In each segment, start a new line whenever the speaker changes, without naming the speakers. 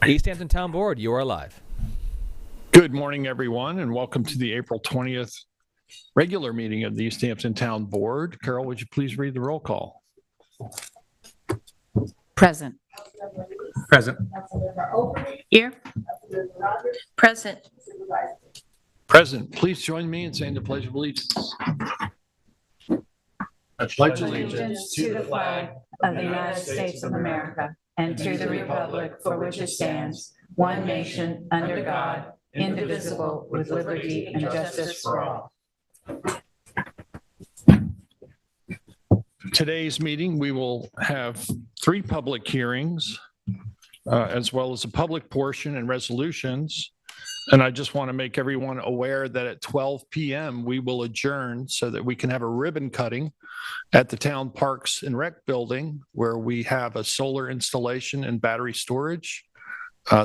East Hampton Town Board, you are live.
Good morning, everyone, and welcome to the April 20th regular meeting of the East Hampton Town Board. Carol, would you please read the roll call?
Present.
Present.
Here. Present.
Present. Please join me in saying the Pledge of Allegiance.
I
pledge allegiance to the flag of the United States of America and to the republic for which it stands, one nation, under God, indivisible, with liberty and justice for all.
Today's meeting, we will have 3 public hearings, as well as a public portion and resolutions. And I just want to make everyone aware that at 12 p.m. we will adjourn so that we can have a ribbon cutting at the Town Parks and Rec building, where we have a solar installation and battery storage.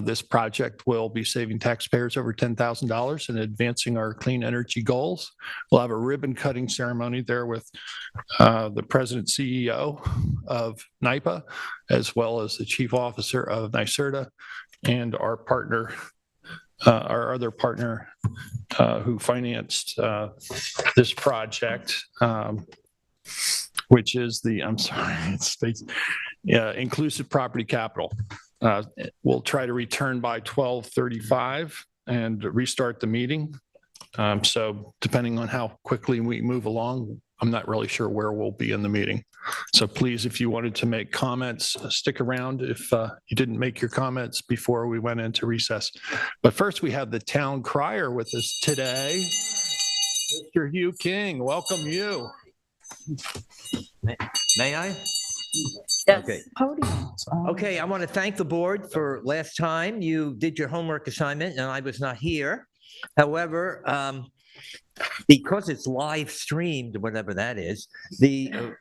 This project will be saving taxpayers over $10,000 and advancing our clean energy goals. We'll have a ribbon cutting ceremony there with the president CEO of NYPA, as well as the chief officer of NYSERDA and our partner, our other partner who financed this project, which is the, Inclusive Property Capital. We'll try to return by 12:35 and restart the meeting. So depending on how quickly we move along, I'm not really sure where we'll be in the meeting. So please, if you wanted to make comments, stick around if you didn't make your comments before we went into recess. But first, we have the town crier with us today, Mr. Hugh King. Welcome you.
May I?
Yes.
Okay. Okay, I want to thank the board for last time. You did your homework assignment and I was not here. However, because it's live streamed, whatever that is, the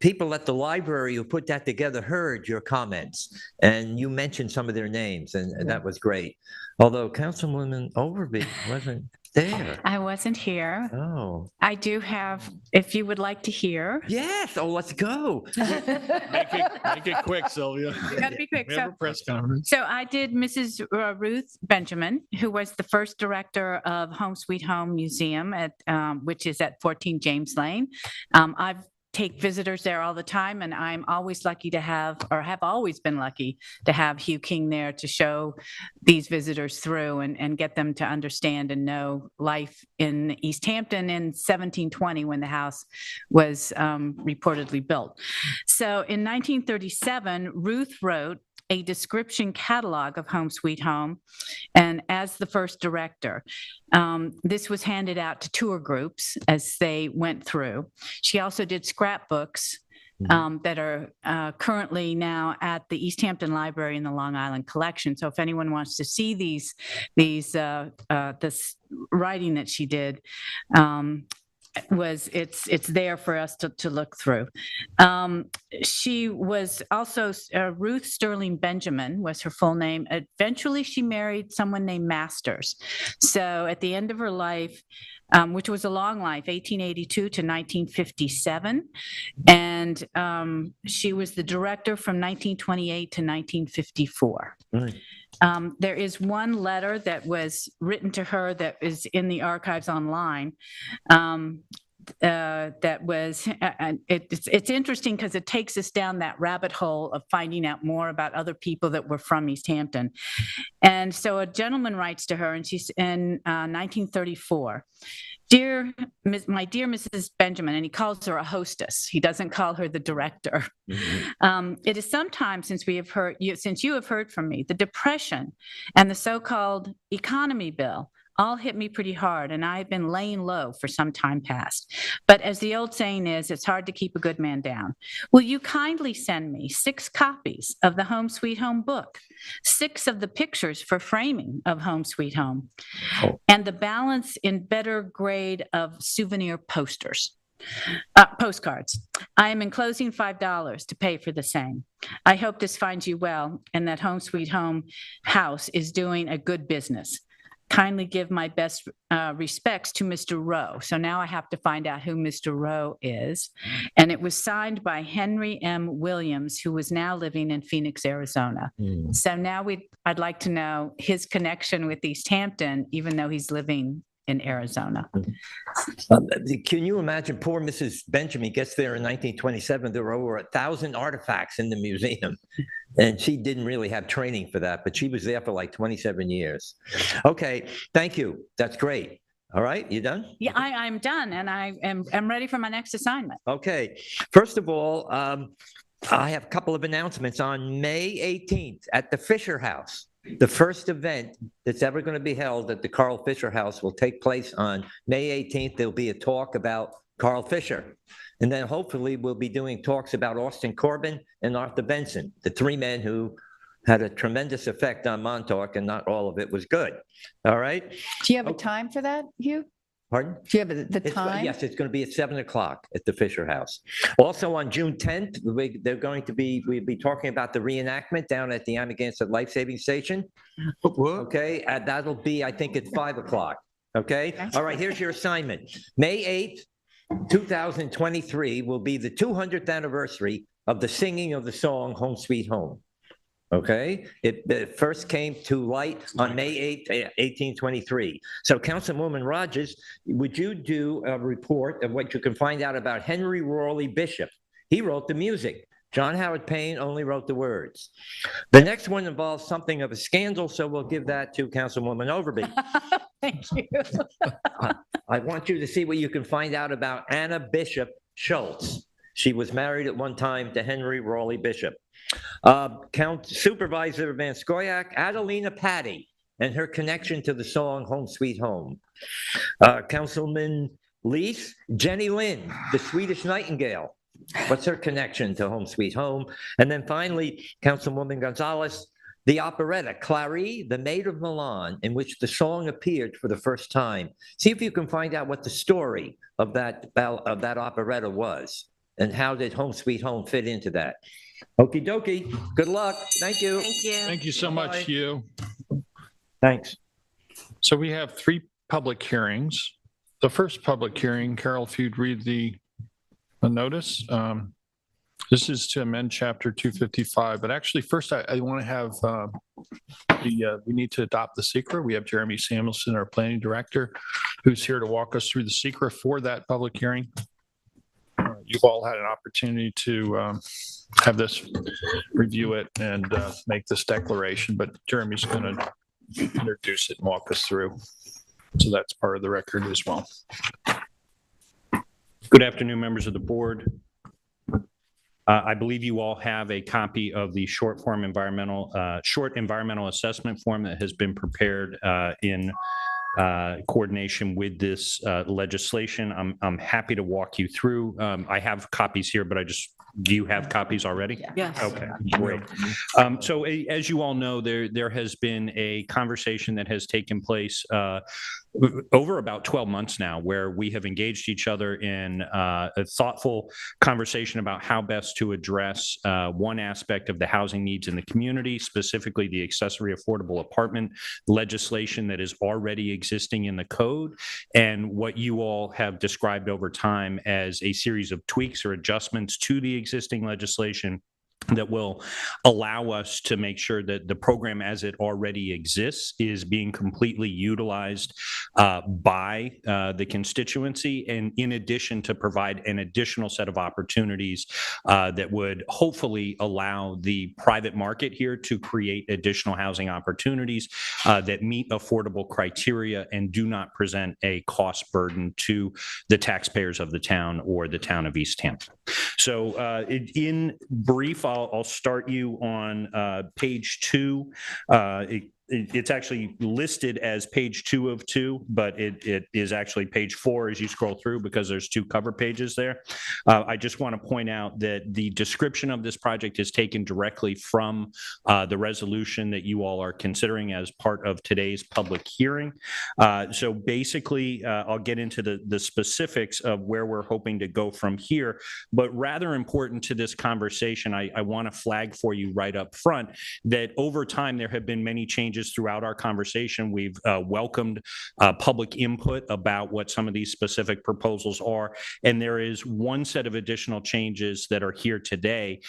people at the library who put that together heard your comments, and you mentioned some of their names, and that was great. Although Councilwoman Overby wasn't there.
I wasn't here.
Oh.
I do have, if you would like to hear.
Yes. Oh, let's go.
Make it quick, Sylvia.
You gotta be quick.
We have a press conference.
So I did Mrs. Ruth Benjamin, who was the first director of Home Sweet Home Museum at which is at 14 James Lane. I've take visitors there all the time, and I'm always lucky to have, or have always been lucky to have Hugh King there to show these visitors through and get them to understand and know life in East Hampton in 1720 when the house was reportedly built. So in 1937, Ruth wrote a description catalog of Home Sweet Home, and as the first director. This was handed out to tour groups as they went through. She also did scrapbooks that are currently now at the East Hampton Library in the Long Island collection. So if anyone wants to see this writing that she did, it's there for us to look through. She was also Ruth Sterling Benjamin was her full name. Eventually she married someone named Masters. So at the end of her life, which was a long life, 1882 to 1957. And she was the director from 1928 to 1954. Right. There is one letter that was written to her that is in the archives online. That was, it's interesting because it takes us down that rabbit hole of finding out more about other people that were from East Hampton. And so a gentleman writes to her, and she's in 1934. My dear Mrs. Benjamin, and he calls her a hostess. He doesn't call her the director. Mm-hmm. It is some time since you have heard from me. The Depression and the so-called economy bill all hit me pretty hard, and I've been laying low for some time past. But as the old saying is, it's hard to keep a good man down. Will you kindly send me 6 copies of the Home Sweet Home book, 6 of the pictures for framing of Home Sweet Home, and the balance in better grade of souvenir postcards. I am enclosing $5 to pay for the same. I hope this finds you well and that Home Sweet Home House is doing a good business. kindly give my best respects to Mr. Rowe. So now I have to find out who Mr. Rowe is. And it was signed by Henry M. Williams, who is now living in Phoenix, Arizona. So now I'd like to know his connection with East Hampton, even though he's living in Arizona.
Can you imagine poor Mrs. Benjamin gets there in 1927, there were over 1,000 artifacts in the museum. And she didn't really have training for that, but she was there for like 27 years. Okay, thank you. That's great. All right, you done?
Yeah, I'm done, and I'm ready for my next assignment.
Okay, first of all, I have a couple of announcements on May 18th at the Fisher House. The first event that's ever going to be held at the Carl Fisher House will take place on May 18th. There'll be a talk about Carl Fisher. And then hopefully we'll be doing talks about Austin Corbin and Arthur Benson, the three men who had a tremendous effect on Montauk, and not all of it was good. All right?
Do you have a time for that, Hugh?
Pardon?
Do you have the
It's-
time?
Yes, it's going to be at 7 o'clock at the Fisher House. Also on June 10th, we'll be talking about the reenactment down at the Amagansett Life Saving Station. Okay, and that'll be, I think, at 5 o'clock. Okay? All right, here's your assignment. May 8th, 2023 will be the 200th anniversary of the singing of the song Home Sweet Home. Okay, it first came to light on May 8th, 1823. So Councilwoman Rogers, would you do a report of what you can find out about Henry Raleigh Bishop? He wrote the music. John Howard Payne only wrote the words. The next one involves something of a scandal, so we'll give that to Councilwoman Overby.
Thank you.
I want you to see what you can find out about Anna Bishop Schultz. She was married at one time to Henry Raleigh Bishop. Supervisor Van Scoyac, Adelina Patty, and her connection to the song Home Sweet Home. Councilman Lease, Jenny Lind, the Swedish Nightingale. What's her connection to Home Sweet Home? And then finally, Councilwoman Gonzalez, the operetta Clary, the Maid of Milan, in which the song appeared for the first time. See if you can find out what the story of that operetta was, and how did Home Sweet Home fit into that. Okie dokie. Good luck. Thank you.
Thank you.
Thank you so much, Hugh.
Thanks.
So we have 3 public hearings. The first public hearing, Carol, if you'd read the notice. This is to amend chapter 255, but actually first I want to have we need to adopt the secret. We have Jeremy Samuelson, our planning director, who's here to walk us through the secret for that public hearing. You've all had an opportunity to have this, review it, and make this declaration, but Jeremy's going to introduce it and walk us through. So that's part of the record as well.
Good afternoon, members of the board. I believe you all have a copy of the short environmental assessment form that has been prepared in coordination with this legislation. I'm happy to walk you through. I have copies here, but do you have copies already?
Yes.
Okay, great. So as you all know, there has been a conversation that has taken place over about 12 months now, where we have engaged each other in a thoughtful conversation about how best to address one aspect of the housing needs in the community, specifically the accessory affordable apartment legislation that is already existing in the code, and what you all have described over time as a series of tweaks or adjustments to the existing legislation that will allow us to make sure that the program as it already exists is being completely utilized by the constituency, and in addition to provide an additional set of opportunities that would hopefully allow the private market here to create additional housing opportunities that meet affordable criteria and do not present a cost burden to the taxpayers of the town or the town of East Hampton. So in brief, I'll start you on page 2. It's actually listed as page 2 of 2, but it is actually page 4 as you scroll through, because there's 2 cover pages there. I just want to point out that the description of this project is taken directly from the resolution that you all are considering as part of today's public hearing. So basically, I'll get into the specifics of where we're hoping to go from here. But rather important to this conversation, I want to flag for you right up front that over time there have been many changes changes throughout our conversation. We've welcomed public input about what some of these specific proposals are. And there is one set of additional changes that are here today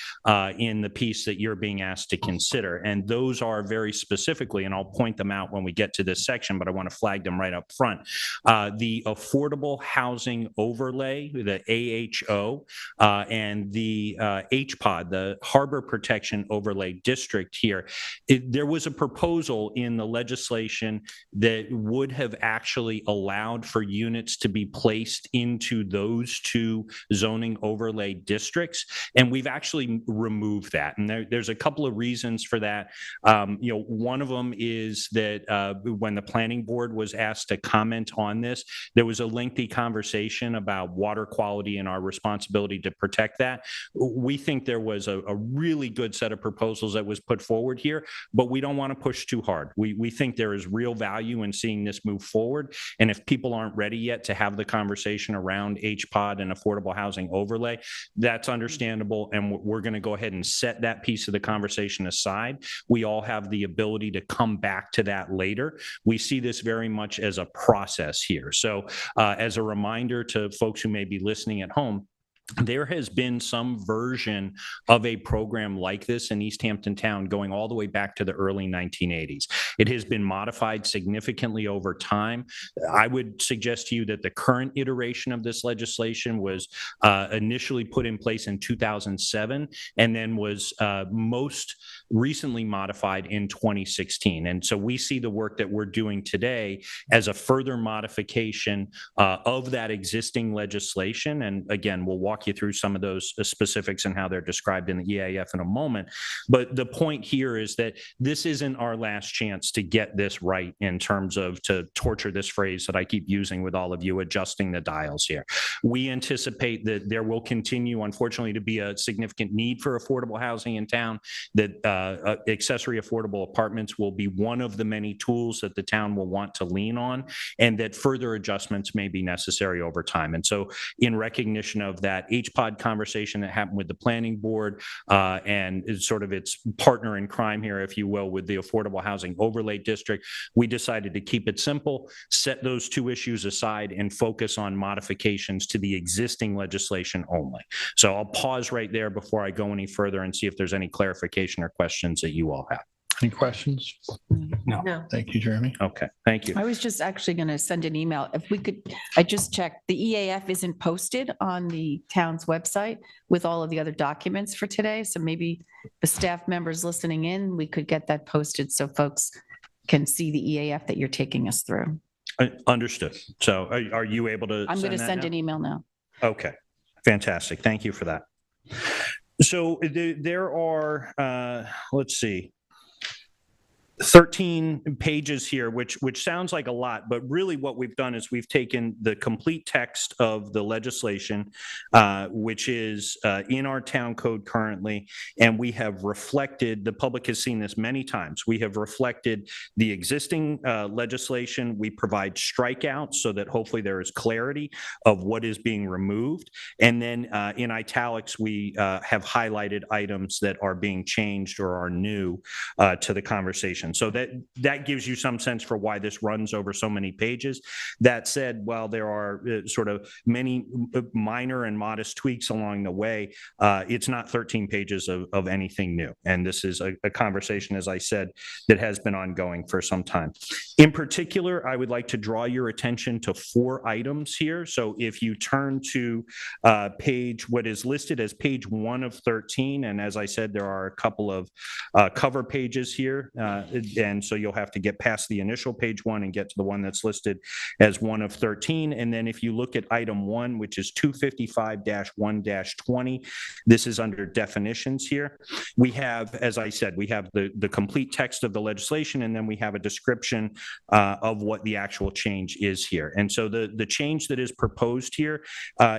in the piece that you're being asked to consider. And those are very specifically, and I'll point them out when we get to this section, but I want to flag them right up front. The Affordable Housing Overlay, the AHO, and the HPOD, the Harbor Protection Overlay District here. There was a proposal in the legislation that would have actually allowed for units to be placed into those two zoning overlay districts, and we've actually removed that. And there's a couple of reasons for that. One of them is that when the planning board was asked to comment on this, there was a lengthy conversation about water quality and our responsibility to protect that. We think there was a really good set of proposals that was put forward here, but we don't want to push too hard. We think there is real value in seeing this move forward. And if people aren't ready yet to have the conversation around HPOD and affordable housing overlay, that's understandable. And we're going to go ahead and set that piece of the conversation aside. We all have the ability to come back to that later. We see this very much as a process here. So as a reminder to folks who may be listening at home, there has been some version of a program like this in East Hampton Town going all the way back to the early 1980s. It has been modified significantly over time. I would suggest to you that the current iteration of this legislation was initially put in place in 2007 and then was most recently modified in 2016. And so we see the work that we're doing today as a further modification of that existing legislation. And again, we'll walk you through some of those specifics and how they're described in the EAF in a moment. But the point here is that this isn't our last chance to get this right in terms of, to torture this phrase that I keep using with all of you, adjusting the dials here. We anticipate that there will continue, unfortunately, to be a significant need for affordable housing in town, that accessory affordable apartments will be one of the many tools that the town will want to lean on, and that further adjustments may be necessary over time. And so in recognition of that HPOD conversation that happened with the planning board and sort of its partner in crime here, if you will, with the Affordable Housing Overlay District, we decided to keep it simple, set those two issues aside, and focus on modifications to the existing legislation only. So I'll pause right there before I go any further and see if there's any clarification or questions that you all have.
Any questions?
No.
Thank you, Jeremy.
Okay, thank you.
I was just actually going to send an email. If we could, I just checked, the EAF isn't posted on the town's website with all of the other documents for today. So maybe the staff members listening in, we could get that posted so folks can see the EAF that you're taking us through.
Understood. So are you able to
I'm going to
that
send
now?
an email now.
Okay, fantastic. Thank you for that. So there are, let's see, 13 pages here, which sounds like a lot, but really what we've done is we've taken the complete text of the legislation, which is in our town code currently, and we have reflected, the public has seen this many times, we have reflected the existing legislation. We provide strikeouts so that hopefully there is clarity of what is being removed. And then in italics, we have highlighted items that are being changed or are new to the conversation. So that gives you some sense for why this runs over so many pages. That said, while there are sort of many minor and modest tweaks along the way, it's not 13 pages of anything new. And this is a conversation, as I said, that has been ongoing for some time. In particular, I would like to draw your attention to 4 items here. So if you turn to what is listed as page 1 of 13, and as I said, there are a couple of cover pages here. And so you'll have to get past the initial page 1 and get to the one that's listed as 1 of 13. And then if you look at item 1, which is 255-1-20, this is under definitions here. We have, as I said, we have the complete text of the legislation, and then we have a description of what the actual change is here. And so the change that is proposed here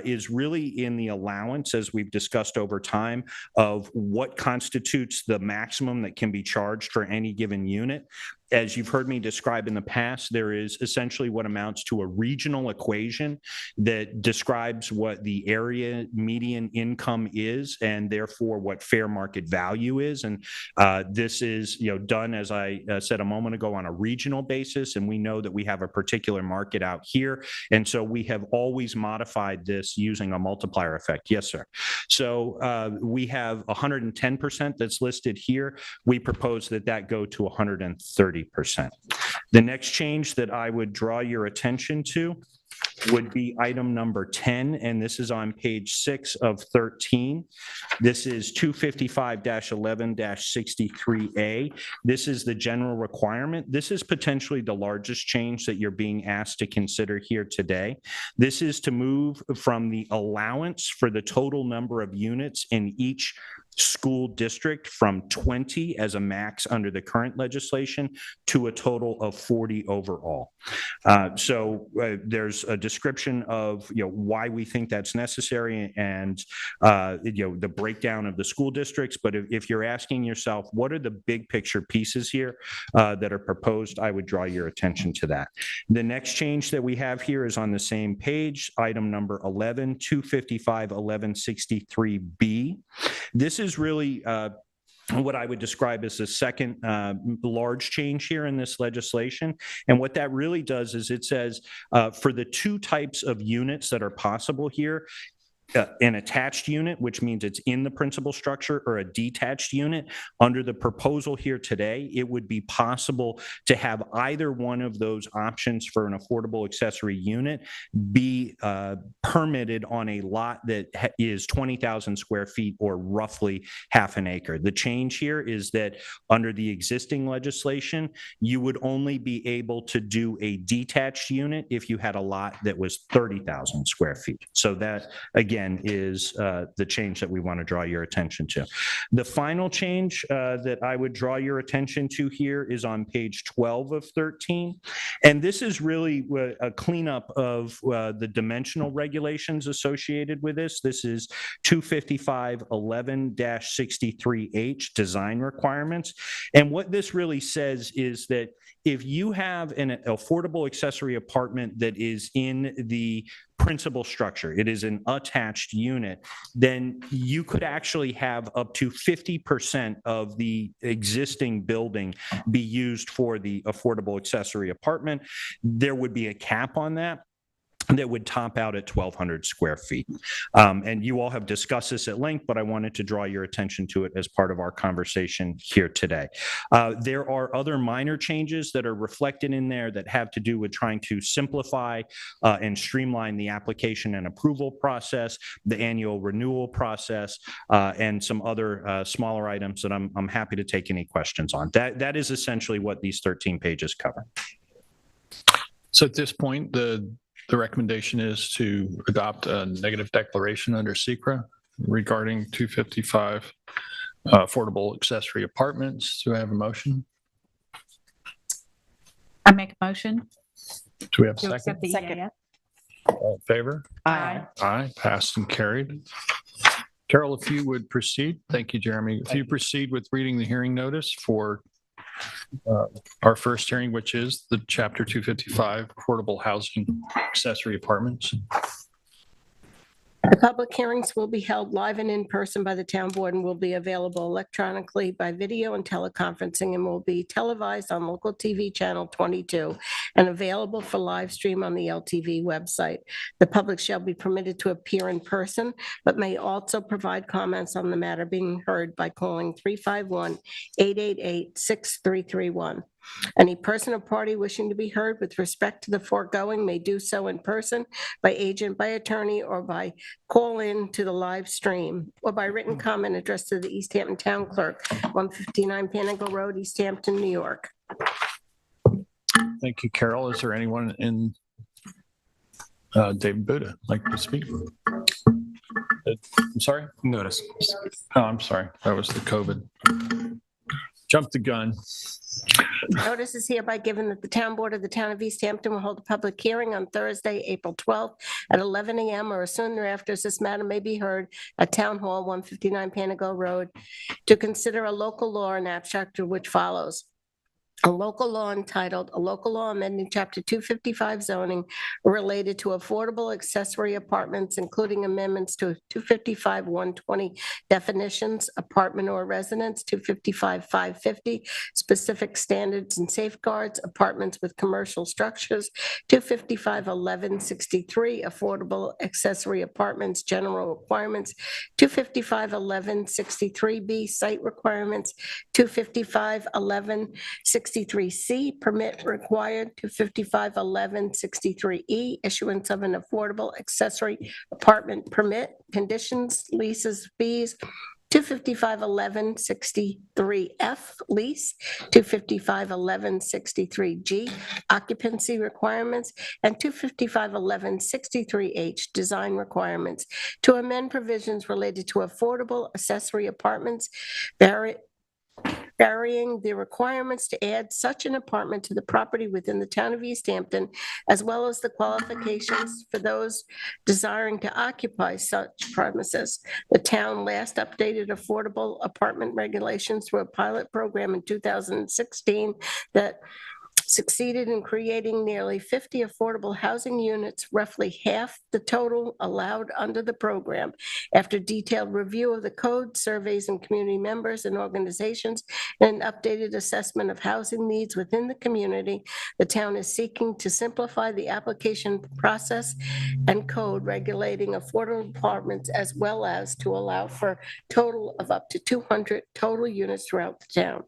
is really in the allowance, as we've discussed over time, of what constitutes the maximum that can be charged for any given unit. As you've heard me describe in the past, there is essentially what amounts to a regional equation that describes what the area median income is and therefore what fair market value is. And this is done, as I said a moment ago, on a regional basis. And we know that we have a particular market out here. And so we have always modified this using a multiplier effect. Yes, sir. So we have 110% that's listed here. We propose that go to 130%. The next change that I would draw your attention to would be item number 10, and this is on page 6 of 13. This is 255-11-63A. This is the general requirement. This is potentially the largest change that you're being asked to consider here today. This is to move from the allowance for the total number of units in each school district from 20 as a max under the current legislation to a total of 40 overall. So there's a description of why we think that's necessary and the breakdown of the school districts. But if you're asking yourself, what are the big picture pieces here that are proposed, I would draw your attention to that. The next change that we have here is on the same page, item number 11, 255-1163B. This is really what I would describe as the second large change here in this legislation. And what that really does is it says for the two types of units that are possible here, an attached unit, which means it's in the principal structure, or a detached unit. Under the proposal here today, it would be possible to have either one of those options for an affordable accessory unit be permitted on a lot that is 20,000 square feet or roughly half an acre. The change here is that under the existing legislation, you would only be able to do a detached unit if you had a lot that was 30,000 square feet. So that, again, is the change that we want to draw your attention to. The final change that I would draw your attention to here is on page 12 of 13. And this is really a cleanup of the dimensional regulations associated with this. This is 255-11-63H, design requirements. And what this really says is that if you have an affordable accessory apartment that is in the principal structure, it is an attached unit, then you could actually have up to 50% of the existing building be used for the affordable accessory apartment. There would be a cap on that would top out at 1,200 square feet. And you all have discussed this at length, but I wanted to draw your attention to it as part of our conversation here today. There are other minor changes that are reflected in there that have to do with trying to simplify and streamline the application and approval process, the annual renewal process, and some other smaller items that I'm happy to take any questions on. That is essentially what these 13 pages cover.
So at this point, the recommendation is to adopt a negative declaration under SECRA regarding 255 affordable accessory apartments. Do I have a motion?
I make a motion
Do we have a
to
second?
accept the
Second.
EAF.
All in favor?
Aye.
Aye, passed and carried. Carol, if you would proceed. Thank you, Jeremy. If you proceed with reading the hearing notice for our first hearing, which is the Chapter 255 Affordable Housing Accessory Apartments.
The public hearings will be held live and in person by the town board and will be available electronically by video and teleconferencing, and will be televised on local TV channel 22 and available for live stream on the LTV website. The public shall be permitted to appear in person, but may also provide comments on the matter being heard by calling 351-888-6331. Any person or party wishing to be heard with respect to the foregoing may do so in person, by agent, by attorney, or by call in to the live stream, or by written comment addressed to the East Hampton Town Clerk, 159 Panago Road, East Hampton, New York.
Thank you, Carol. Is there anyone in David Buddha like to speak? I'm sorry?
Notice.
Oh, I'm sorry. That was the COVID. Jumped the gun.
Notice is hereby given that the town board of the town of East Hampton will hold a public hearing on Thursday, April 12th at 11 a.m. or as soon thereafter as this matter may be heard at Town Hall, 159 Panago Road, to consider a local law and abstract of which follows. a local law entitled, a local law amending Chapter 255 zoning related to affordable accessory apartments, including amendments to 255-120 definitions, apartment or residence, 255-550 specific standards and safeguards, apartments with commercial structures, 255-1163 affordable accessory apartments, general requirements, 255-1163B site requirements, 255-1163C permit required, 255-1163E issuance of an affordable accessory apartment permit, conditions, leases, fees, 255-1163F lease, 255-1163G occupancy requirements, and 255-1163H design requirements to amend provisions related to affordable accessory apartments, varying the requirements to add such an apartment to the property within the town of East Hampton, as well as the qualifications for those desiring to occupy such premises. The town last updated affordable apartment regulations through a pilot program in 2016 that succeeded in creating nearly 50 affordable housing units, roughly half the total allowed under the program. After detailed review of the code, surveys and community members and organizations, and an updated assessment of housing needs within the community, the town is seeking to simplify the application process and code regulating affordable apartments, as well as to allow for total of up to 200 total units throughout the town.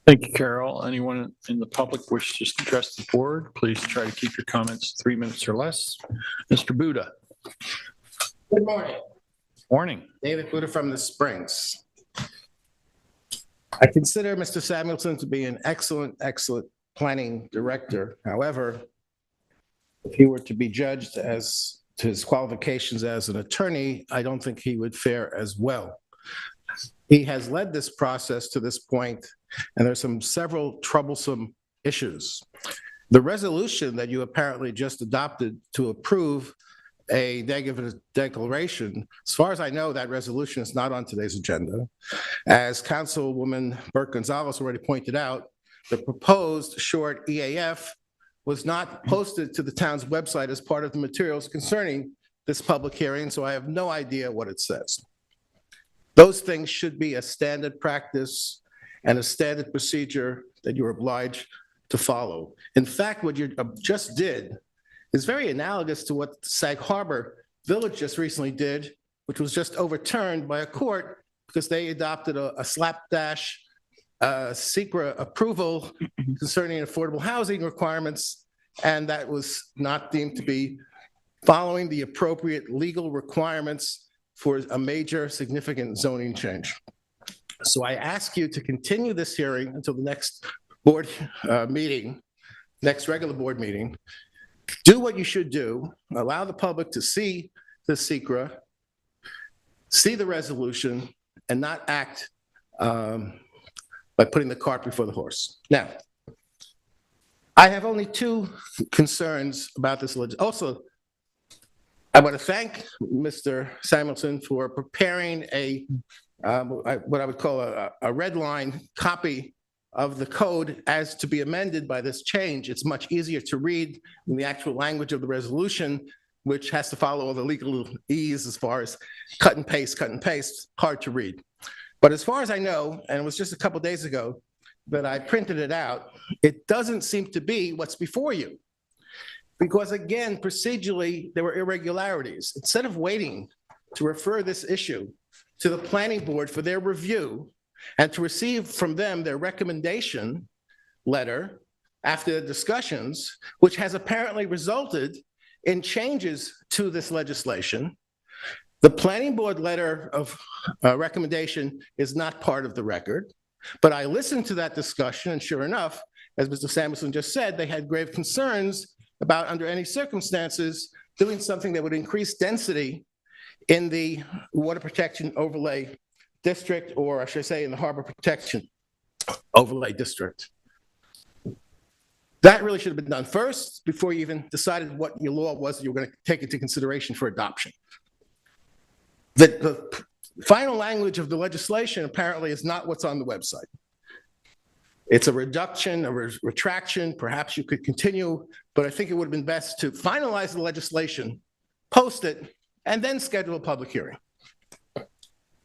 Thank you, Carol. Anyone in the public wishes to address the board, please try to keep your comments 3 minutes or less. Mr. Buda.
Good morning.
Morning.
David Buda from the Springs. I consider Mr. Samuelson to be an excellent planning director. However, if he were to be judged as to his qualifications as an attorney, I don't think he would fare as well. He has led this process to this point, and there's several troublesome issues. The resolution that you apparently just adopted to approve a negative declaration, as far as I know, that resolution is not on today's agenda. As Councilwoman Burke-Gonzalez already pointed out, the proposed short EAF was not posted to the town's website as part of the materials concerning this public hearing, so I have no idea what it says. Those things should be a standard practice and a standard procedure that you're obliged to follow. In fact, what you just did is very analogous to what Sag Harbor Village just recently did, which was just overturned by a court because they adopted a slapdash secret approval concerning affordable housing requirements, and that was not deemed to be following the appropriate legal requirements for a major significant zoning change. So I ask you to continue this hearing until the next board meeting, next regular board meeting. Do what you should do, allow the public to see the secret, see the resolution, and not act by putting the cart before the horse. Now, I have only two concerns about this legislation. Also, I want to thank Mr. Samuelson for preparing what I would call a red line copy of the code as to be amended by this change. It's much easier to read than the actual language of the resolution, which has to follow all the legalese as far as cut and paste, hard to read. But as far as I know, and it was just a couple of days ago that I printed it out, it doesn't seem to be what's before you. Because again, procedurally, there were irregularities. Instead of waiting to refer this issue to the planning board for their review and to receive from them their recommendation letter after the discussions, which has apparently resulted in changes to this legislation, the planning board letter of recommendation is not part of the record. But I listened to that discussion, and sure enough, as Mr. Samuelson just said, they had grave concerns about, under any circumstances, doing something that would increase density in the water protection overlay district, or I should say in the harbor protection overlay district. That really should have been done first before you even decided what your law was that you were going to take into consideration for adoption. The final language of the legislation apparently is not what's on the website. It's a reduction, a retraction, perhaps you could continue, but I think it would have been best to finalize the legislation, post it, and then schedule a public hearing.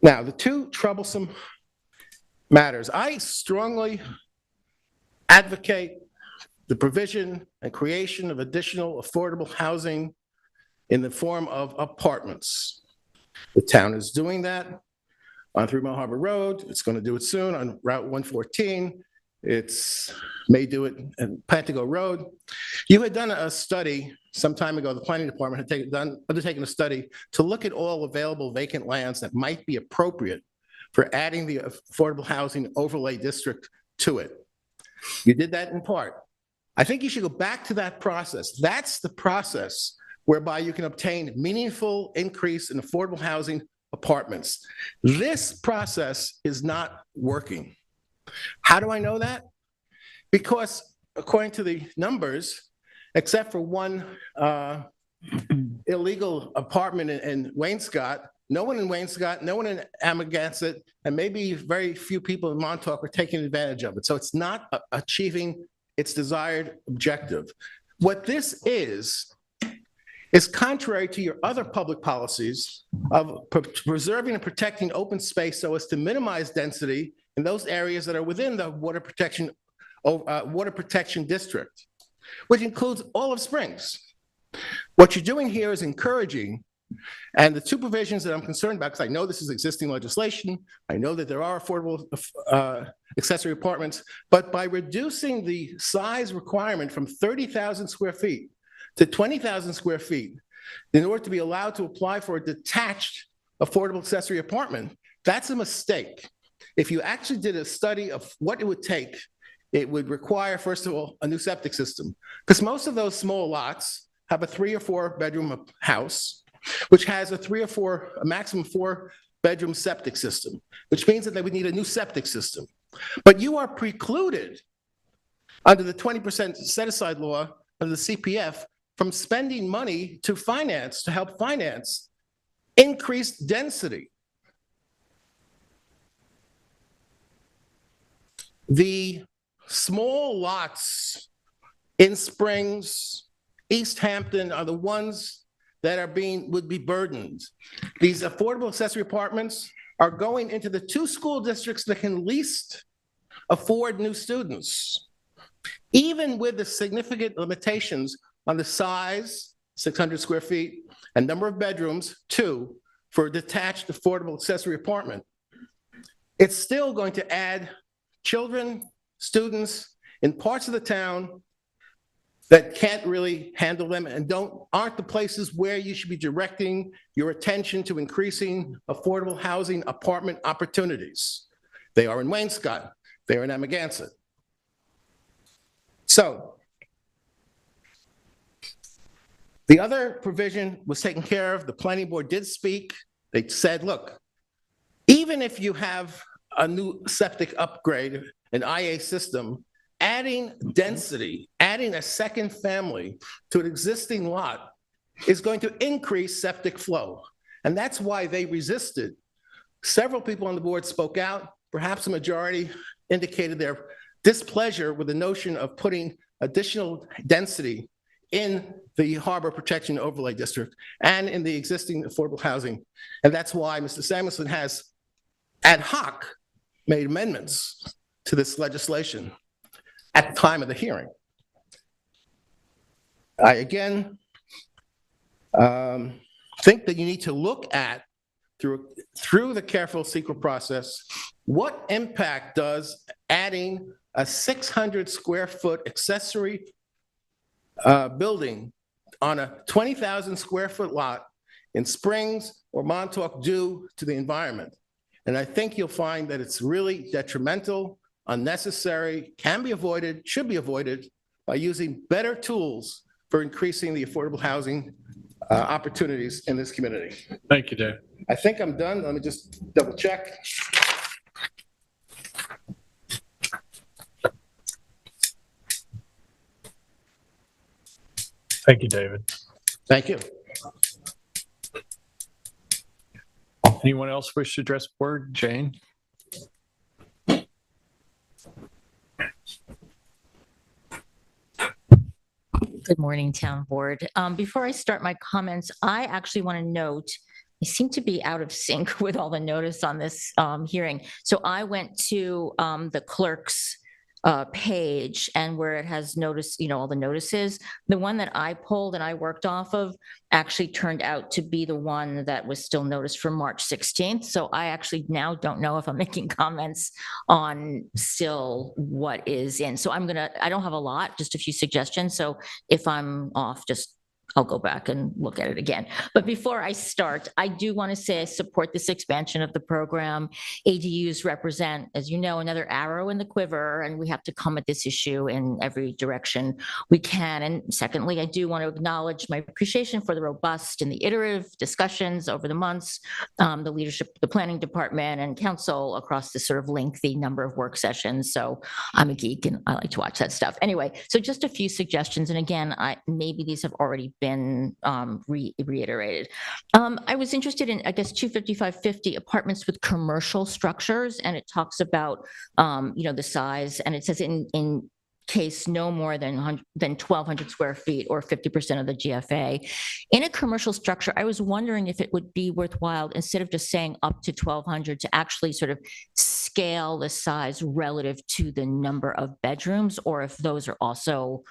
Now, the two troublesome matters. I strongly advocate the provision and creation of additional affordable housing in the form of apartments. The town is doing that on 3 Mile Harbor Road. It's going to do it soon on Route 114. It's may do it in Plantigo Road. You had done a study some time ago, the planning department had undertaken a study to look at all available vacant lands that might be appropriate for adding the affordable housing overlay district to it. You did that in part. I think you should go back to that process. That's the process whereby you can obtain meaningful increase in affordable housing apartments. This process is not working. How do I know that? Because according to the numbers, except for one illegal apartment in Wainscott, no one in Wainscott, no one in Amagansett, and maybe very few people in Montauk are taking advantage of it. So it's not achieving its desired objective. What this is contrary to your other public policies of preserving and protecting open space so as to minimize density in those areas that are within the water protection district, which includes all of Springs. What you're doing here is encouraging, and the two provisions that I'm concerned about, because I know this is existing legislation, I know that there are affordable accessory apartments, but by reducing the size requirement from 30,000 square feet to 20,000 square feet, in order to be allowed to apply for a detached affordable accessory apartment, that's a mistake. If you actually did a study of what it would take, it would require, first of all, a new septic system. Because most of those small lots have a 3 or 4 bedroom house, which has a maximum 4 bedroom septic system, which means that they would need a new septic system. But you are precluded under the 20% set aside law under the CPF from spending money to help finance increased density. The small lots in Springs, East Hampton are the ones that would be burdened. These affordable accessory apartments are going into the 2 school districts that can least afford new students, even with the significant limitations on the size, 600 square feet, and number of bedrooms, 2, for a detached affordable accessory apartment. It's still going to add children, students in parts of the town that can't really handle them and aren't the places where you should be directing your attention to increasing affordable housing apartment opportunities. They are in Wainscott, they are in Amagansett. So, the other provision was taken care of. The planning board did speak. They said, look, even if you have a new septic upgrade, an IA system, adding density, adding a second family to an existing lot is going to increase septic flow. And that's why they resisted. Several people on the board spoke out. Perhaps a majority indicated their displeasure with the notion of putting additional density in the Harbor Protection Overlay District and in the existing affordable housing. And that's why Mr. Samuelson has ad hoc made amendments to this legislation at the time of the hearing. I again think that you need to look at, through the careful CEQA process, what impact does adding a 600 square foot accessory building on a 20,000 square foot lot in Springs or Montauk do to the environment? And I think you'll find that it's really detrimental, unnecessary, can be avoided, should be avoided by using better tools for increasing the affordable housing opportunities in this community.
Thank you, Dave.
I think I'm done. Let me just double check.
Thank you, David.
Thank you.
Anyone else wish to address the board? Jane?
Good morning, Town Board. Before I start my comments, I actually want to note, I seem to be out of sync with all the notice on this hearing. So I went to the clerk's page, and where it has notice, all the notices, the one that I pulled and I worked off of actually turned out to be the one that was still noticed for March 16th. So I actually now don't know if I'm making comments on still what is in. So I don't have a lot, just a few suggestions. So if I'm off, I'll go back and look at it again. But before I start, I do want to say I support this expansion of the program. ADUs represent, as you know, another arrow in the quiver, and we have to come at this issue in every direction we can. And secondly, I do want to acknowledge my appreciation for the robust and the iterative discussions over the months, the leadership, the planning department and council across this sort of lengthy number of work sessions. So I'm a geek and I like to watch that stuff. Anyway, so just a few suggestions. And again, maybe these have already been reiterated. I was interested in, I guess, 25550 apartments with commercial structures, and it talks about, the size, and it says in case no more than 1,200 square feet or 50% of the GFA. In a commercial structure, I was wondering if it would be worthwhile, instead of just saying up to 1,200, to actually sort of scale the size relative to the number of bedrooms, or if those are also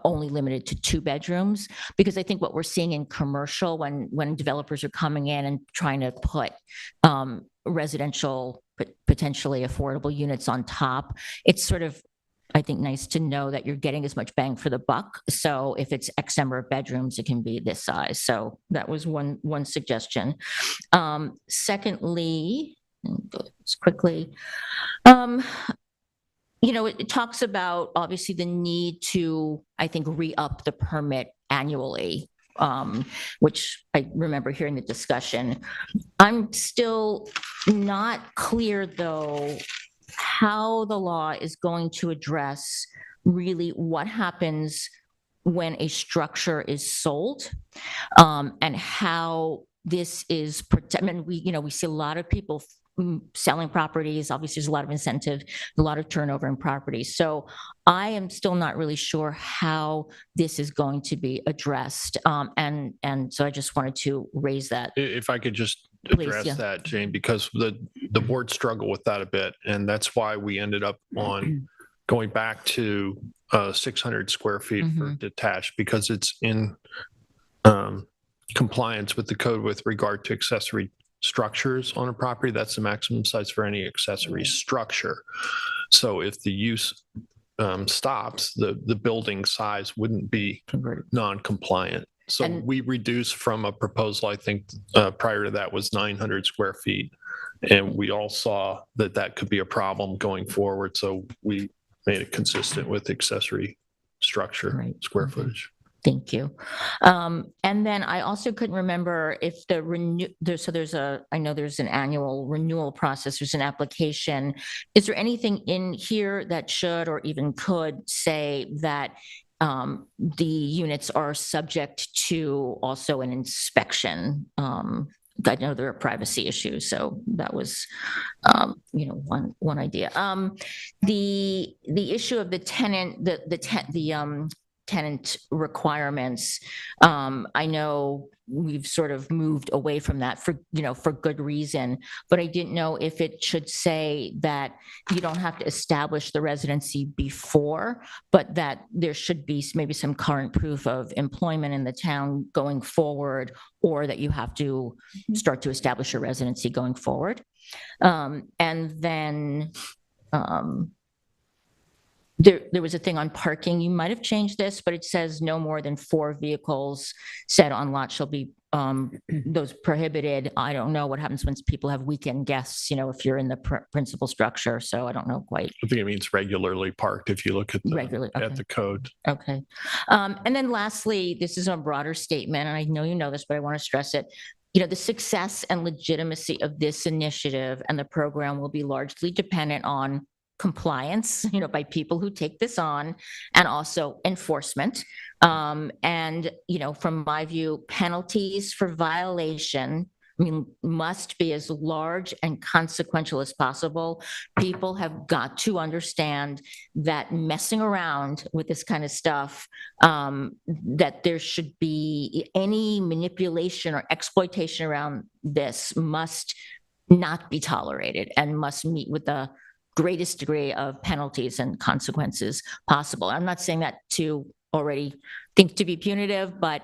only limited to 2 bedrooms, because I think what we're seeing in commercial, when developers are coming in and trying to put residential, potentially affordable units on top, it's sort of, I think, nice to know that you're getting as much bang for the buck. So if it's X number of bedrooms, it can be this size. So that was one suggestion. Secondly, go quickly. It talks about, obviously, the need to, I think, re-up the permit annually, which I remember hearing the discussion. I'm still not clear, though, how the law is going to address really what happens when a structure is sold, and how this is protected. I mean, we see a lot of people selling properties. Obviously, there's a lot of incentive, a lot of turnover in properties. So I am still not really sure how this is going to be addressed. And so I just wanted to raise that.
If I could just
Please,
address
yeah.
that, Jane, because the board struggled with that a bit, and that's why we ended up on going back to 600 square feet for detached, because it's in compliance with the code with regard to accessory structures on a property. That's the maximum size for any accessory structure. So if the use stops, the building size wouldn't be non-compliant. So we reduced from a proposal, I think prior to that was 900 square feet. And we all saw that could be a problem going forward. So we made it consistent with accessory structure square footage.
Thank you. And then I also couldn't remember if I know there's an annual renewal process, there's an application. Is there anything in here that should or even could say that the units are subject to also an inspection? I know there are privacy issues, so that was, one idea. The issue of the tenant, the tenant requirements. I know we've sort of moved away from that for good reason, but I didn't know if it should say that you don't have to establish the residency before, but that there should be maybe some current proof of employment in the town going forward, or that you have to start to establish a residency going forward. And then there was a thing on parking. You might have changed this, but it says no more than 4 vehicles said on lot shall be those prohibited. I don't know what happens when people have weekend guests, if you're in the principal structure. So I don't know quite.
I think it means regularly parked if you look at the code.
Okay. And then lastly, this is a broader statement, and I know you know this, but I want to stress it. The success and legitimacy of this initiative and the program will be largely dependent on compliance, by people who take this on, and also enforcement. And, from my view, penalties for violation must be as large and consequential as possible. People have got to understand that messing around with this kind of stuff, that there should be any manipulation or exploitation around this must not be tolerated and must meet with the greatest degree of penalties and consequences possible. I'm not saying that to already think to be punitive, but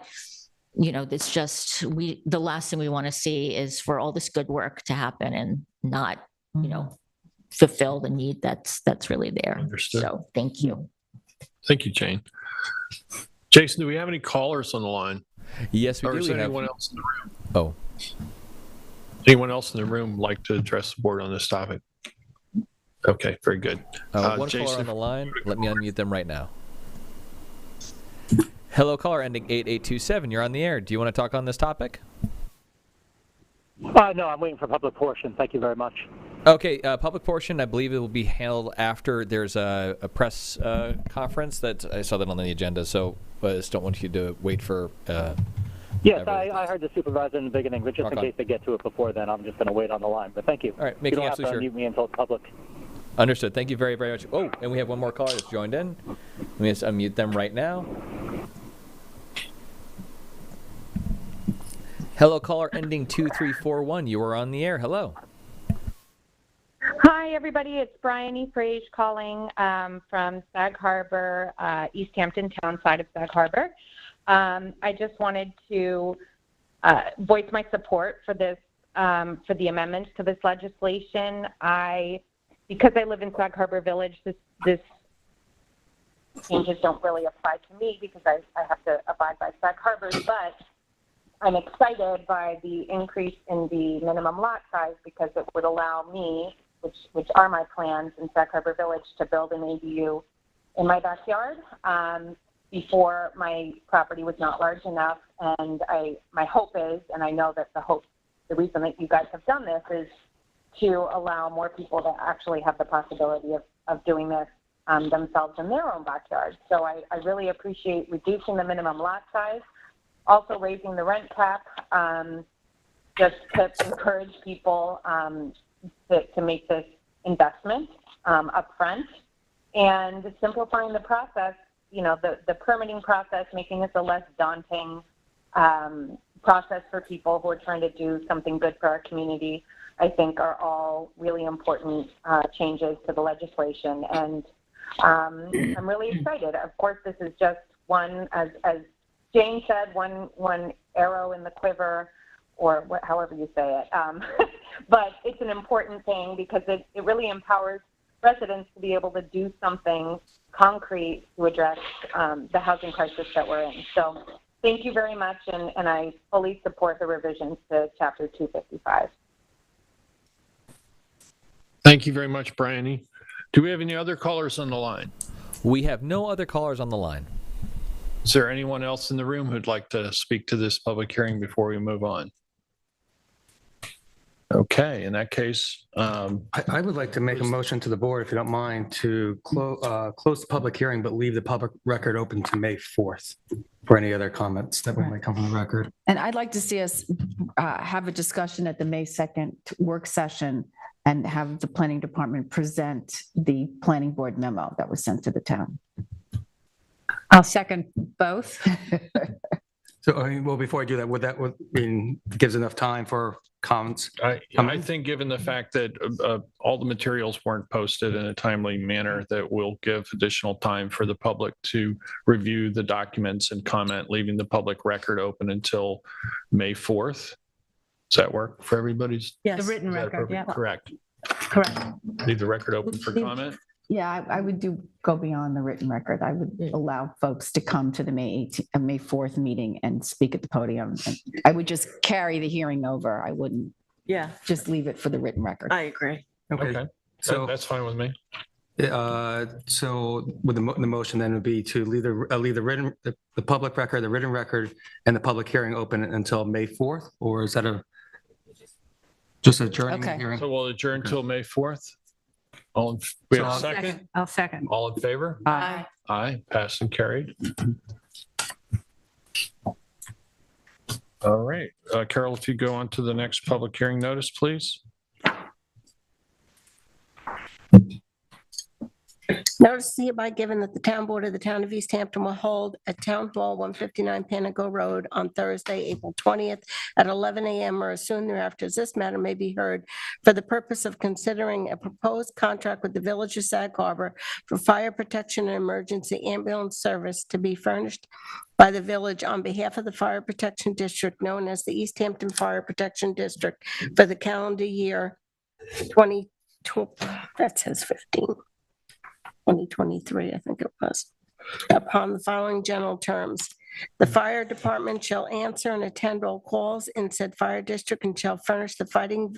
it's just the last thing we want to see is for all this good work to happen and not, fulfill the need that's really there.
Understood.
So thank you.
Thank you, Jane. Jason, do we have any callers on the line?
Yes, we
Or
do.
is
We
there
have.
anyone else in the room?
Oh,
Anyone else in the room like to address the board on this topic? Okay, very good.
one caller
Jason,
on the line. Let me unmute them right now. Hello, caller ending 8827. You're on the air. Do you want to talk on this topic?
No, I'm waiting for public portion. Thank you very much.
Okay, public portion, I believe it will be held after there's a press conference that I saw that on the agenda, so I just don't want you to wait for.
Yes,
everything.
I heard the supervisor in the beginning, but just
Rock
in
on.
case they get to it before then, I'm just going to wait on the line. But thank you.
All right,
You
making
don't have to
absolutely
unmute me until it's public.
Understood. Thank you very, very much. Oh, and we have one more caller that's joined in. Let me just unmute them right now. Hello, caller ending 2341. You are on the air. Hello.
Hi, everybody. It's Bryony Frage calling from Sag Harbor, East Hampton, town side of Sag Harbor. I just wanted to voice my support for this, for the amendments to this legislation. Because I live in Sag Harbor Village, this changes don't really apply to me because I have to abide by Sag Harbor, but I'm excited by the increase in the minimum lot size because it would allow me, which are my plans in Sag Harbor Village, to build an ADU in my backyard. Before, my property was not large enough, and my hope is, and I know that the reason that you guys have done this is to allow more people to actually have the possibility of doing this themselves in their own backyard. So I really appreciate reducing the minimum lot size, also raising the rent cap, just to encourage people to make this investment upfront, and simplifying the process, the permitting process, making this a less daunting process for people who are trying to do something good for our community, I think are all really important changes to the legislation. And I'm really excited. Of course, this is just one, as Jane said, one arrow in the quiver, or however you say it. But it's an important thing because it really empowers residents to be able to do something concrete to address the housing crisis that we're in. So thank you very much, and I fully support the revisions to Chapter 255.
Thank you very much, Bryony. Do we have any other callers on the line?
We have no other callers on the line.
Is there anyone else in the room who'd like to speak to this public hearing before we move on? Okay, in that case,
I would like to make a motion to the board, if you don't mind, to close the public hearing, but leave the public record open to May 4th for any other comments that might come from the record.
And I'd like to see us have a discussion at the May 2nd work session and have the planning department present the planning board memo that was sent to the town.
I'll second both.
So, well, before I do that, would gives enough time for comments?
I think given the fact that all the materials weren't posted in a timely manner, that will give additional time for the public to review the documents and comment, leaving the public record open until May 4th. Does that work for everybody's?
The written
Is that
record, yeah.
Correct.
Correct.
Leave the record open for comment?
Yeah, I would go beyond the written record. I would allow folks to come to the May 4th meeting and speak at the podium. And I would just carry the hearing over. I wouldn't just leave it for the written record.
I agree.
Okay, so that's fine with me.
So with the motion then would be to leave the public record, the written record, and the public hearing open until May 4th, or is that just adjourning the hearing?
So we'll adjourn till May 4th. We have a second?
I'll second.
All in favor? Aye. Passed and carried. All right. Carol, if you go on to the next public hearing notice, please.
Notice is hereby given that the town board of the town of East Hampton will hold at Town Hall, 159 Panago Road on Thursday, April 20th at 11 a.m. or as soon thereafter as this matter may be heard for the purpose of considering a proposed contract with the Village of Sag Harbor for fire protection and emergency ambulance service to be furnished by the village on behalf of the Fire Protection District known as the East Hampton Fire Protection District for the calendar year 2020, that says 2023, I think it was, upon the following general terms. The fire department shall answer and attend all calls in said fire district and shall furnish the fighting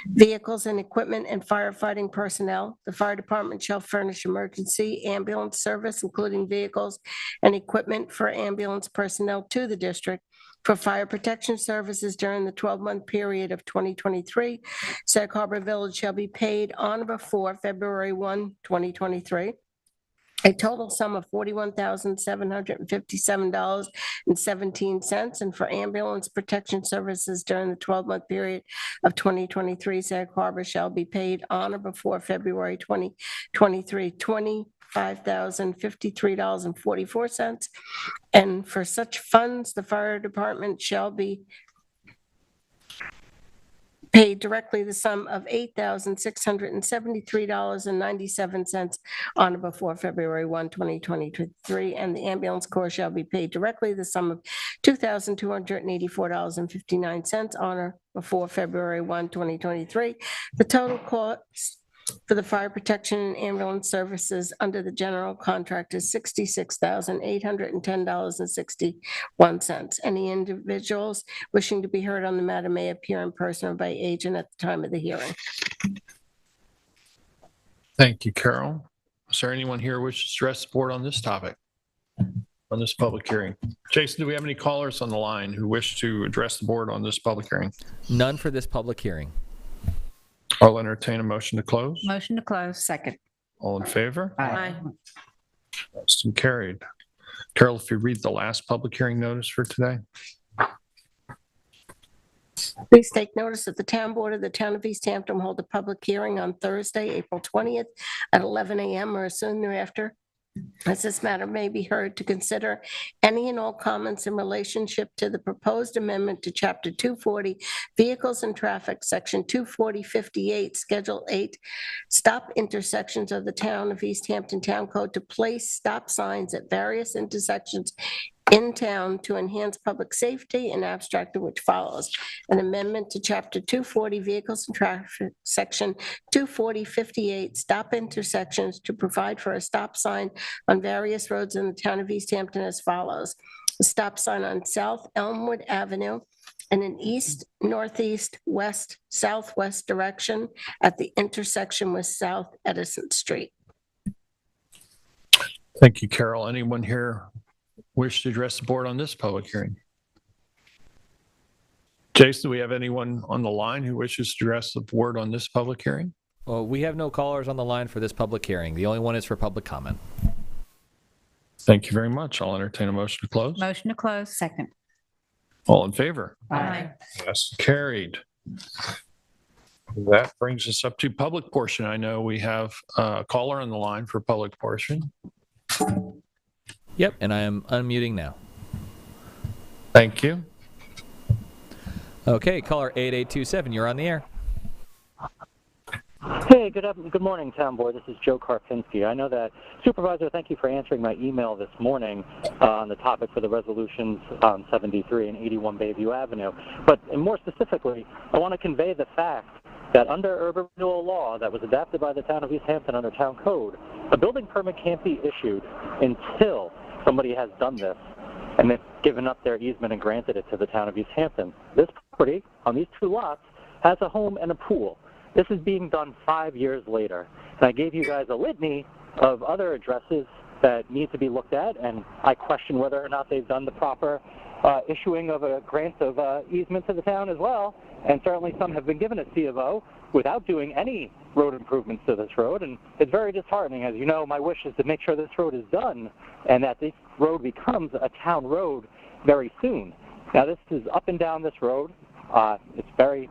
vehicles and equipment and firefighting personnel. The fire department shall furnish emergency ambulance service, including vehicles and equipment for ambulance personnel to the district. For fire protection services during the 12-month period of 2023, Sag Harbor Village shall be paid on or before February 1, 2023, a total sum of $41,757.17. And for ambulance protection services during the 12-month period of 2023, Sag Harbor shall be paid on or before February 2023, $25,053.44. And for such funds, the fire department shall be paid directly the sum of $8,673.97 on or before February 1, 2023, and the ambulance corps shall be paid directly the sum of $2,284.59 on or before February 1, 2023. The total cost for the fire protection and ambulance services under the general contract is $66,810.61. Any individuals wishing to be heard on the matter may appear in person or by agent at the time of the hearing.
Thank you, Carol. Is there anyone here who wishes to address the board on this topic, on this public hearing? Jason, do we have any callers on the line who wish to address the board on this public hearing?
None for this public hearing.
I'll entertain a motion to close.
Motion to close.
Second.
All in favor?
Aye.
Passed and carried. Carol, if you read the last public hearing notice for today.
Please take notice that the town board of the town of East Hampton will hold a public hearing on Thursday, April 20th at 11 a.m. or soon thereafter, as this matter may be heard to consider any and all comments in relationship to the proposed amendment to Chapter 240, Vehicles and Traffic, Section 24058, Schedule 8, stop intersections of the town of East Hampton Town Code to place stop signs at various intersections in town to enhance public safety, and abstract of which follows. An amendment to Chapter 240 Vehicles and Traffic, Section 24058, stop intersections to provide for a stop sign on various roads in the town of East Hampton as follows. A stop sign on South Elmwood Avenue in an east, northeast, west, southwest direction at the intersection with South Edison Street.
Thank you, Carol. Anyone here wish to address the board on this public hearing? Jason, do we have anyone on the line who wishes to address the board on this public hearing?
Well, we have no callers on the line for this public hearing. The only one is for public comment.
Thank you very much. I'll entertain a motion to close.
Motion to close.
Second.
All in favor?
Aye.
Yes, carried. That brings us up to public portion. I know we have a caller on the line for public portion.
Yep, and I am unmuting now.
Thank you.
Okay, caller 8827, you're on the air.
Hey, good morning, Town Board. This is Joe Karpinski. I know that, Supervisor, thank you for answering my email this morning on the topic for the resolutions on 73 and 81 Bayview Avenue. But more specifically, I want to convey the fact that under urban renewal law that was adopted by the town of East Hampton under town code, a building permit can't be issued until somebody has done this and then given up their easement and granted it to the town of East Hampton. This property on these two lots has a home and a pool. This is being done 5 years later. And I gave you guys a litany of other addresses that need to be looked at, and I question whether or not they've done the proper issuing of a grant of easement to the town as well. And certainly some have been given a C of O without doing any road improvements to this road. And it's very disheartening. As you know, my wish is to make sure this road is done and that this road becomes a town road very soon. Now, this is up and down this road. It's very,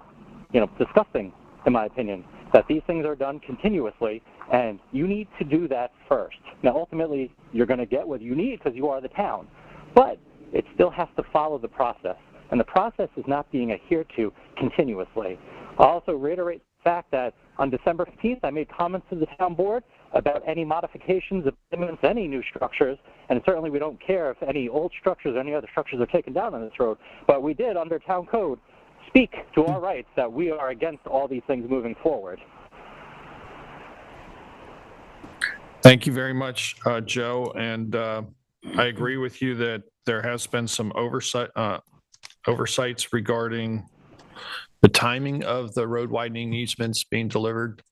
disgusting, in my opinion, that these things are done continuously, and you need to do that first. Now, ultimately, you're going to get what you need because you are the town, but it still has to follow the process, and the process is not being adhered to continuously. I'll also reiterate the fact that on December 15th, I made comments to the town board about any modifications, amendments, any new structures, and certainly we don't care if any old structures or any other structures are taken down on this road, but we did, under town code, speak to our rights that we are against all these things moving forward.
Thank you very much, Joe. And I agree with you that there has been some oversights regarding the timing of the road widening easements being delivered.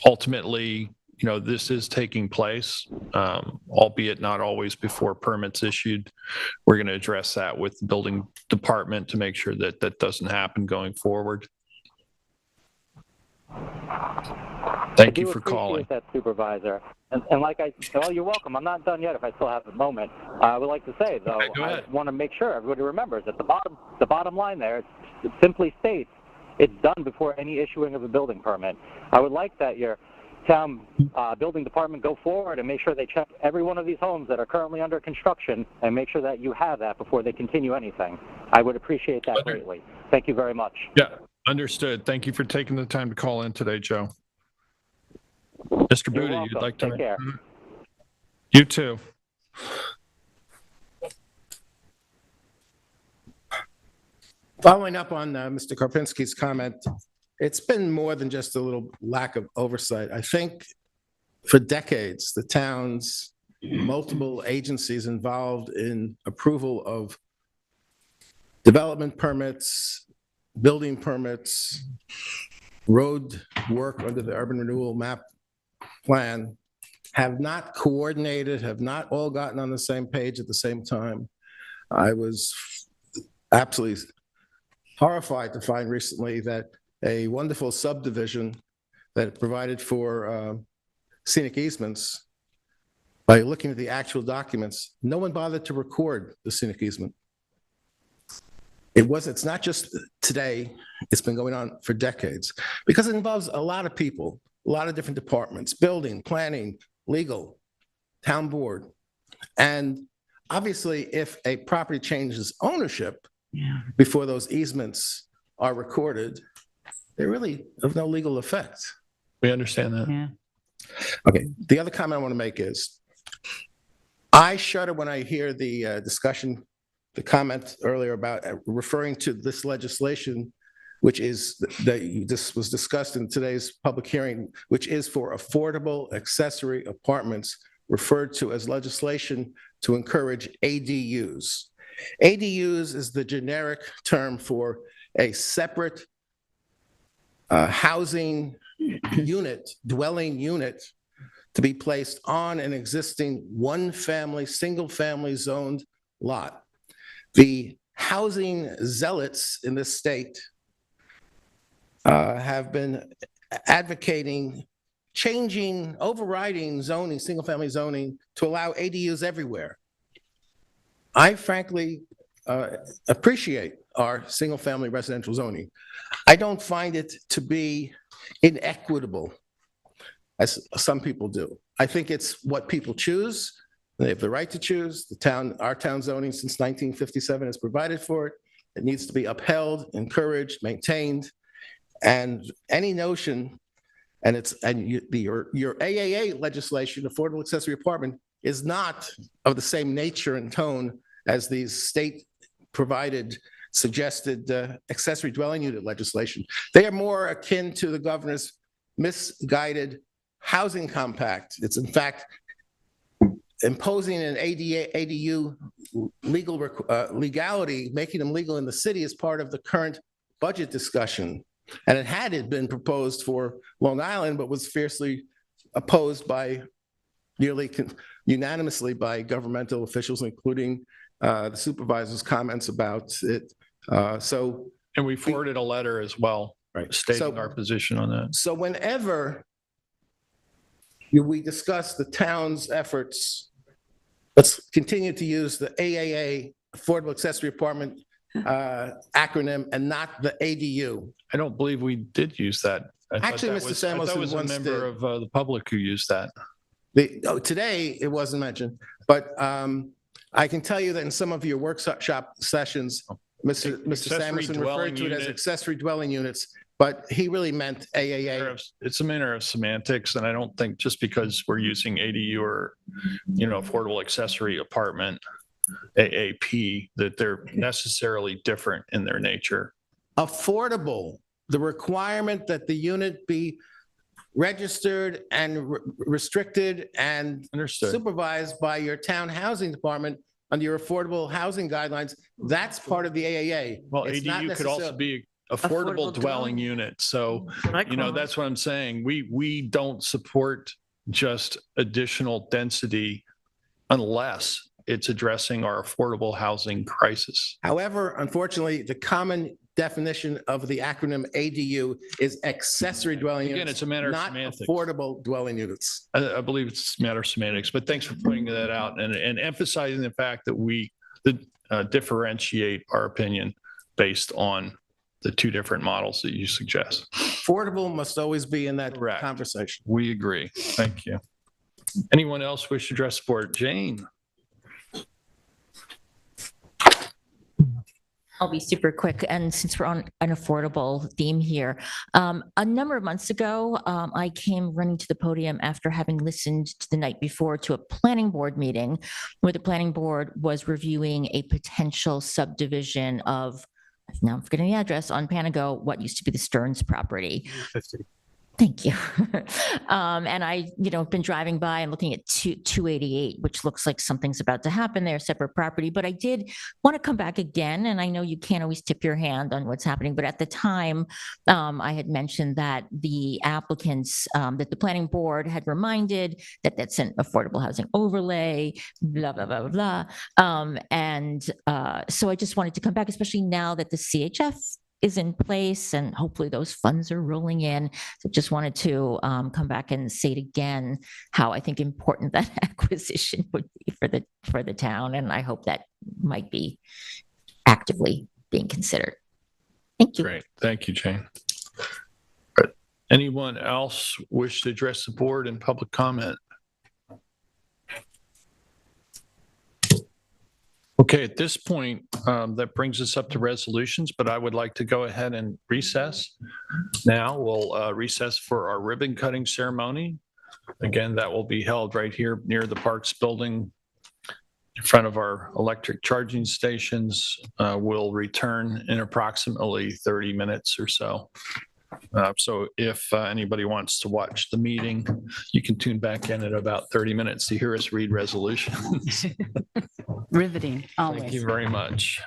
Ultimately, this is taking place, albeit not always before permits issued. We're going to address that with the building department to make sure that that doesn't happen going forward. Thank you for calling.
That, Supervisor. And well, you're welcome. I'm not done yet if I still have a moment. I would like to say, though, I want to make sure everybody remembers that the bottom line there, it simply states it's done before any issuing of a building permit. I would like that your town building department go forward and make sure they check every one of these homes that are currently under construction and make sure that you have that before they continue anything. I would appreciate that greatly. Thank you very much.
Yeah, understood. Thank you for taking the time to call in today, Joe. Mr. Booty, you'd like to?
Take care.
You too.
Following up on Mr. Karpinski's comment, it's been more than just a little lack of oversight. I think for decades, the town's multiple agencies involved in approval of development permits, building permits, road work under the urban renewal map plan have not coordinated, have not all gotten on the same page at the same time. I was absolutely horrified to find recently that a wonderful subdivision that provided for scenic easements, by looking at the actual documents, no one bothered to record the scenic easement. It's not just today, it's been going on for decades, because it involves a lot of people, a lot of different departments, building, planning, legal, town board. And obviously, if a property changes ownership before those easements are recorded, they're really of no legal effect.
We understand that.
Yeah.
Okay, the other comment I want to make is, I shudder when I hear the discussion, the comment earlier about referring to this legislation, which is, this was discussed in today's public hearing, which is for affordable accessory apartments, referred to as legislation to encourage ADUs. ADUs is the generic term for a separate housing unit, dwelling unit, to be placed on an existing one-family, single-family zoned lot. The housing zealots in this state have been advocating changing, overriding zoning, single-family zoning, to allow ADUs everywhere. I frankly appreciate our single-family residential zoning. I don't find it to be inequitable, as some people do. I think it's what people choose. They have the right to choose. Our town zoning since 1957 has provided for it. It needs to be upheld, encouraged, maintained. And any notion, your AAA legislation, affordable accessory apartment, is not of the same nature and tone as these state-provided suggested accessory dwelling unit legislation. They are more akin to the governor's misguided housing compact. It's in fact imposing an ADU legality, making them legal in the city as part of the current budget discussion. And it had been proposed for Long Island, but was fiercely opposed by nearly unanimously by governmental officials, including the supervisor's comments about it.
And we forwarded a letter as well,
right,
stating our position on that.
So whenever we discuss the town's efforts, let's continue to use the AAA affordable accessory apartment acronym and not the ADU.
I don't believe we did use that. I thought
Actually,
that
Mr.
was- I thought it
Samuelson
was a
once
member
did.
of the public who used that.
Today, it wasn't mentioned, but I can tell you that in some of your workshop sessions, Mr.
Accessory
Samuelson
dwelling
referred to it as
unit.
accessory dwelling units, but he really meant AAA.
It's a matter of semantics, and I don't think just because we're using ADU or, affordable accessory apartment, AAP, that they're necessarily different in their nature.
Affordable, the requirement that the unit be registered and restricted and
Understood.
supervised by your town housing department under your affordable housing guidelines, that's part of the AAA.
Well,
It's not
ADU could also
necessarily-
be
Affordable
affordable dwelling
dwelling.
unit. So, that's what I'm saying. We don't support just additional density unless it's addressing our affordable housing crisis.
However, unfortunately, the common definition of the acronym ADU is accessory dwelling
Again,
units.
it's a matter of
not
semantics.
affordable dwelling units.
I believe it's a matter of semantics, but thanks for pointing that out and emphasizing the fact that we differentiate our opinion based on the two different models that you suggest.
Affordable must always be in that
Correct.
conversation.
We agree. Thank you. Anyone else wish to address the board? Jane?
I'll be super quick. And since we're on an affordable theme here, a number of months ago, I came running to the podium after having listened to the night before to a planning board meeting where the planning board was reviewing a potential subdivision of, now I'm forgetting the address, on Panago, what used to be the Stearns property.
50.
Thank you. And I, been driving by and looking at 288, which looks like something's about to happen there, separate property. But I did want to come back again, and I know you can't always tip your hand on what's happening, but at the time, I had mentioned that the applicants, that the planning board had reminded that that's an affordable housing overlay, blah, blah, blah, blah, blah. So I just wanted to come back, especially now that the CHF is in place and hopefully those funds are rolling in. So just wanted to come back and say it again, how I think important that acquisition would be for the town. And I hope that might be actively being considered. Thank you.
Great. Thank you, Jane. But anyone else wish to address the board in public comment? Okay, at this point, that brings us up to resolutions, but I would like to go ahead and recess. Now we'll recess for our ribbon cutting ceremony. Again, that will be held right here near the Parks building in front of our electric charging stations. We'll return in approximately 30 minutes or so. So if anybody wants to watch the meeting, you can tune back in at about 30 minutes to hear us read resolutions.
Riveting, always.
Thank you very much.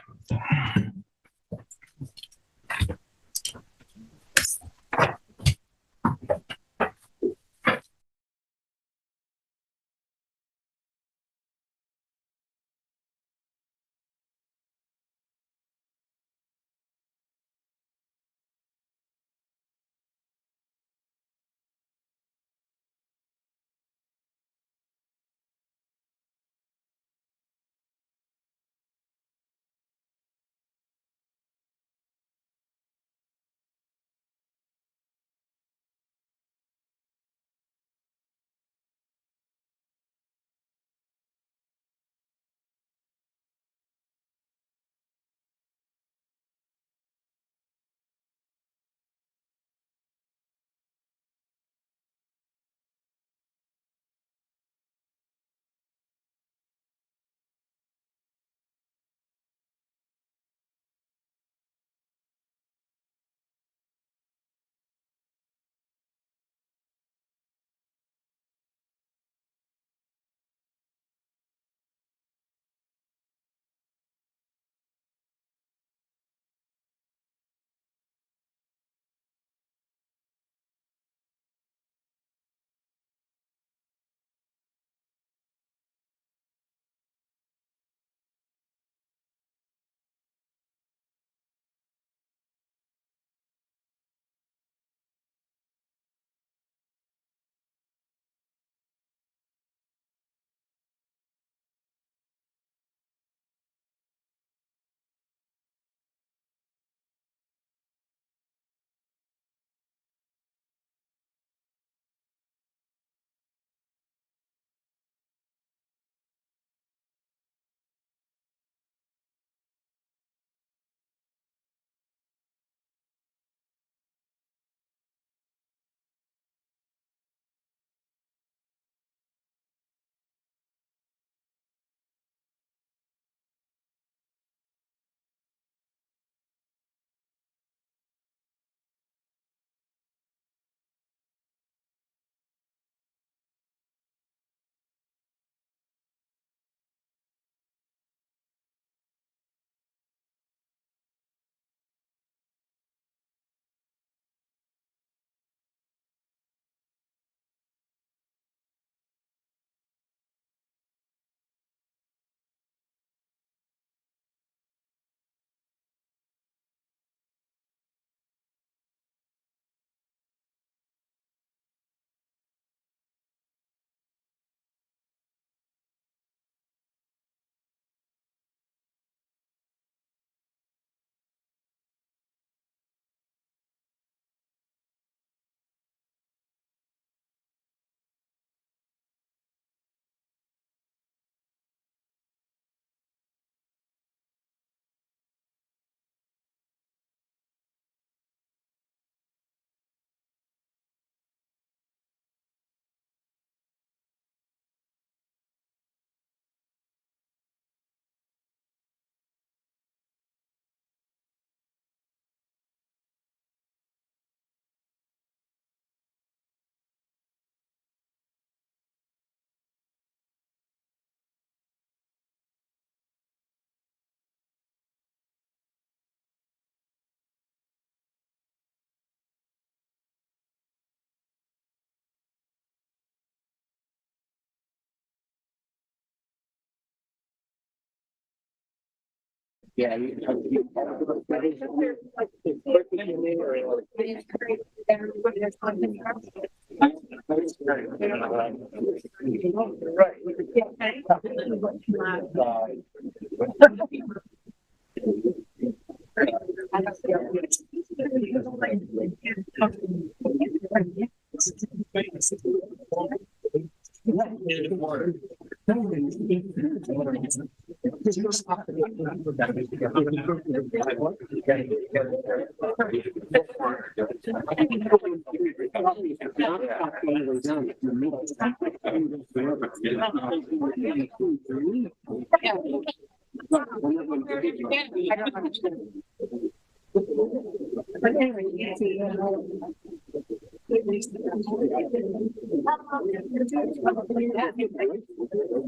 Yeah.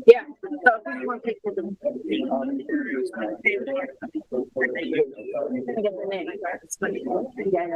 Yeah. So who do you want to pick for them? Get the name. Yeah.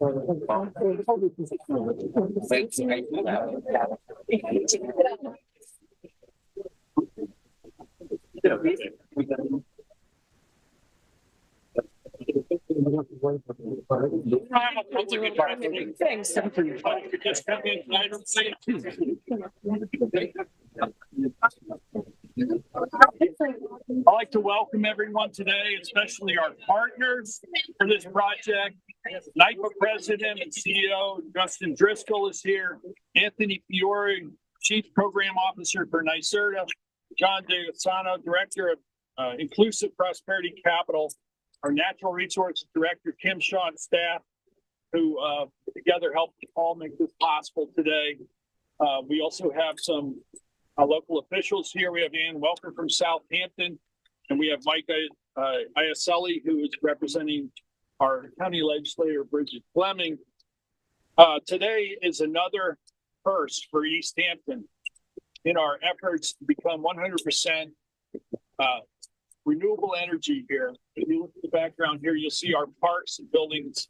I'd like to welcome everyone today, especially our partners for this project. NYPA President and CEO Justin Driscoll is here. Anthony Fiore, Chief Program Officer for NYSERDA. John DeSano, Director of Inclusive Prosperity Capital. Our Natural Resources Director, Kim Shaw, and staff, who together helped all make this possible today. We also have some local officials here. We have Ann Welker from Southampton, and we have Mike Iaselli, who is representing our county legislator, Bridget Fleming. Today is another first for East Hampton in our efforts to become 100% renewable energy here. If you look at the background here, you'll see our parks and buildings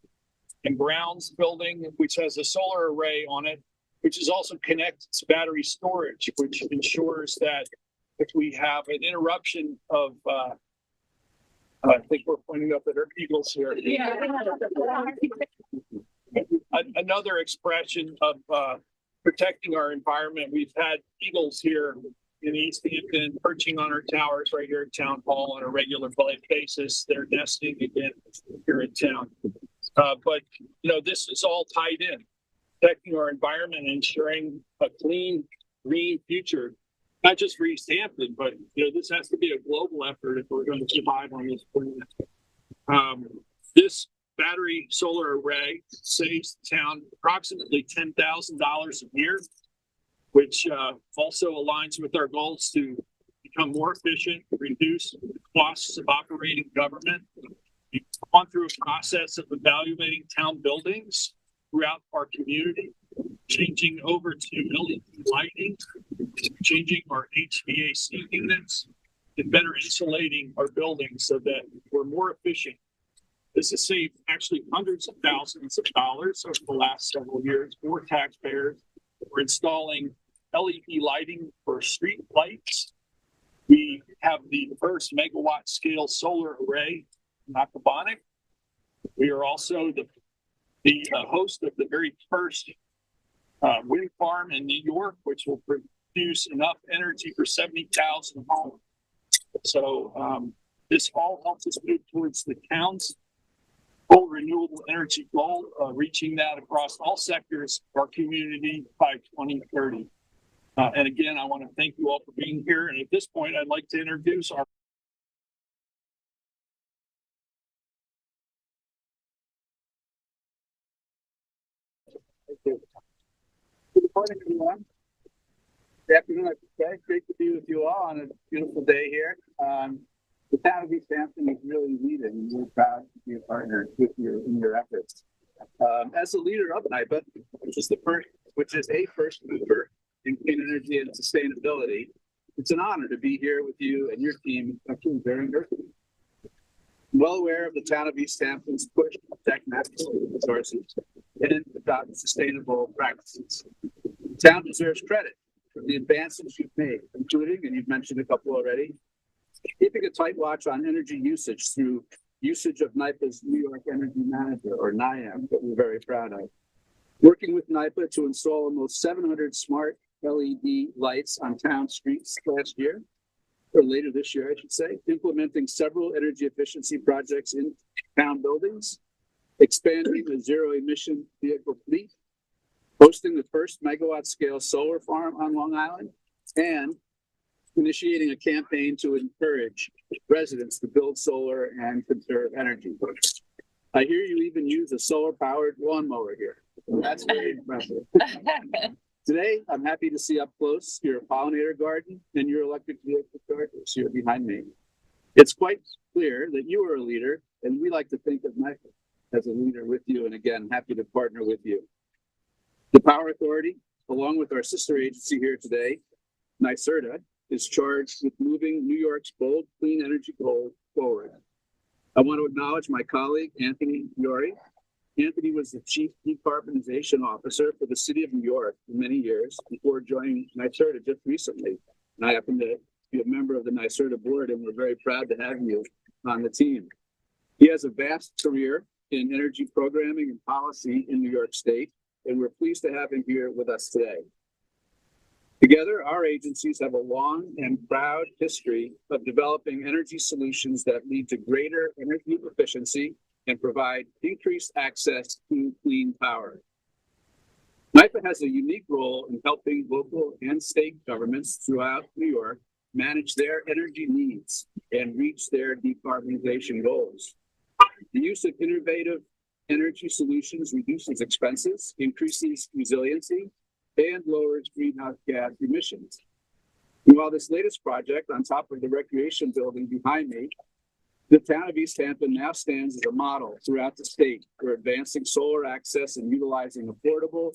and grounds building, which has a solar array on it, which is also connected to battery storage, which ensures that if we have an interruption of, I think we're pointing up at our eagles here. Yeah. Another expression of protecting our environment. We've had eagles here in East Hampton perching on our towers right here at Town Hall on a regular basis. They're nesting again here in town. But, you know, this is all tied in, protecting our environment and ensuring a clean, green future, not just for East Hampton, but, you know, this has to be a global effort if we're going to survive on this planet. This battery solar array saves the town approximately $10,000 a year, which also aligns with our goals to become more efficient, reduce the costs of operating government. We've gone through a process of evaluating town buildings throughout our community, changing over to LED lighting, changing our HVAC units, and better insulating our buildings so that we're more efficient. This has saved actually hundreds of thousands of dollars over the last several years for taxpayers. We're installing LED lighting for street lights. We have the first megawatt scale solar array in Aquabonic. We are also the host of the very first wind farm in New York, which will produce enough energy for 70,000 homes. So this all helps us move towards the town's full renewable energy goal, reaching that across all sectors of our community by 2030. And again, I want to thank you all for being here. And at this point, I'd like to introduce our
Good morning, everyone. Good afternoon, I should say. Great to be with you all on a beautiful day here. The town of East Hampton is really leading, and we're proud to be a partner with you in your efforts. As a leader of NYPA, which is a first mover in clean energy and sustainability, it's an honor to be here with you and your team actually very early. I'm well aware of the town of East Hampton's push to protect natural resources and adopt sustainable practices. The town deserves credit for the advances you've made, including, and you've mentioned a couple already, keeping a tight watch on energy usage through usage of NYPA's New York Energy Manager, or NIAM, that we're very proud of. Working with NYPA to install almost 700 smart LED lights on town streets last year, or later this year, I should say, implementing several energy efficiency projects in town buildings, expanding the zero-emission vehicle fleet, hosting the first megawatt scale solar farm on Long Island, and initiating a campaign to encourage residents to build solar and conserve energy. I hear you even use a solar-powered lawnmower here. That's very impressive. Today, I'm happy to see up close your pollinator garden and your electric vehicle chargers here behind me. It's quite clear that you are a leader, and we like to think of NYPA as a leader with you, and again, happy to partner with you. The Power Authority, along with our sister agency here today, NYSERDA, is charged with moving New York's bold clean energy goal forward. I want to acknowledge my colleague, Anthony Fiore, Anthony was the Chief Decarbonization Officer for the City of New York for many years before joining NYSERDA just recently. And I happen to be a member of the NYSERDA board, and we're very proud to have you on the team. He has a vast career in energy programming and policy in New York State, and we're pleased to have him here with us today. Together, our agencies have a long and proud history of developing energy solutions that lead to greater energy efficiency and provide increased access to clean power. NYPA has a unique role in helping local and state governments throughout New York manage their energy needs and reach their decarbonization goals. The use of innovative energy solutions reduces expenses, increases resiliency, and lowers greenhouse gas emissions. And while this latest project on top of the recreation building behind me, the town of East Hampton now stands as a model throughout the state for advancing solar access and utilizing affordable,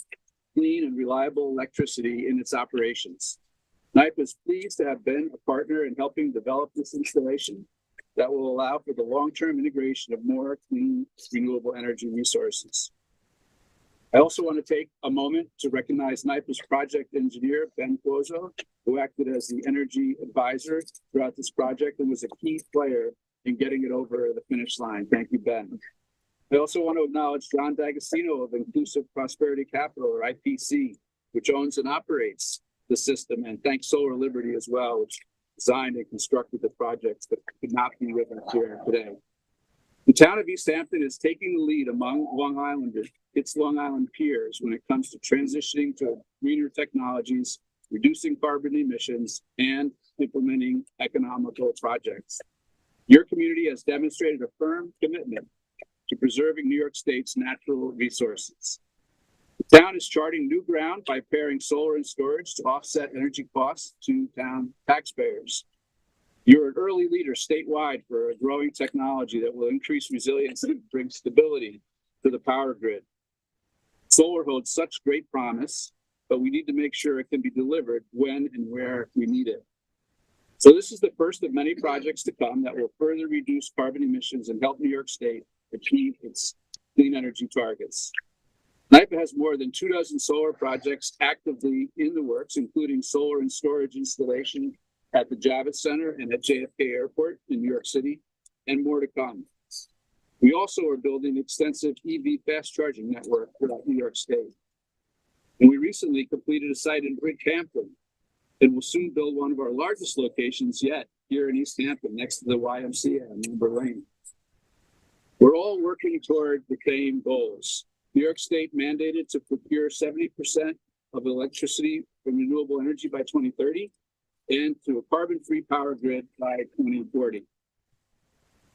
clean, and reliable electricity in its operations. NYPA is pleased to have been a partner in helping develop this installation that will allow for the long-term integration of more clean, renewable energy resources. I also want to take a moment to recognize NYPA's project engineer, Ben Cuozo, who acted as the energy advisor throughout this project and was a key player in getting it over the finish line. Thank you, Ben. I also want to acknowledge John D'Agostino of Inclusive Prosperity Capital, or IPC, which owns and operates the system, and thank Solar Liberty as well, which designed and constructed the projects that could not be with us here today. The town of East Hampton is taking the lead among Long Islanders, its Long Island peers, when it comes to transitioning to greener technologies, reducing carbon emissions, and implementing economical projects. Your community has demonstrated a firm commitment to preserving New York State's natural resources. The town is charting new ground by pairing solar and storage to offset energy costs to town taxpayers. You're an early leader statewide for a growing technology that will increase resilience and bring stability to the power grid. Solar holds such great promise, but we need to make sure it can be delivered when and where we need it. So this is the first of many projects to come that will further reduce carbon emissions and help New York State achieve its clean energy targets. NYPA has more than 24 solar projects actively in the works, including solar and storage installation at the Javits Center and at JFK Airport in New York City, and more to come. We also are building an extensive EV fast charging network throughout New York State. And we recently completed a site in Hampton, and will soon build one of our largest locations yet here in East Hampton, next to the YMCA on Amber Lane. We're all working toward the same goals. New York State mandated to procure 70% of electricity from renewable energy by 2030 and to a carbon-free power grid by 2040.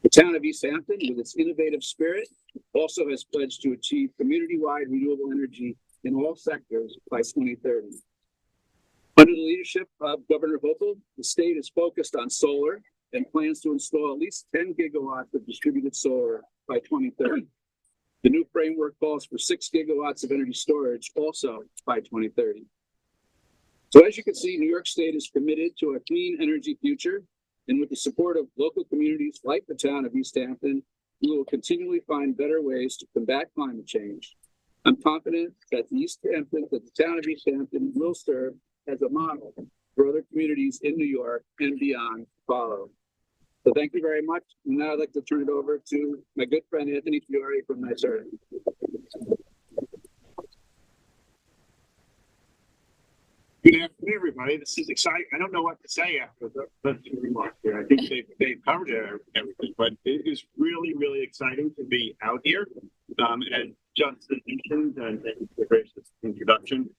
The town of East Hampton, with its innovative spirit, also has pledged to achieve community-wide renewable energy in all sectors by 2030. Under the leadership of Governor Hochul, the state is focused on solar and plans to install at least 10 gigawatts of distributed solar by 2030. The new framework calls for 6 gigawatts of energy storage also by 2030. So as you can see, New York State is committed to a clean energy future, and with the support of local communities like the town of East Hampton, we will continually find better ways to combat climate change. I'm confident that the town of East Hampton will serve as a model for other communities in New York and beyond to follow. So thank you very much. And now I'd like to turn it over to my good friend, Anthony Fiore from NYSERDA.
Good afternoon, everybody. This is exciting. I don't know what to say after the two remarks here. I think they've covered everything, but it is really, really exciting to be out here. And Justin mentioned, and thank you for the gracious introduction.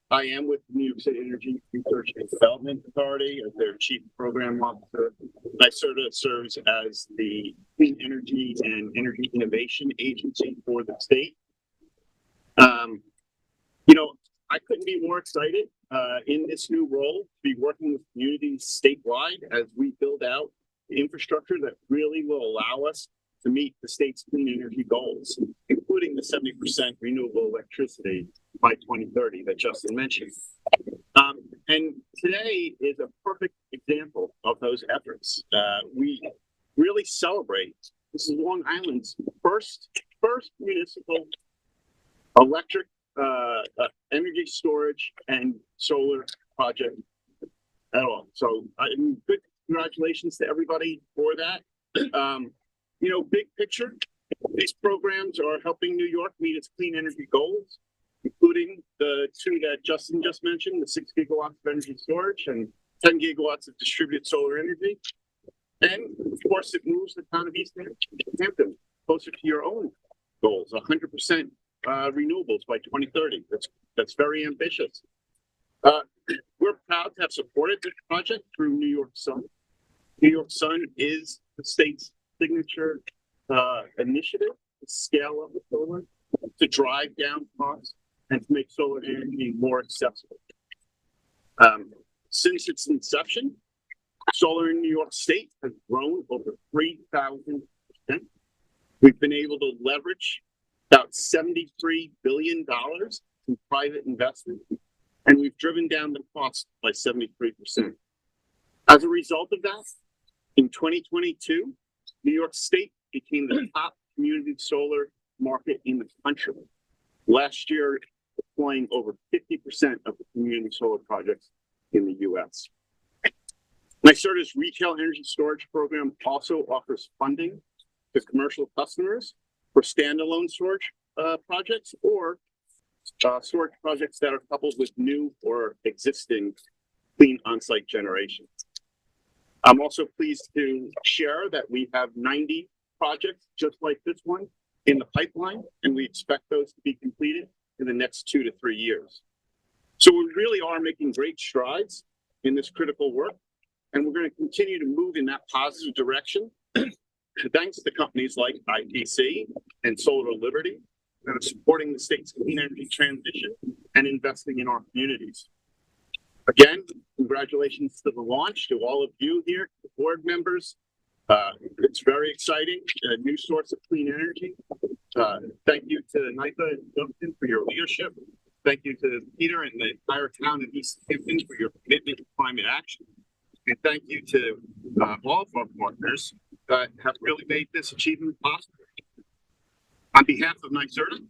I am with the New York State Energy Research and Development Authority as their Chief Program Officer. NYSERDA serves as the Clean Energy and Energy Innovation Agency for the state. I couldn't be more excited in this new role to be working with communities statewide as we build out the infrastructure that really will allow us to meet the state's clean energy goals, including the 70% renewable electricity by 2030 that Justin mentioned. And today is a perfect example of those efforts. We really celebrate, this is Long Island's first municipal electric, energy storage, and solar project at all. So, good congratulations to everybody for that. Big picture, these programs are helping New York meet its clean energy goals, including the two that Justin just mentioned, the 6 gigawatts of energy storage and 10 gigawatts of distributed solar energy. And of course, it moves the town of East Hampton closer to your own goals, 100% renewables by 2030. That's very ambitious. We're proud to have supported this project through New York Sun. New York Sun is the state's signature initiative to scale up the solar, to drive down costs, and to make solar energy more accessible. Since its inception, solar in New York State has grown over 3,000%. We've been able to leverage about $73 billion in private investment, and we've driven down the cost by 73%. As a result of that, in 2022, New York State became the top community solar market in the country. Last year, deploying over 50% of the community solar projects in the U.S. NYSERDA's retail energy storage program also offers funding to commercial customers for standalone storage projects or storage projects that are coupled with new or existing clean on-site generation. I'm also pleased to share that we have 90 projects just like this one in the pipeline, and we expect those to be completed in the next 2 to 3 years. So we really are making great strides in this critical work, and we're going to continue to move in that positive direction thanks to companies like IPC and Solar Liberty that are supporting the state's clean energy transition and investing in our communities. Again, congratulations to the launch, to all of you here, the board members. It's very exciting, a new source of clean energy. Thank you to NYPA and Hampton for your leadership. Thank you to Peter and the entire town of East Hampton for your commitment to climate action. And thank you to all of our partners that have really made this achievement possible. On behalf of NYSERDA,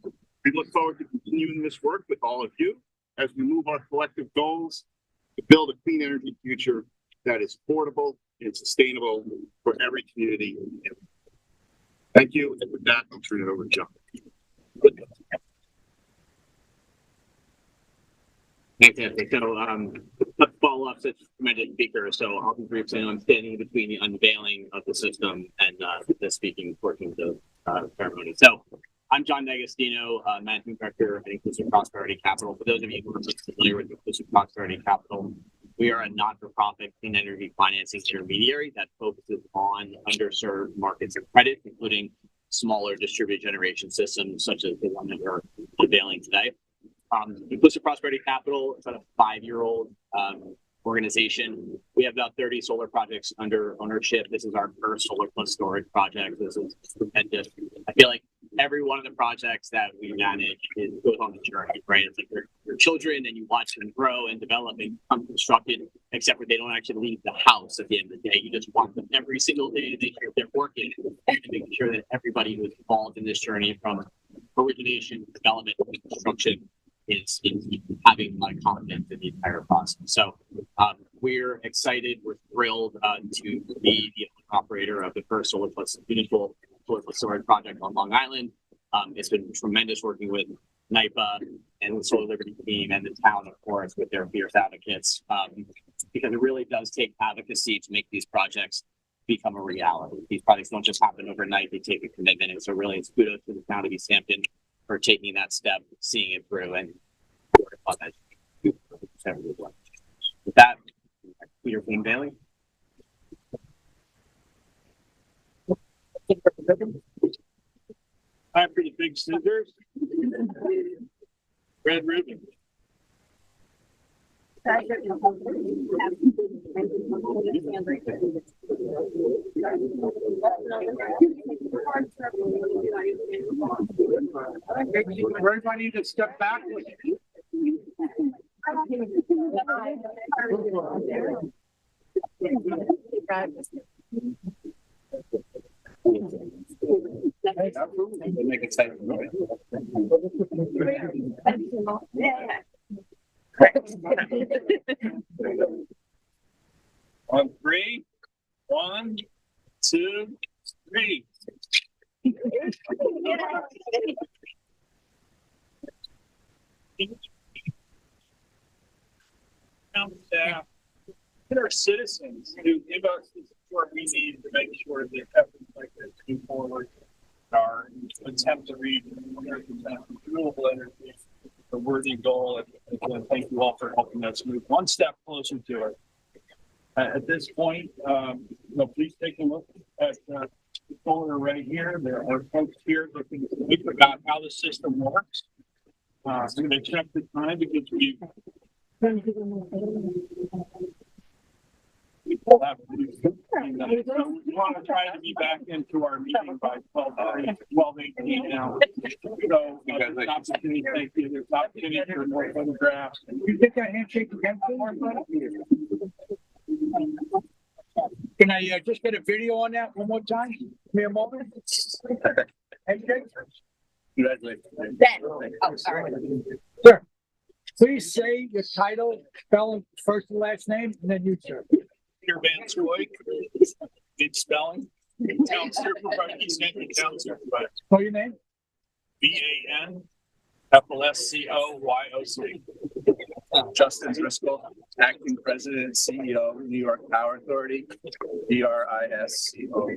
we look forward to continuing this work with all of you as we move our collective goals to build a clean energy future that is affordable and sustainable for every community. Thank you. And with that, I'll turn it over to John.
Thanks, Anthony. So let's follow up such a tremendous speaker. So I'll be brief saying I'm standing between the unveiling of the system and the speaking portion of the ceremony. So I'm John D'Agostino, Managing Director at Inclusive Prosperity Capital. For those of you who are familiar with Inclusive Prosperity Capital, we are a not-for-profit clean energy financing intermediary that focuses on underserved markets of credit, including smaller distributed generation systems such as the one that we're unveiling today. Inclusive Prosperity Capital is about a 5-year-old organization. We have about 30 solar projects under ownership. This is our first solar plus storage project. This is tremendous. I feel like every one of the projects that we manage goes on the journey, right? It's like your children, and you watch them grow and develop and become constructed, except for they don't actually leave the house at the end of the day. You just want them every single day to make sure they're working and making sure that everybody who is involved in this journey, from origination, development, and construction, is having a lot of confidence in the entire process. So we're excited, we're thrilled to be the operator of the first solar plus beautiful solar plus storage project on Long Island. It's been tremendous working with NYPA and the Solar Liberty team and the town, of course, with their fierce advocates, because it really does take advocacy to make these projects become a reality. These projects don't just happen overnight, they take a commitment. And so really it's kudos to the town of East Hampton for taking that step, seeing it through, and with that, Peter Queen Bailey.
I have pretty big scissors. Red ribbon. Everybody need to step back.
Absolutely. Make it safe.
On three, 1, 2, 3. Staff, and our citizens who give us the support we need to make sure that efforts like this move forward. Our attempt to reach renewable energy, a worthy goal, and again, thank you all for helping us move one step closer to it. At this point, please take a look at the folder right here. There are folks here that can think about how the system works. I'm going to check the time because we want to try to be back into our meeting by 12:18 now. So there's opportunity, thank you. There's opportunity for more photographs.
You take that handshake again? Can I just get a video on that one more time? Give me a moment. Handshake.
Congratulations.
Oh, sorry. Sir, please say your title, spelling first and last name, and then you, sir.
Peter Van Scoy, good spelling. Town Supervisor, East Hampton Town Supervisor.
Spell your name.
VANFLSCOYOC. Justin Driscoll, Acting President and CEO, New York Power Authority, DRISCO.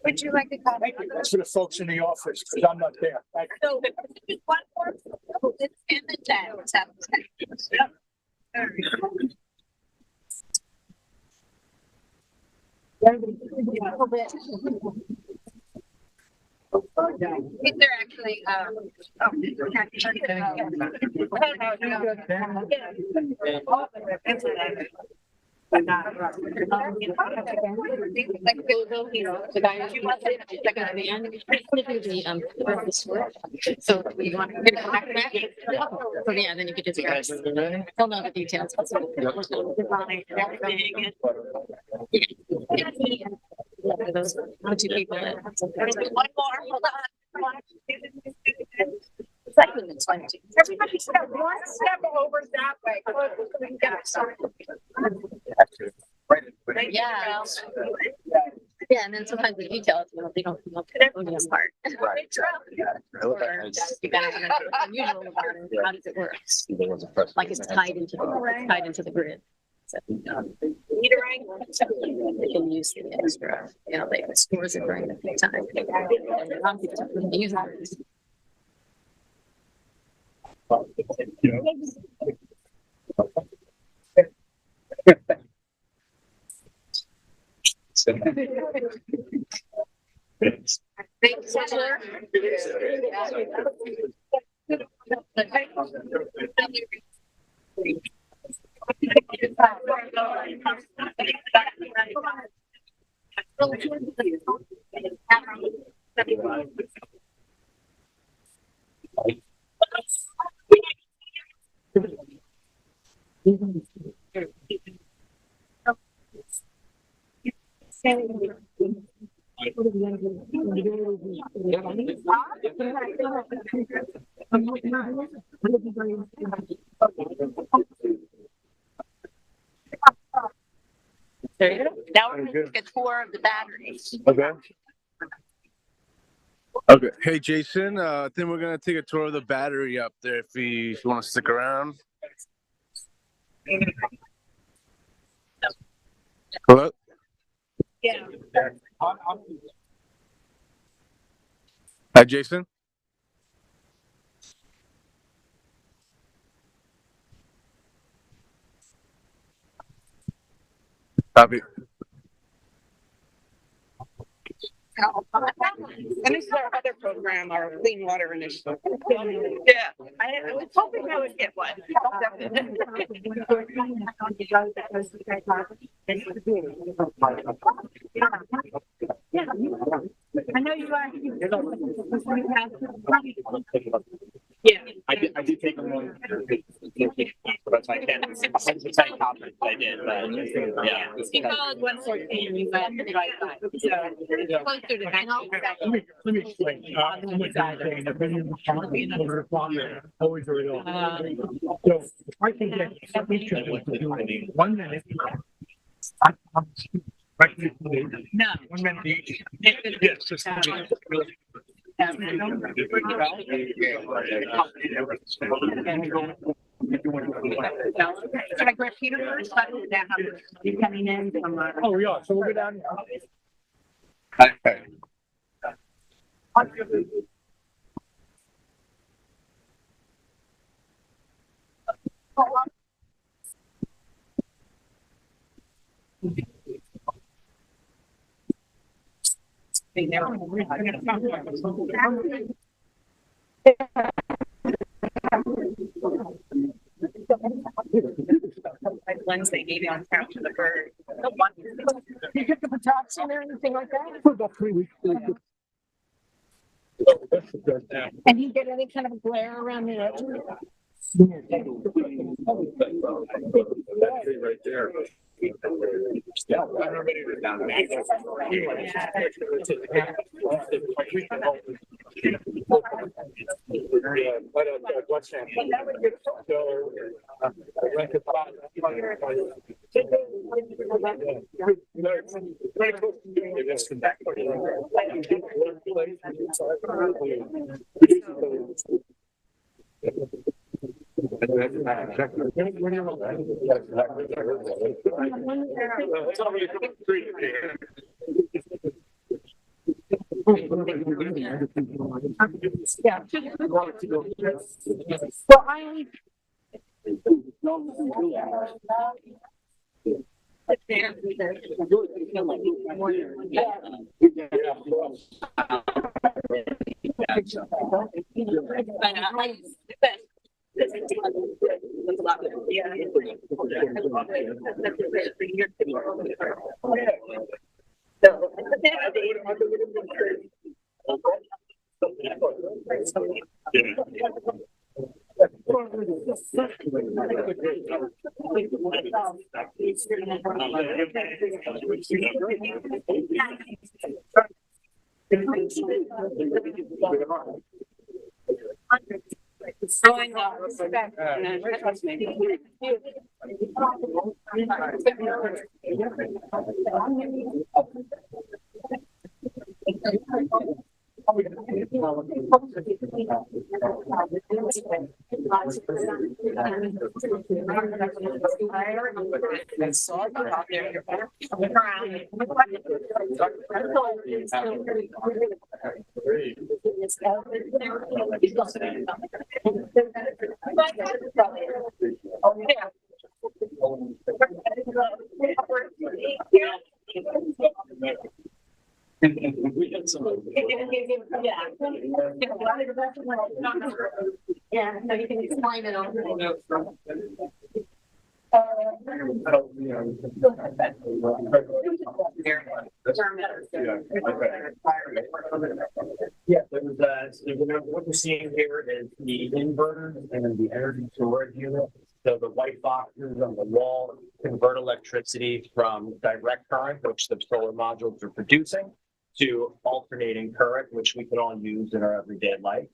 Would you like to comment?
That's for the folks in the office, because I'm not there. Thank you.
So, one more, it's 10 and 10. It's 10.
Yep.
Is there actually,
The guy who's second at the end, so you want to get back to that? So yeah, then you could just grab. He'll know the details. Those are two people that.
One more, hold on. Everybody step one step over that way. We can get it started.
Yeah. Yeah, and then sometimes the details, they don't know the podium part.
Right.
Or you gotta have unusual about it. How does it work? Like it's tied into the grid. So, they can use the extra, they stores it during the peak time. And the non-people use it.
There you go. Now we're going to take a tour of the batteries.
Okay. Okay. Hey, Jason, I think we're going to take a tour of the battery up there if you want to stick around. Hello?
Yeah.
Hi, Jason. Copy.
And this is our other program, our Clean Water Initiative. Yeah, I was hoping I would get one. Yeah, I know you are. Yeah.
I did take one. But
so I can't attend conference. I did, but yeah.
You called 114, you went right by. So it's closer to that.
Let me explain. Always very old. So I can get something to 1 minute.
No.
1 minute each. Yes. Just
Should I grab Peter first? You coming in from?
Oh, yeah, so we'll go down.
Okay.
Wednesday, maybe on couch to the bird. You get the potassium or anything like that?
For about 3 weeks.
And you get any kind of glare around the edge?
Right there.
Yeah. Well, I. Yeah, no, you can explain it on.
Yeah, what we're seeing here is the inverter and the energy storage unit. So the white boxes on the wall convert electricity from direct current, which the solar modules are producing, to alternating current, which we can all use in our everyday life.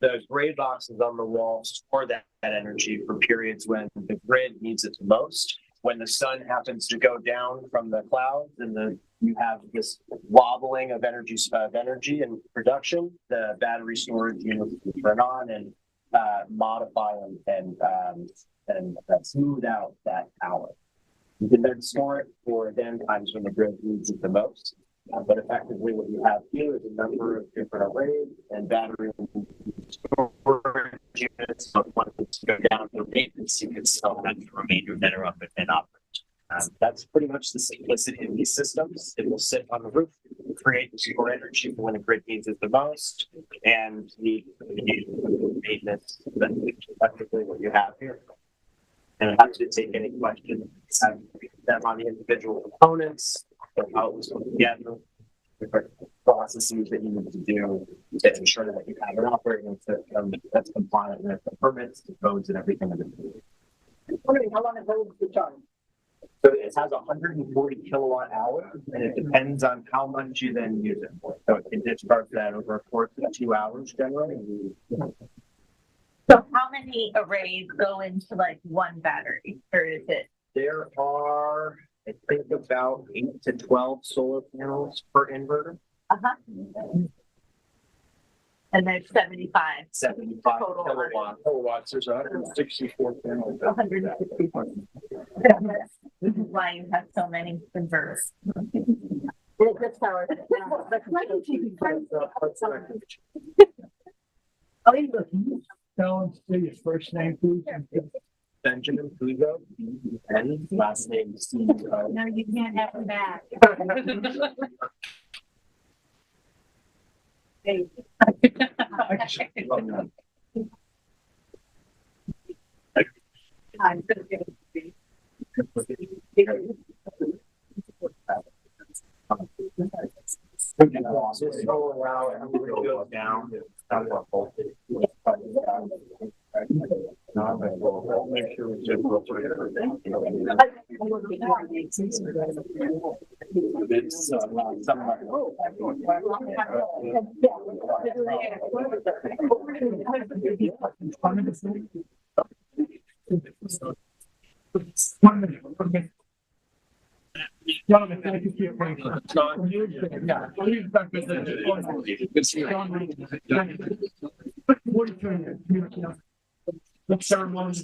The gray boxes on the wall store that energy for periods when the grid needs it the most. When the sun happens to go down from the clouds and you have this wobbling of energy and production, the battery storage units will turn on and modify and smooth out that power. You can then store it for then times when the grid needs it the most. But effectively, what you have here is a number of different arrays and battery storage units. So once it's go down to maintenance, you can still have the remainder that are up and operate. That's pretty much the simplicity of these systems. It will sit on the roof, create the store energy for when the grid needs it the most, and the maintenance. That's effectively what you have here. And I'm happy to take any questions that on the individual components, how it was put together, different processes that you need to do to ensure that you have an operating system that's compliant with the permits, the codes, and everything. Wondering how long it holds the charge? So it has 140 kilowatt hours, and it depends on how much you then use it for. So it can discharge that over a course of 2 hours generally.
So how many arrays go into like one battery, or is it?
There are, I think, about 8 to 12 solar panels per inverter.
And there's 75.
75
Total.
Kilowatts, there's 164 panels.
164. This is why you have so many inverters.
Tell us your first name, please.
Benjamin Puzo, and last name CEO.
No, you can't have them back. I'm gonna give it to you.
Just go around and go down. Make sure we just go through
Gentlemen, thank you for your patience. Yeah, please back this in. The ceremony.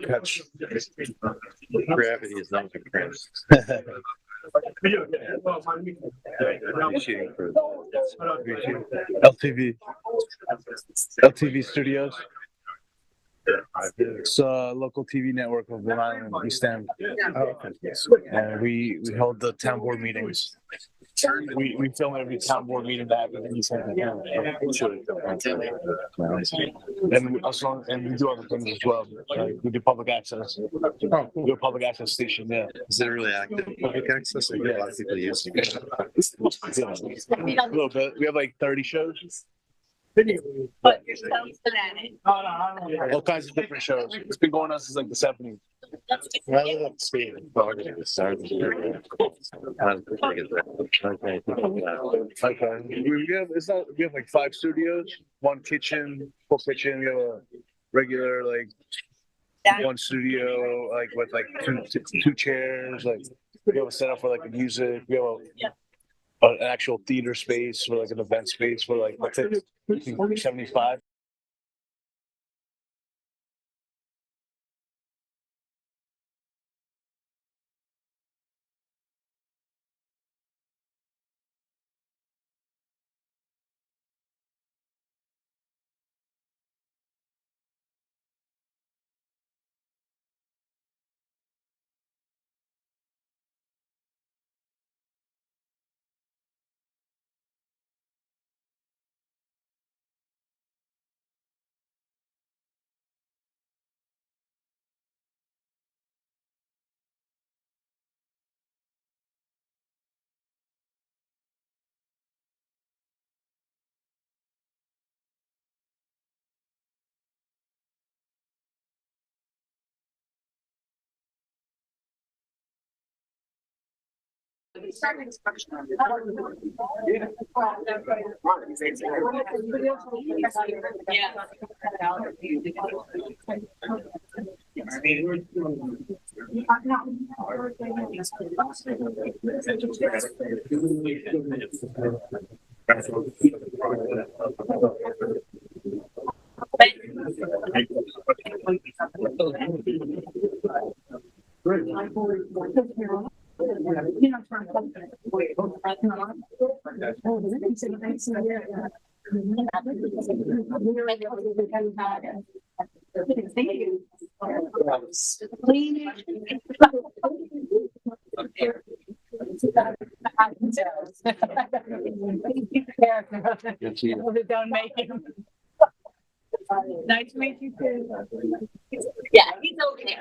Catch. Gravity is not the cramps. Shooting for LTV Studios. It's a local TV network of Long Island, East End. And we hold the town board meetings. We film every town board meeting that happens in East End. And we do other things as well. We do public access. We do a public access station, yeah. Is it really active public access? I get a lot of people using it.
A little bit. We have like 30 shows.
But you're so fanatic.
All kinds of different shows. It's been going on since like the 70s.
I live up Spain. Okay.
We have like 5 studios, 1 kitchen, full kitchen. We have a regular like 1 studio, like with like two chairs. Like we have a setup for like the music. We have an actual theater space or like an event space for like let's say 75.
Don't make him. Nice to meet you too.
Yeah, he's okay.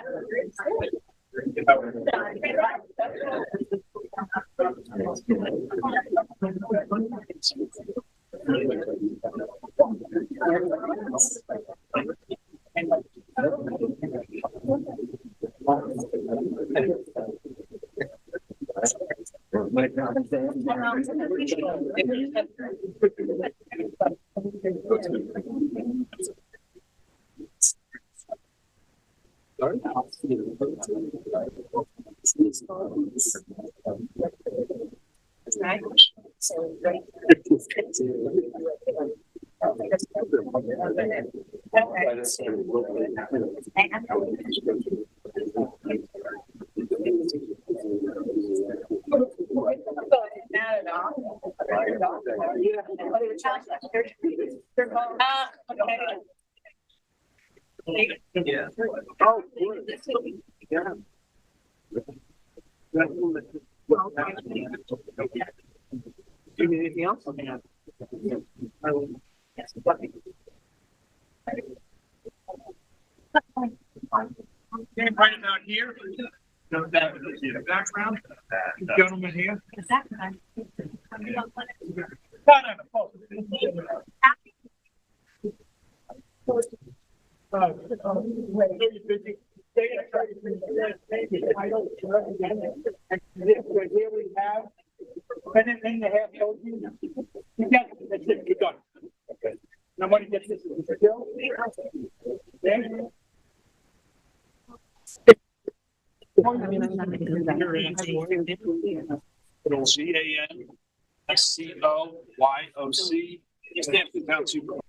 Yeah. Oh, yeah. Do you need anything else? Right about here. No, that in the background. Gentleman here.
Here we have anything to have told you. That's it, you're done. Okay. Nobody gets this. Still?
It'll CANSCOYOC, East Hampton Town Supervisor.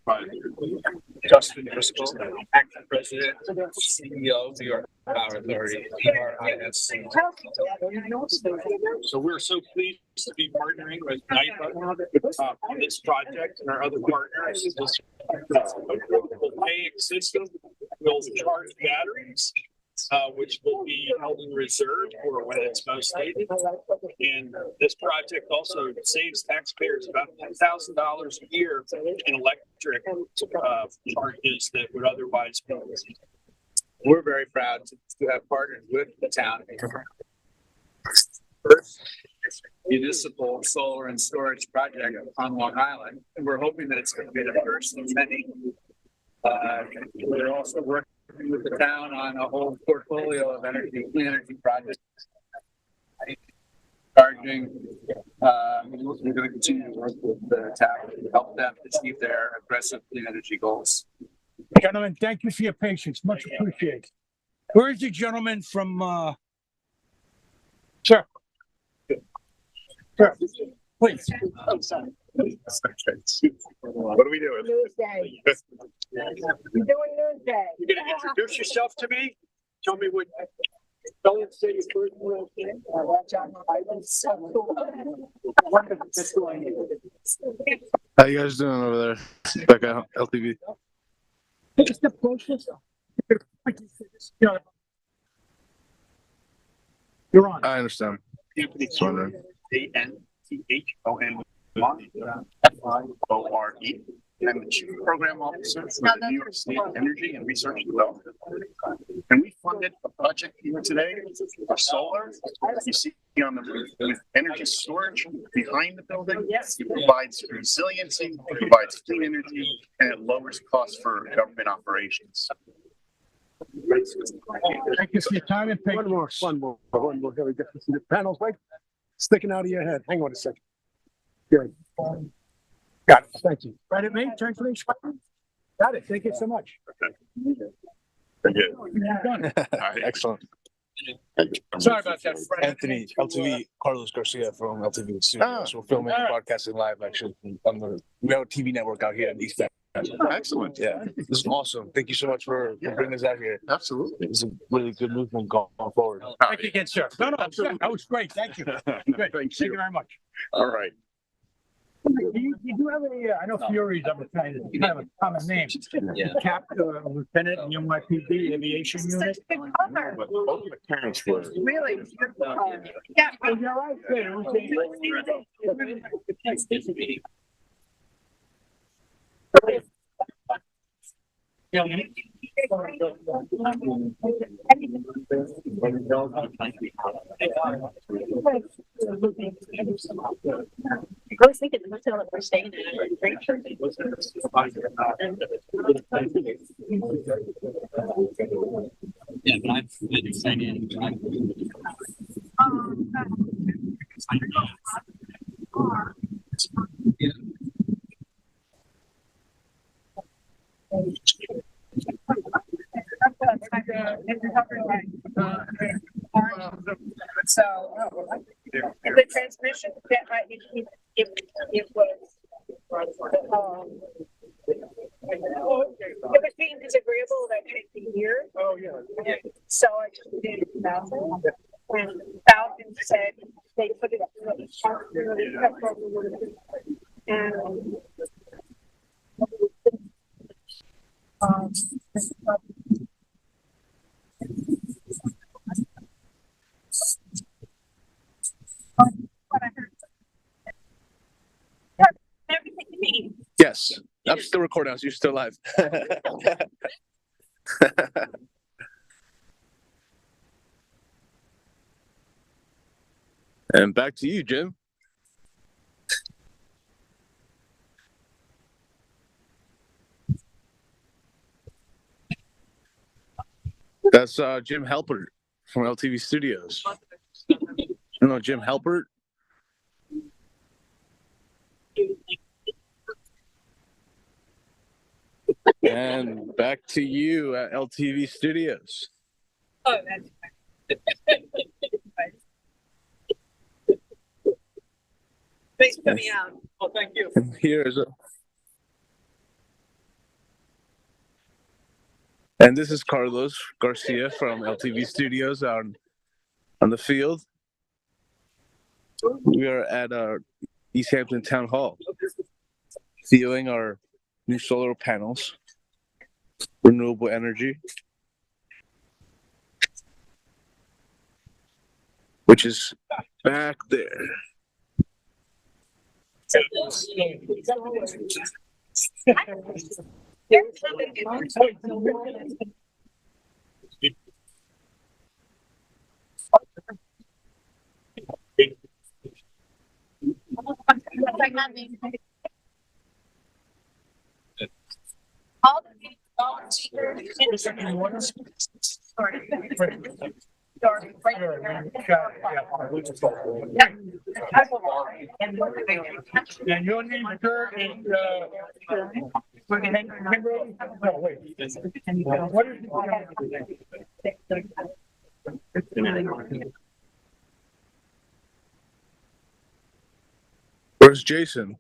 Justin Driscoll, acting president, CEO of the New York Power Authority, RISC. So we're so pleased to be partnering with NYPA on this project and our other partners. This voltaic system will charge batteries, which will be held in reserve for when it's most needed. And this project also saves taxpayers about $10,000 a year in electric charges that would otherwise be.
We're very proud to have partnered with the town. First municipal solar and storage project on Long Island, and we're hoping that it's going to be the first of many. We're also working with the town on a whole portfolio of clean energy projects. Charging, we're going to continue to work with the town to help them achieve their aggressive clean energy goals.
Gentlemen, thank you for your patience. Much appreciated. Where is the gentleman from, sir? Sir, please.
Oh, sorry. What are we doing?
News day. You're doing news day.
You're gonna introduce yourself to me? Tell me what. Tell us, say your first real thing.
Watch out.
How you guys doing over there? Back at LTV.
Take a step closer. You're on.
I understand.
Anthony
Just wondering.
ANTHONFIORE. I'm the Chief Program Officer for the New York State Energy and Research Development. And we funded a project here today for solar. You see on the roof with energy storage behind the building. It provides resiliency, it provides clean energy, and it lowers costs for government operations.
Thank you for your time and patience. One more. Here we go. The panel's right sticking out of your head. Hang on a second. Good. Got it. Thank you. Right at me. Turn to me. Got it. Thank you so much.
Thank you.
You're done.
Excellent.
Sorry about that, Fred.
Anthony, LTV, Carlos Garcia from LTV Studios. We're filming and broadcasting live actually on we have a TV network out here in East End.
Excellent.
Yeah, this is awesome. Thank you so much for bringing us out here.
Absolutely.
It's a really good movement going forward.
Thank you again, sir. No, that was great. Thank you. Good. Thank you very much.
All right.
You do have I know Fury's of a kind of a common name. Cap, Lieutenant in NYPD Aviation Unit.
Both my parents were.
Really?
Yeah. Oh, you're right.
I was thinking the hotel that we're staying at.
Yeah, but I've been excited.
it's covered by, so, the transmission, that might, it was, it was being disagreeable that takes a year.
Oh, yeah.
So I just did Falcon. And Falcon said they put it up. And what I heard. Everything you need.
Yes, I'm still recording. You're still live. And back to you, Jim. That's Jim Halpert from LTV Studios. You know Jim Halpert? And back to you at LTV Studios.
Oh, that's Thanks for coming out.
Oh, thank you.
And here's and this is Carlos Garcia from LTV Studios on the field. We are at our East Hampton Town Hall, viewing our new solar panels, renewable energy, which is back there.
All the speakers.
And your name, sir, is, no, wait. What is?
Where's Jason?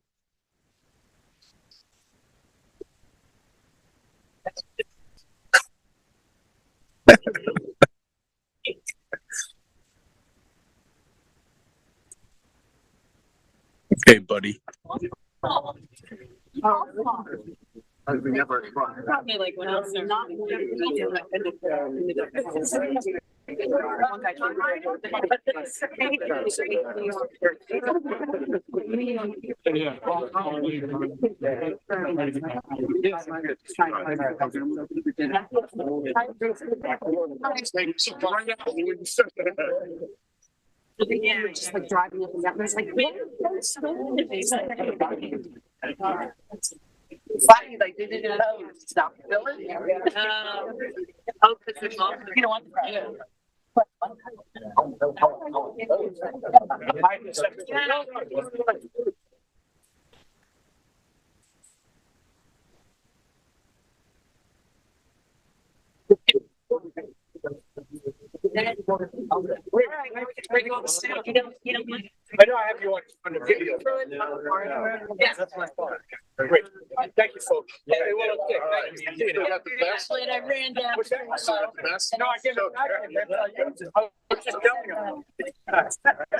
Okay, buddy.
Probably like when else they're not. Yeah, just like driving up and down. It's like,
Funny, like they didn't know stop billing. Oh, because you don't want the.
I know I have you on the video.
Yeah.
That's my fault. Great. Thank you, folks.
Yeah,
they will. Thank you. You got the best.
Actually, I ran down.
Was that the best? No, I can't. I was just telling you.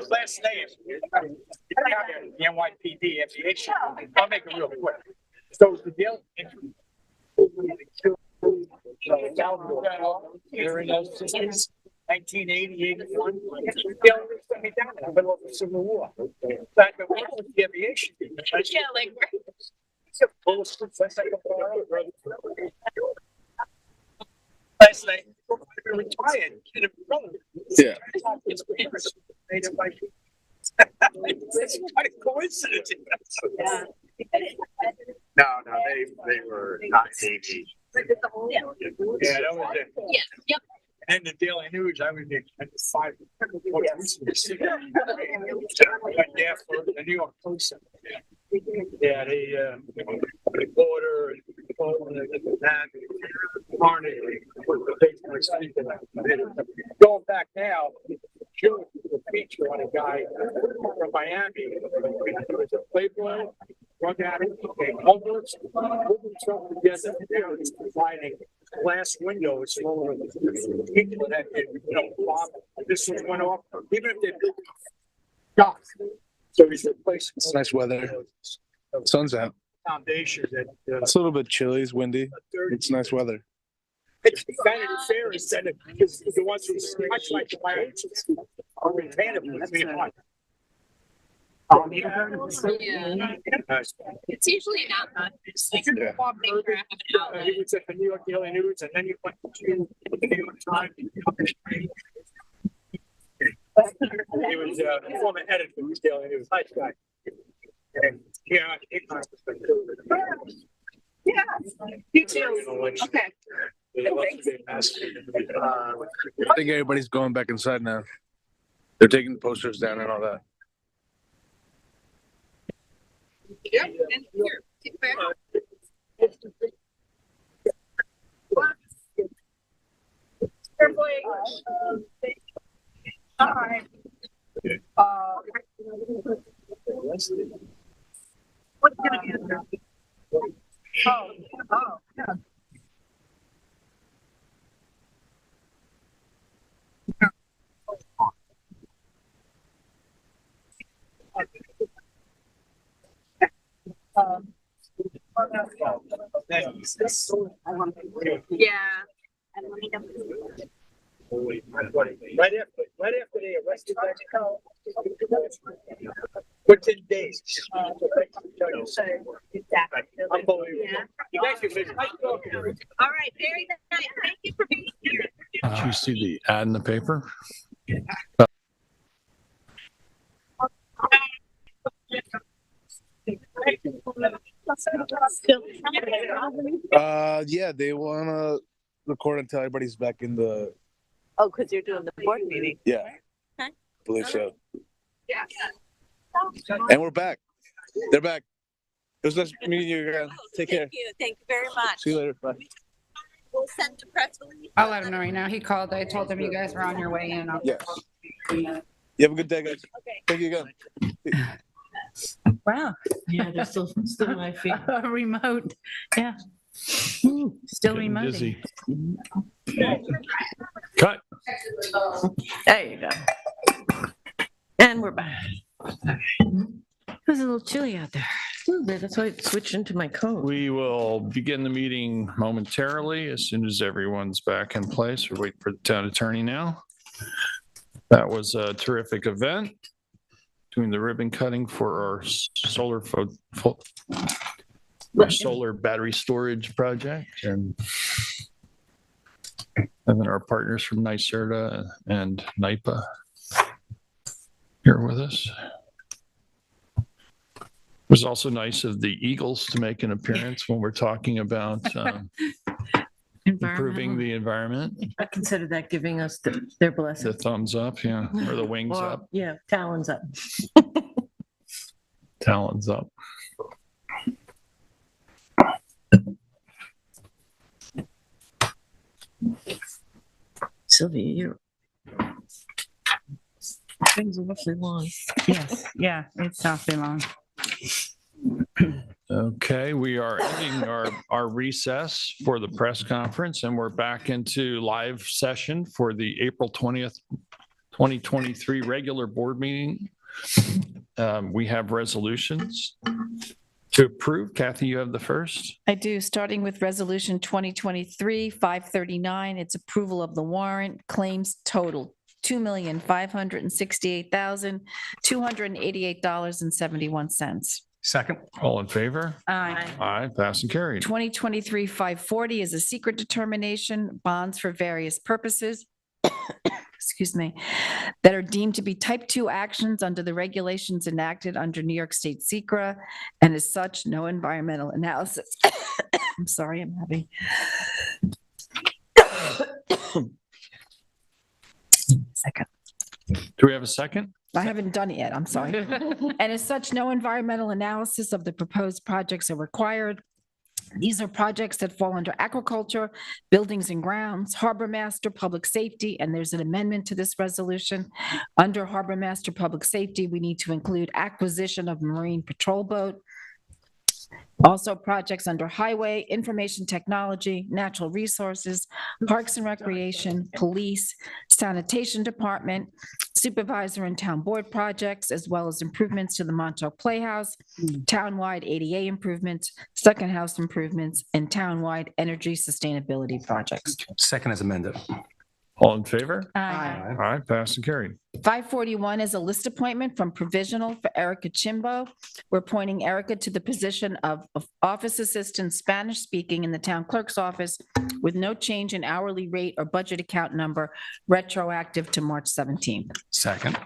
Last name. The NYPD aviation. I'll make it real quick. So the deal. During those systems, 1980, 81. They only sent me down in the middle of the Civil War. Back when I was the aviation.
Yeah, like.
Last night, we were retired.
Yeah.
It's quite a coincidence. No, they were not Navy. Yeah, that was it.
Yeah, yep.
And the Daily News, I was at 5. Yeah, for the New York Post. Yeah, they border, Going back now, Joe did a feature on a guy from Miami. He was a playboy, drug addict, became homeless, put himself together, now he's providing glass windows for people that, this one went off, even if they built dock. So he's replacing.
It's nice weather. Sun's out.
Foundation that.
It's a little bit chilly, it's windy. It's nice weather.
It's Vanity Fair instead of, because the ones who much like the Lions are retainable. That's me.
It's usually not much. Like,
Yeah.
He was at the New York Daily News, and then he went to the New York Times. He was former editor of the Daily News. Nice guy. And, yeah,
Yeah, you too. Okay.
I think everybody's going back inside now. They're taking the posters down and all that.
Yeah, and here, take it back. Carefully. All right. What's gonna be there? Oh, yeah. Yeah.
Right after they arrested Mexico. Within days. Unbelievable. Thank you, Vic. Nice talking to you.
All right, very nice. Thank you for being here.
Did you see the ad in the paper?
Yeah, they wanna record until everybody's back in the,
Oh, because you're doing the board meeting.
yeah,
Okay.
believe so.
Yeah.
And we're back. They're back. It was nice meeting you again. Take care.
Thank you very much.
See you later. Bye.
We'll send a press release.
I'll let him know right now. He called. I told him you guys were on your way in.
Yes. You have a good day, guys.
Okay.
Thank you again.
Wow. Yeah, they're still my feet.
Remote, yeah. Still
Getting
remoting.
dizzy. Cut.
There you go. And we're back.
It was a little chilly out there.
A little bit. That's why I switched into my coat.
We will begin the meeting momentarily as soon as everyone's back in place. We're waiting for the town attorney now. That was a terrific event. Doing the ribbon cutting for our solar battery storage project, and then our partners from NYSERDA and NYPA here with us. It was also nice of the Eagles to make an appearance when we're talking about improving the environment.
I consider that giving us their blessing.
The thumbs up, yeah, or the wings
Or,
up,
Yeah, talons up.
talons up.
Sylvia, you're. Things are awfully long.
Yes, yeah, it's awfully long.
Okay, we are ending our recess for the press conference, and we're back into live session for the April 20th, 2023 regular board meeting. We have resolutions to approve. Kathy, you have the first.
I do, starting with Resolution 2023-539. It's approval of the warrant. Claims total $2,568,288.71.
Second.
All in favor?
Aye.
Aye, pass and carried.
2023-540 is a secret determination, bonds for various purposes, excuse me, that are deemed to be type 2 actions under the regulations enacted under New York State SECRA, and as such, no environmental analysis. I'm sorry, I'm having. Second.
Do we have a second?
I haven't done it yet, I'm sorry. And as such, no environmental analysis of the proposed projects are required.
These are projects that fall under agriculture, buildings and grounds, harbor master, public safety, and there's an amendment to this resolution. Under harbor master, public safety, we need to include acquisition of marine patrol boat. Also projects under highway, information technology, natural resources, parks and recreation, police, sanitation department, supervisor and town board projects, as well as improvements to the Montauk Playhouse, townwide ADA improvements, second house improvements, and townwide energy sustainability projects.
Second as amended.
All in favor?
Aye.
Aye, passed and carried.
541 is a list appointment from provisional for Erica Chimbo. We're appointing Erica to the position of office assistant Spanish speaking in the town clerk's office with no change in hourly rate or budget account number, retroactive to March 17th.
Second.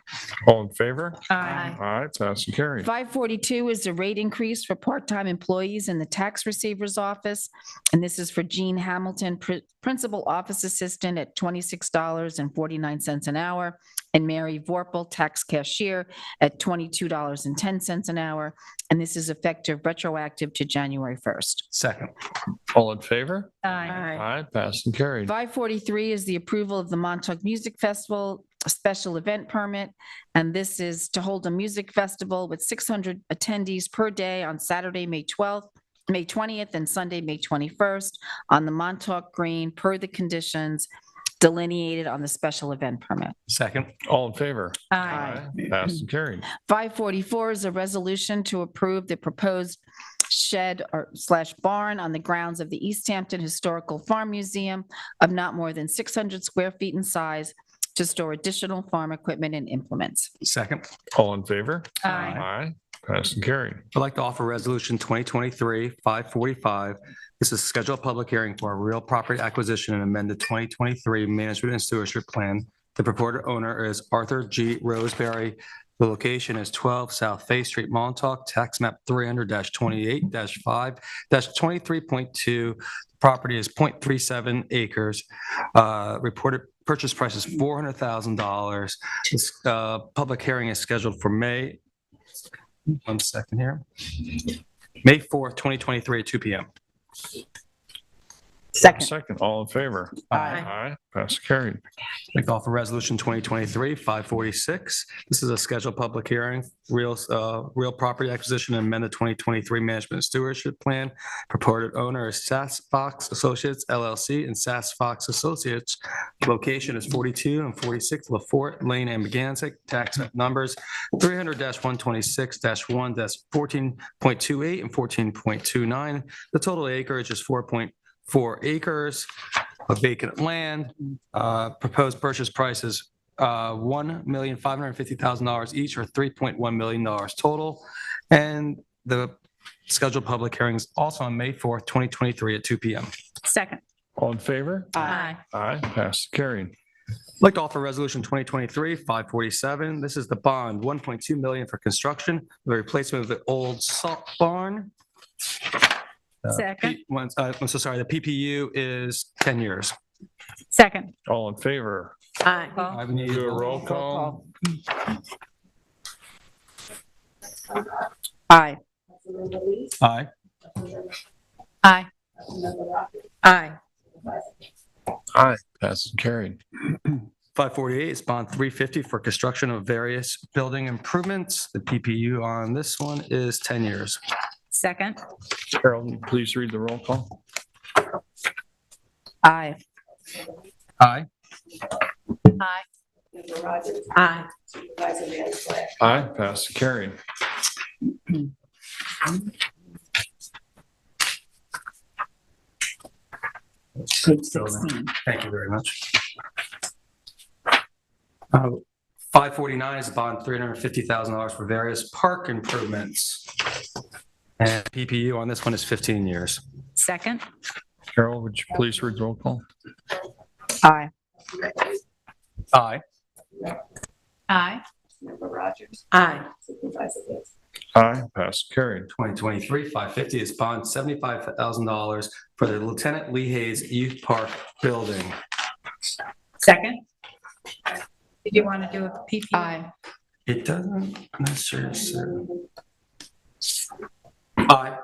All in favor?
Aye.
Aye, passed and carried.
542 is the rate increase for part-time employees in the tax receiver's office. And this is for Jean Hamilton, principal office assistant at $26.49 an hour, and Mary Vorpal, tax cashier at $22.10 an hour. And this is effective retroactive to January 1st.
Second.
All in favor?
Aye.
Aye, passed and carried.
543 is the approval of the Montauk Music Festival special event permit. And this is to hold a music festival with 600 attendees per day on Saturday, May 20th, and Sunday, May 21st on the Montauk Green per the conditions delineated on the special event permit.
Second.
All in favor?
Aye.
Passed and carried.
544 is a resolution to approve the proposed shed or slash barn on the grounds of the East Hampton Historical Farm Museum of not more than 600 square feet in size to store additional farm equipment and implements.
Second.
All in favor?
Aye.
Aye, passed and carried.
I'd like to offer Resolution 2023-545. This is a scheduled public hearing for a real property acquisition and amended 2023 Management and Stewardship Plan. The purported owner is Arthur G. Roseberry. The location is 12 South Bay Street, Montauk, tax map 300-28-5-23.2. The property is 0.37 acres. Reported purchase price is $400,000. This public hearing is scheduled for May 4th, 2023 at 2 p.m.
Second. All in favor? Aye, passed and carried.
I'd like to offer Resolution 2023-546. This is a scheduled public hearing, real property acquisition and amended 2023 Management and Stewardship Plan. Purported owner is Sass Fox Associates LLC and Sass Fox Associates. Location is 42 and 46 LaForte Lane, Amagansett. Tax numbers 300-126-1-14.28 and 14.29. The total acreage is 4.4 acres of vacant land. Proposed purchase price is $1,550,000 each, or $3.1 million total. And the scheduled public hearing is also on May 4th, 2023 at 2 p.m.
Second.
All in favor?
Aye.
Aye, passed and carried.
I'd like to offer Resolution 2023-547. This is the bond, $1.2 million for construction, the replacement of the old salt barn.
Second.
I'm so sorry, the PPU is 10 years.
Second.
All in favor?
Aye.
I would need
Do a roll call.
Aye.
Aye.
Aye.
Aye.
Aye, passed and carried.
548 is bond 350 for construction of various building improvements. The PPU on this one is 10 years.
Second.
Carol, please read the roll call.
Aye.
Aye.
Aye.
Aye.
Aye, passed and carried.
Page 16.
Thank you very much. 549 is bond $350,000 for various park improvements. And PPU on this one is 15 years.
Second.
Carol, would you please read the roll call?
Aye.
Aye.
Aye.
Aye.
Aye, passed and carried.
2023-550 is bond $75,000 for the Lieutenant Lee Hayes Youth Park building.
Second. Did you want to do a PPU?
Aye.
It doesn't necessarily. Aye.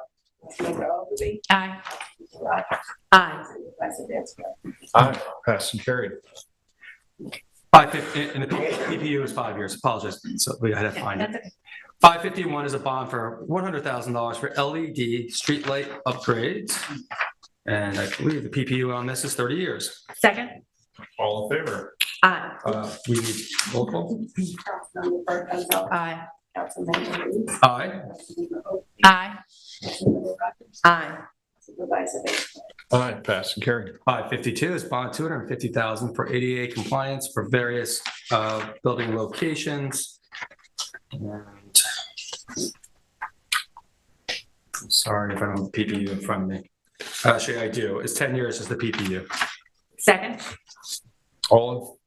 Lee.
Aye.
Aye.
Aye, passed and carried.
550, and the PPU is 5 years, apologize, so we had to find it. 551 is a bond for $100,000 for LED streetlight upgrades. And I believe the PPU on this is 30 years.
Second.
All in favor?
Aye.
We need roll call.
Aye.
Aye.
Aye.
Aye.
Aye, passed and carried.
552 is bond 250,000 for ADA compliance for various building locations. And sorry if I don't have PPU in front of me. Actually, I do. It's 10 years is the PPU.
Second.
All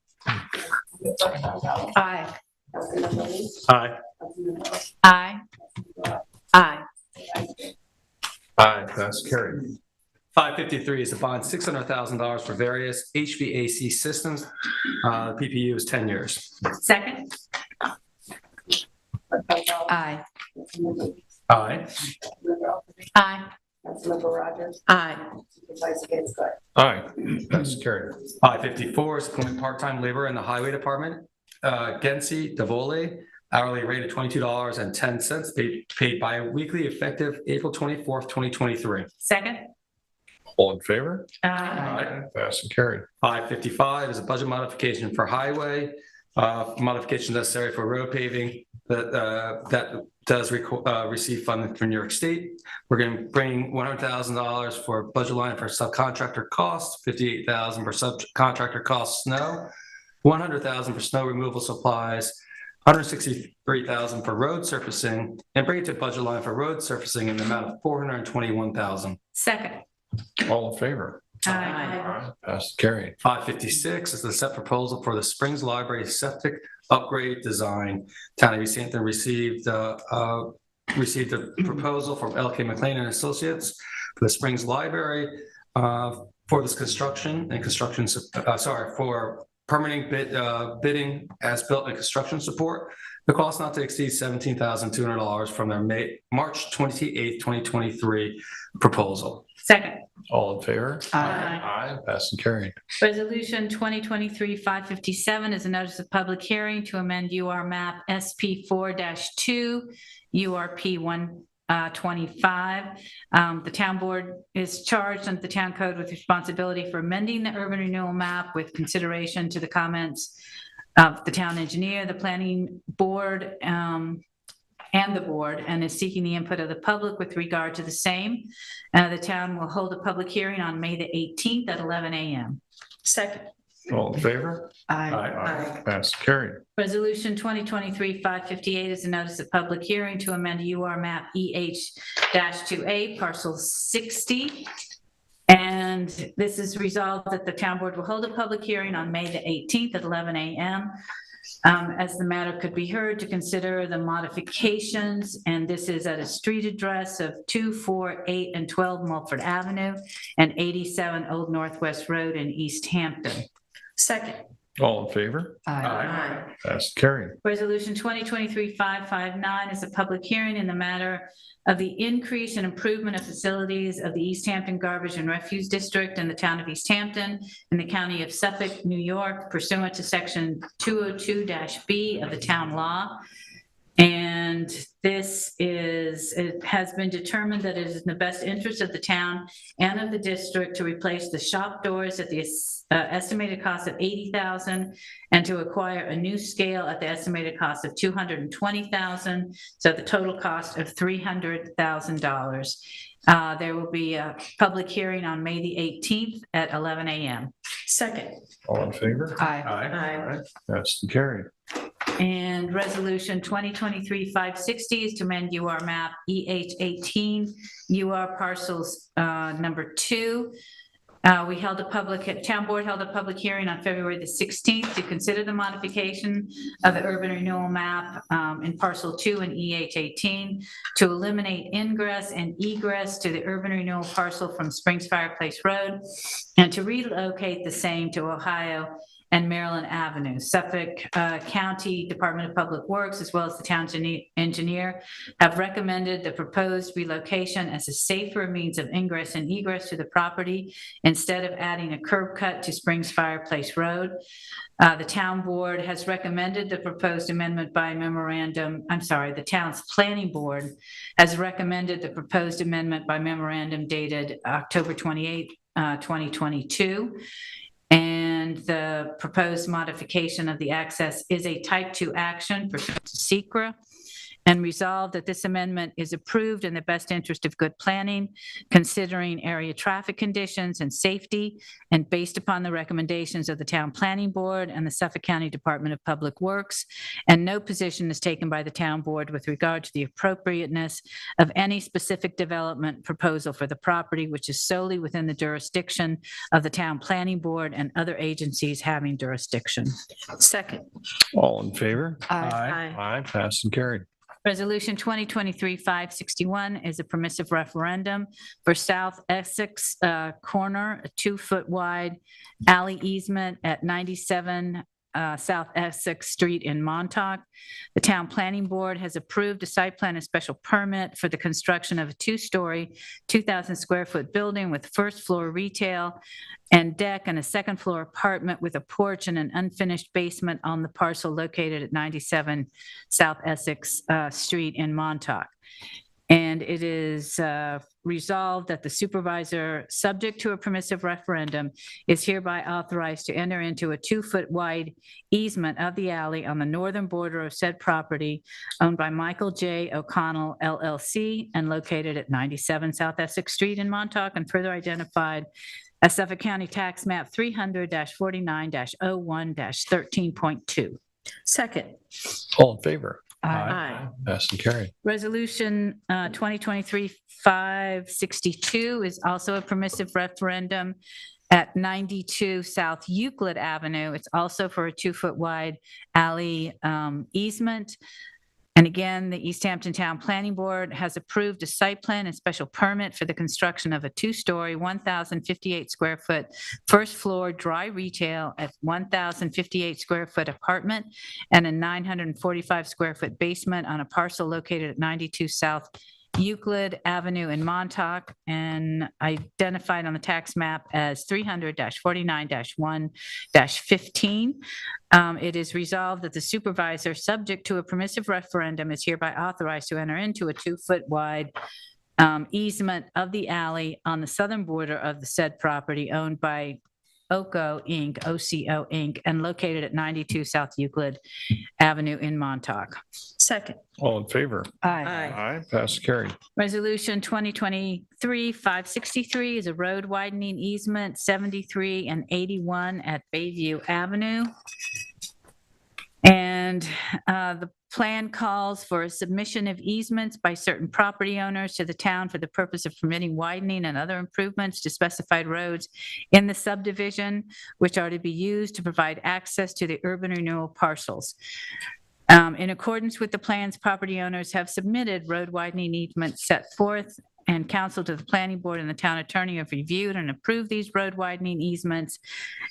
Aye.
Aye.
Aye.
Aye.
aye, passed and carried.
553 is a bond $600,000 for various HVAC systems. PPU is 10 years.
Second. Aye.
Aye.
Aye.
Aye.
Aye, passed and carried.
554 is appoint part-time labor in the highway department. Gensi Davole, hourly rate of $22.10, paid bi-weekly effective April 24th, 2023.
Second.
All in favor?
Aye.
Passed and carried.
555 is a budget modification for highway, modification necessary for road paving that does receive funding from New York State. We're going to bring $100,000 for budget line for subcontractor costs, $58,000 for subcontractor costs snow, $100,000 for snow removal supplies, $163,000 for road surfacing, and bring it to budget line for road surfacing in the amount of $421,000.
Second.
All in favor?
Aye.
Aye, passed and carried.
556 is the set proposal for the Springs Library septic upgrade design. Town of East Hampton received a proposal from LK McLean and Associates for the Springs Library for this construction and for permitting bidding as built and construction support. The cost not to exceed $17,200 from their March 28th, 2023 proposal.
Second.
All in favor?
Aye.
Aye, passed and carried.
Resolution 2023-557 is a notice of public hearing to amend UR map SP 4-2, URP 125. The town board is charged under the town code with responsibility for amending the urban renewal map with consideration to the comments of the town engineer, the planning board, and the board, and is seeking the input of the public with regard to the same. The town will hold a public hearing on May the 18th at 11 a.m.
Second.
All in favor?
Aye.
Passed and carried.
Resolution 2023-558 is a notice of public hearing to amend UR map EH-2A parcel 60. And this is resolved that the town board will hold a public hearing on May the 18th at 11 a.m. As the matter could be heard to consider the modifications, and this is at a street address of 2, 4, 8, and 12 Mulford Avenue and 87 Old Northwest Road in East Hampton.
Second.
All in favor?
Aye.
Passed and carried.
Resolution 2023-559 is a public hearing in the matter of the increase and improvement of facilities of the East Hampton Garbage and Refuse District in the town of East Hampton in the county of Suffolk, New York, pursuant to section 202-B of the town law. And it has been determined that it is in the best interest of the town and of the district to replace the shop doors at the estimated cost of $80,000 and to acquire a new scale at the estimated cost of $220,000. So the total cost of $300,000. There will be a public hearing on May the 18th at 11 a.m.
Second.
All in favor?
Aye.
Passed and carried.
And resolution 2023-560 is to amend UR map EH-18, UR parcels number 2. Town board held a public hearing on February the 16th to consider the modification of the urban renewal map in parcel 2 and EH-18 to eliminate ingress and egress to the urban renewal parcel from Springs Fireplace Road and to relocate the same to Ohio and Maryland Avenue. Suffolk County Department of Public Works, as well as the town's engineer, have recommended the proposed relocation as a safer means of ingress and egress to the property instead of adding a curb cut to Springs Fireplace Road. The town board has recommended the proposed amendment by memorandum. The town's planning board has recommended the proposed amendment by memorandum dated October 28, 2022. And the proposed modification of the access is a type 2 action pursuant to SECRA. And resolved that this amendment is approved in the best interest of good planning, considering area traffic conditions and safety, and based upon the recommendations of the Town Planning Board and the Suffolk County Department of Public Works, and no position is taken by the Town Board with regard to the appropriateness of any specific development proposal for the property, which is solely within the jurisdiction of the Town Planning Board and other agencies having jurisdiction.
Second.
All in favor?
Aye.
Aye, passed and carried.
Resolution 2023-561 is a permissive referendum for South Essex corner, a 2-foot wide alley easement at 97 South Essex Street in Montauk. The Town Planning Board has approved a site plan and special permit for the construction of a 2-story, 2,000 square foot building with first floor retail and deck and a second floor apartment with a porch and an unfinished basement on the parcel located at 97 South Essex Street in Montauk. And it is resolved that the supervisor, subject to a permissive referendum, is hereby authorized to enter into a 2-foot wide easement of the alley on the northern border of said property owned by Michael J. O'Connell LLC and located at 97 South Essex Street in Montauk and further identified as Suffolk County Tax Map 300-49-01-13.2.
Second.
All in favor?
Aye.
Passed and carried.
Resolution 2023-562 is also a permissive referendum at 92 South Euclid Avenue. It's also for a 2-foot wide alley easement. And again, the East Hampton Town Planning Board has approved a site plan and special permit for the construction of a 2-story, 1,058 square foot first floor dry retail at 1,058 square foot apartment and a 945 square foot basement on a parcel located at 92 South Euclid Avenue in Montauk and identified on the tax map as 300-49-1-15. It is resolved that the supervisor, subject to a permissive referendum, is hereby authorized to enter into a 2-foot wide easement of the alley on the southern border of the said property owned by OCO Inc., OCO Inc., and located at 92 South Euclid Avenue in Montauk.
Second.
All in favor?
Aye.
Aye, passed and carried.
Resolution 2023-563 is a road widening easement 73 and 81 at Bayview Avenue. And the plan calls for a submission of easements by certain property owners to the town for the purpose of permitting widening and other improvements to specified roads in the subdivision, which are to be used to provide access to the urban renewal parcels. In accordance with the plans, property owners have submitted road widening easements set forth, and counsel to the planning board and the town attorney have reviewed and approved these road widening easements.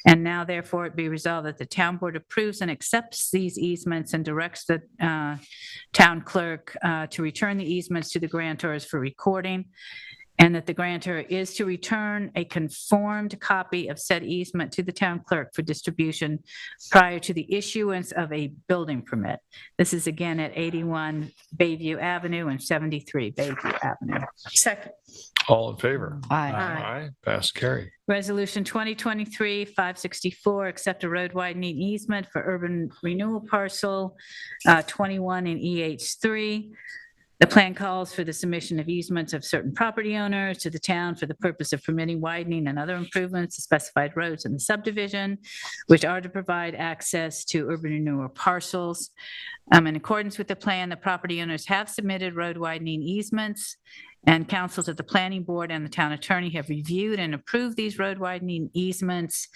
And now therefore it be resolved that the town board approves and accepts these easements and directs the town clerk to return the easements to the grantors for recording. And that the grantor is to return a conformed copy of said easement to the town clerk for distribution prior to the issuance of a building permit. This is again at 81 Bayview Avenue and 73 Bayview Avenue.
Second.
All in favor?
Aye.
Aye, passed and carried.
Resolution 2023-564, accept a road widening easement for urban renewal parcel 21 in EH3. The plan calls for the submission of easements of certain property owners to the town for the purpose of permitting widening and other improvements to specified roads in the subdivision, which are to provide access to urban renewal parcels. In accordance with the plan, the property owners have submitted road widening easements, and councils of the planning board and the town attorney have reviewed and approved these road widening easements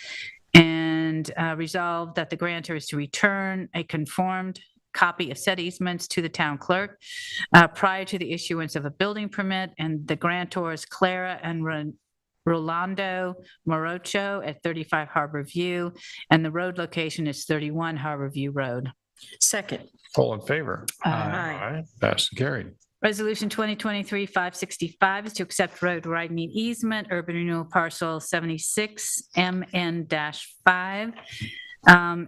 and resolved that the grantor is to return a conformed copy of said easements to the town clerk prior to the issuance of a building permit, and the grantors Clara and Rolando Morocho at 35 Harbor View, and the road location is 31 Harbor View Road.
Second.
All in favor?
Aye.
Passed and carried.
Resolution 2023-565 is to accept road widening easement, urban renewal parcel 76MN-5.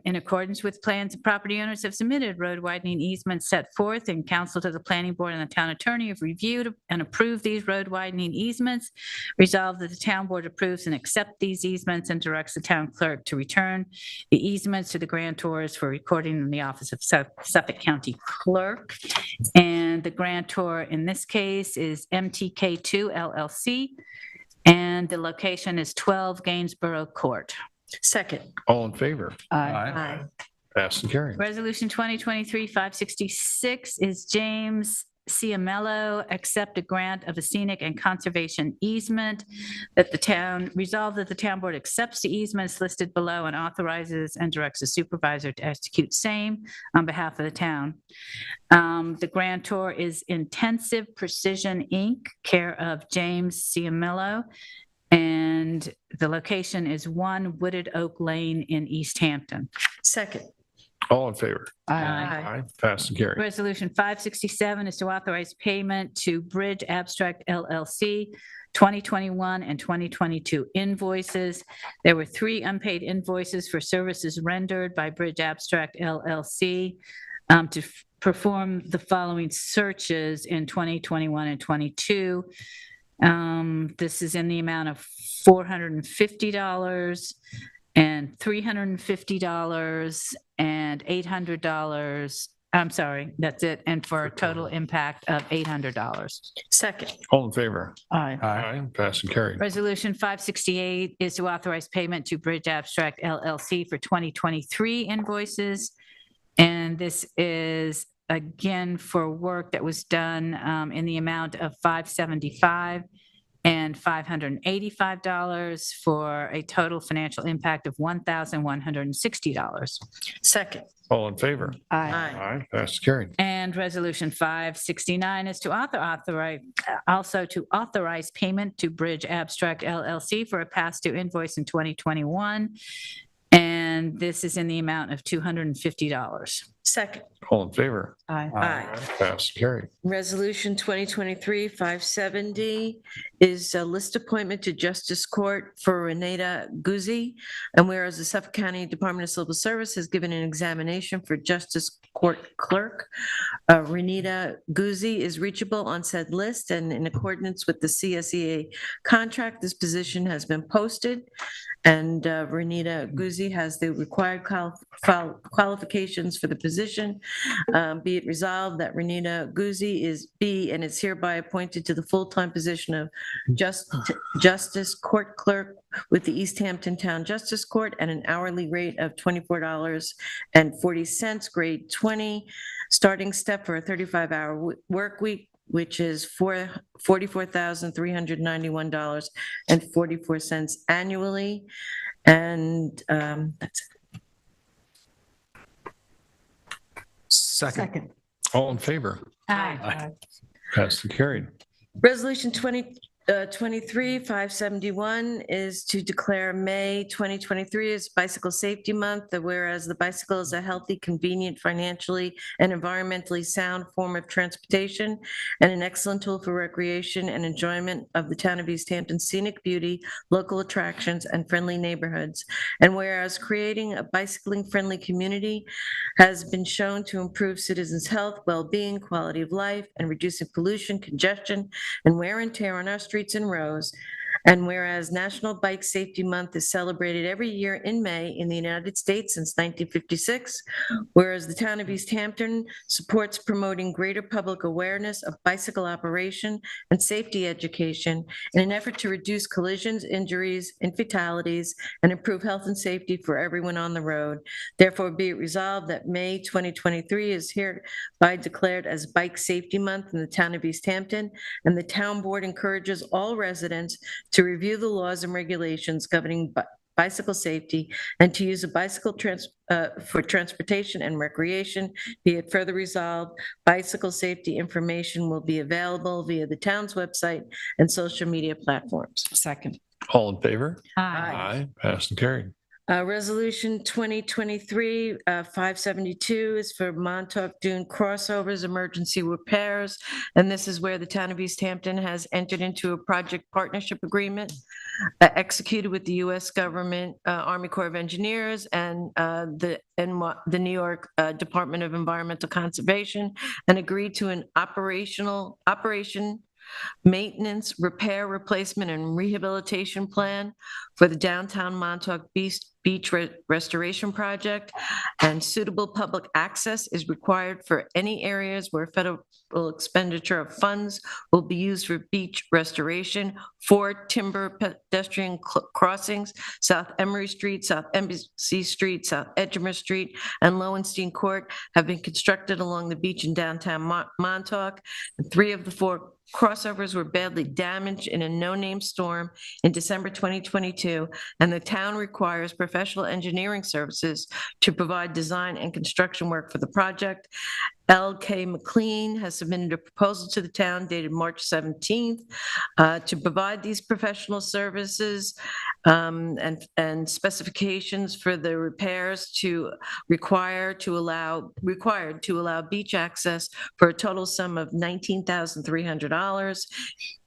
In accordance with plans, and property owners have submitted road widening easements set forth, and council to the planning board and the town attorney have reviewed and approved these road widening easements. Resolved that the town board approves and accepts these easements and directs the town clerk to return the easements to the grantors for recording in the office of Suffolk County Clerk. And the grantor in this case is MTK2 LLC, and the location is 12 Gainsborough Court.
Second.
All in favor?
Aye.
Passed and carried.
Resolution 2023-566 is James Ciamello accept a grant of a scenic and conservation easement, that the town resolve that the town board accepts the easements listed below and authorizes and directs the supervisor to execute same on behalf of the town. The grantor is Intensive Precision Inc., care of James Ciamello, and the location is 1 Wooded Oak Lane in East Hampton.
Second.
All in favor?
Aye.
Passed and carried.
Resolution 567 is to authorize payment to Bridge Abstract LLC 2021 and 2022 invoices. There were 3 unpaid invoices for services rendered by Bridge Abstract LLC to perform the following searches in 2021 and 22. This is in the amount of $450 and $350 and $800. I'm sorry, that's it. And for a total impact of $800.
Second.
All in favor?
Aye.
Passed and carried.
Resolution 568 is to authorize payment to Bridge Abstract LLC for 2023 invoices. And this is again for work that was done in the amount of $575 and $585 for a total financial impact of $1,160.
Second.
All in favor?
Aye.
Passed and carried.
And resolution 569 is to authorize payment to Bridge Abstract LLC for a past due invoice in 2021. And this is in the amount of $250.
Second.
All in favor?
Aye.
Passed and carried.
Resolution 2023-570 is a list appointment to Justice Court for Renata Guzzi. And whereas the Suffolk County Department of Civil Service has given an examination for Justice Court Clerk, Renata Guzzi is reachable on said list, and in accordance with the CSEA contract, this position has been posted. And Renata Guzzi has the required qualifications for the position. Be it resolved that Renata Guzzi is hereby appointed to the full-time position of Justice Court Clerk with the East Hampton Town Justice Court at an hourly rate of $24.40, grade 20, starting step for a 35-hour work week, which is $44,391.44 annually. And that's it.
Second. All in favor?
Aye.
Passed and carried.
Resolution 2023-571 is to declare May 2023 as Bicycle Safety Month, that whereas the bicycle is a healthy, convenient, financially, and environmentally sound form of transportation and an excellent tool for recreation and enjoyment of the town of East Hampton's scenic beauty, local attractions, and friendly neighborhoods. And whereas creating a bicycling-friendly community has been shown to improve citizens' health, well-being, quality of life, and reducing pollution, congestion, and wear and tear on our streets and roads. And whereas National Bike Safety Month is celebrated every year in May in the United States since 1956, whereas the town of East Hampton supports promoting greater public awareness of bicycle operation and safety education in an effort to reduce collisions, injuries, and fatalities, and improve health and safety for everyone on the road. Therefore, be it resolved that May 2023 is hereby declared as Bike Safety Month in the town of East Hampton, and the town board encourages all residents to review the laws and regulations governing bicycle safety and to use a bicycle for transportation and recreation. Be it further resolved, bicycle safety information will be available via the town's website and social media platforms.
Second.
All in favor?
Aye.
Passed and carried.
Resolution 2023-572 is for Montauk Dune crossovers, emergency repairs. And this is where the town of East Hampton has entered into a project partnership agreement executed with the U.S. government, Army Corps of Engineers, and the New York Department of Environmental Conservation, and agreed to an operation, maintenance, repair, replacement, and rehabilitation plan for the downtown Montauk Beach restoration project, and suitable public access is required for any areas where federal expenditure of funds will be used for beach restoration. 4 timber pedestrian crossings, South Emery Street, South Embassy Street, South Edgemer Street, and Lowenstein Court have been constructed along the beach in downtown Montauk. And 3 of the 4 crossovers were badly damaged in a no-name storm in December 2022, and the town requires professional engineering services to provide design and construction work for the project. L.K. McLean has submitted a proposal to the town dated March 17th to provide these professional services and specifications for the repairs required to allow beach access for a total sum of $19,300.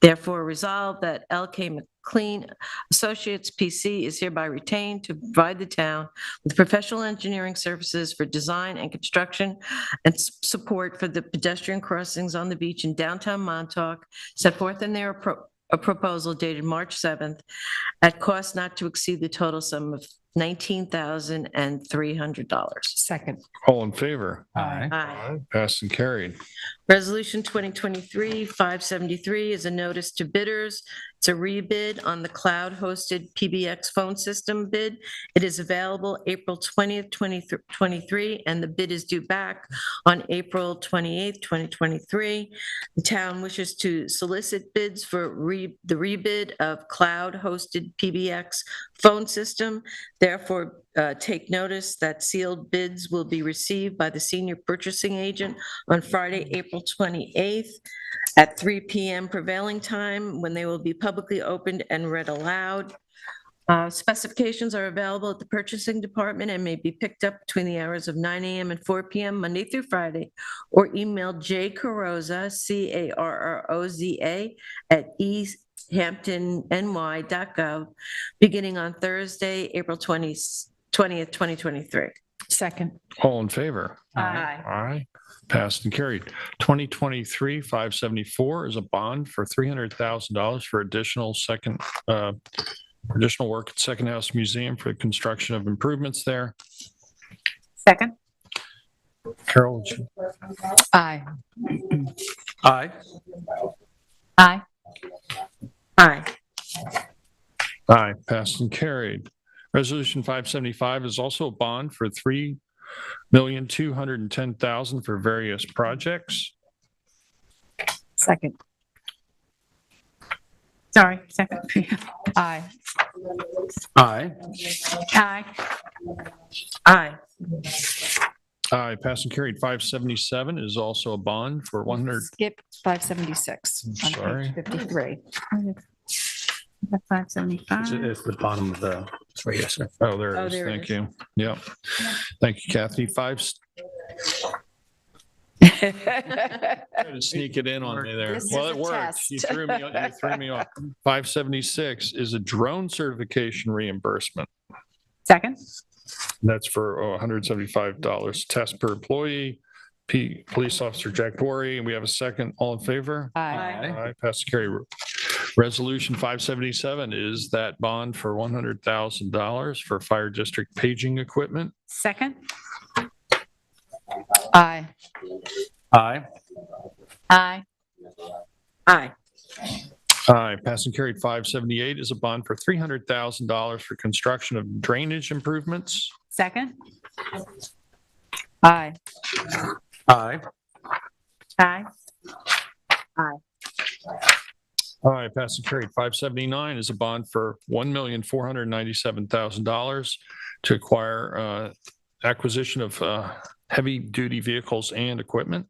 Therefore, resolved that L.K. McLean Associates PC is hereby retained to provide the town with professional engineering services for design and construction and support for the pedestrian crossings on the beach in downtown Montauk, set forth in their proposal dated March 7th, at cost not to exceed the total sum of $19,300.
Second.
All in favor?
Aye.
Passed and carried.
Resolution 2023-573 is a notice to bidders. It's a rebid on the cloud-hosted PBX phone system bid. It is available April 20th, 2023, and the bid is due back on April 28th, 2023. The town wishes to solicit bids for the rebid of cloud-hosted PBX phone system. Therefore, take notice that sealed bids will be received by the senior purchasing agent on Friday, April 28th at 3 p.m. prevailing time, when they will be publicly opened and read aloud. Specifications are available at the purchasing department and may be picked up between the hours of 9 a.m. and 4 p.m. Monday through Friday, or email jcarroza, CARROZA, at easthamptonny.gov, beginning on Thursday, April 20th, 2023.
Second.
All in favor?
Aye.
Aye. Passed and carried. 2023-574 is a bond for $300,000 for additional work at Second House Museum for the construction of improvements there.
Second.
Carol, would you?
Aye.
Aye.
Aye.
Aye.
Aye. Passed and carried. Resolution 575 is also a bond for $3,210,000 for various projects.
Second.
Sorry, second.
Aye.
Aye.
Aye.
Aye.
Aye. Passed and carried. 577 is also a bond for 100.
Skip 576 on
Sorry.
page 53.
575.
It's the bottom of the, it's right here, sir.
Oh, there
Oh,
it is.
there it
Thank
is.
you. Yep. Thank you, Kathy. Trying to sneak it in on me there.
This
Well,
is
it
a
worked.
test.
You threw me off. 576 is a drone certification reimbursement.
Second.
That's for $175 test per employee. Police Officer Jack Dory, and we have a second. All in favor?
Aye.
Aye. Pass to carry. Resolution 577 is that bond for $100,000 for fire district paging equipment.
Second.
Aye.
Aye.
Aye.
Aye.
Aye. Pass and carried. 578 is a bond for $300,000 for construction of drainage improvements.
Second.
Aye.
Aye.
Aye.
Aye.
Aye, passed and carried. 579 is a bond for $1,497,000 to acquire acquisition of heavy-duty vehicles and equipment.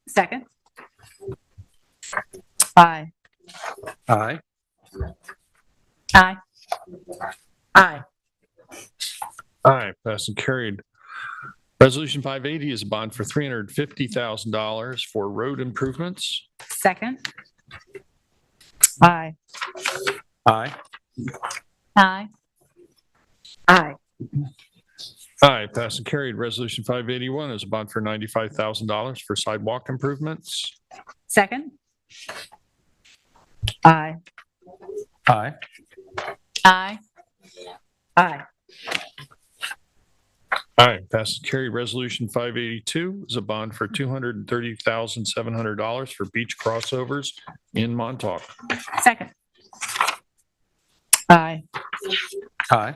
Second.
Aye.
Aye.
Aye.
Aye.
Aye, passed and carried. Resolution 580 is a bond for $350,000 for road improvements.
Second.
Aye.
Aye.
Aye.
Aye.
Aye, passed and carried. Resolution 581 is a bond for $95,000 for sidewalk improvements.
Second.
Aye.
Aye.
Aye.
Aye.
Aye, passed and carried. Resolution 582 is a bond for $230,700 for beach crossovers in Montauk.
Second.
Aye.
Aye.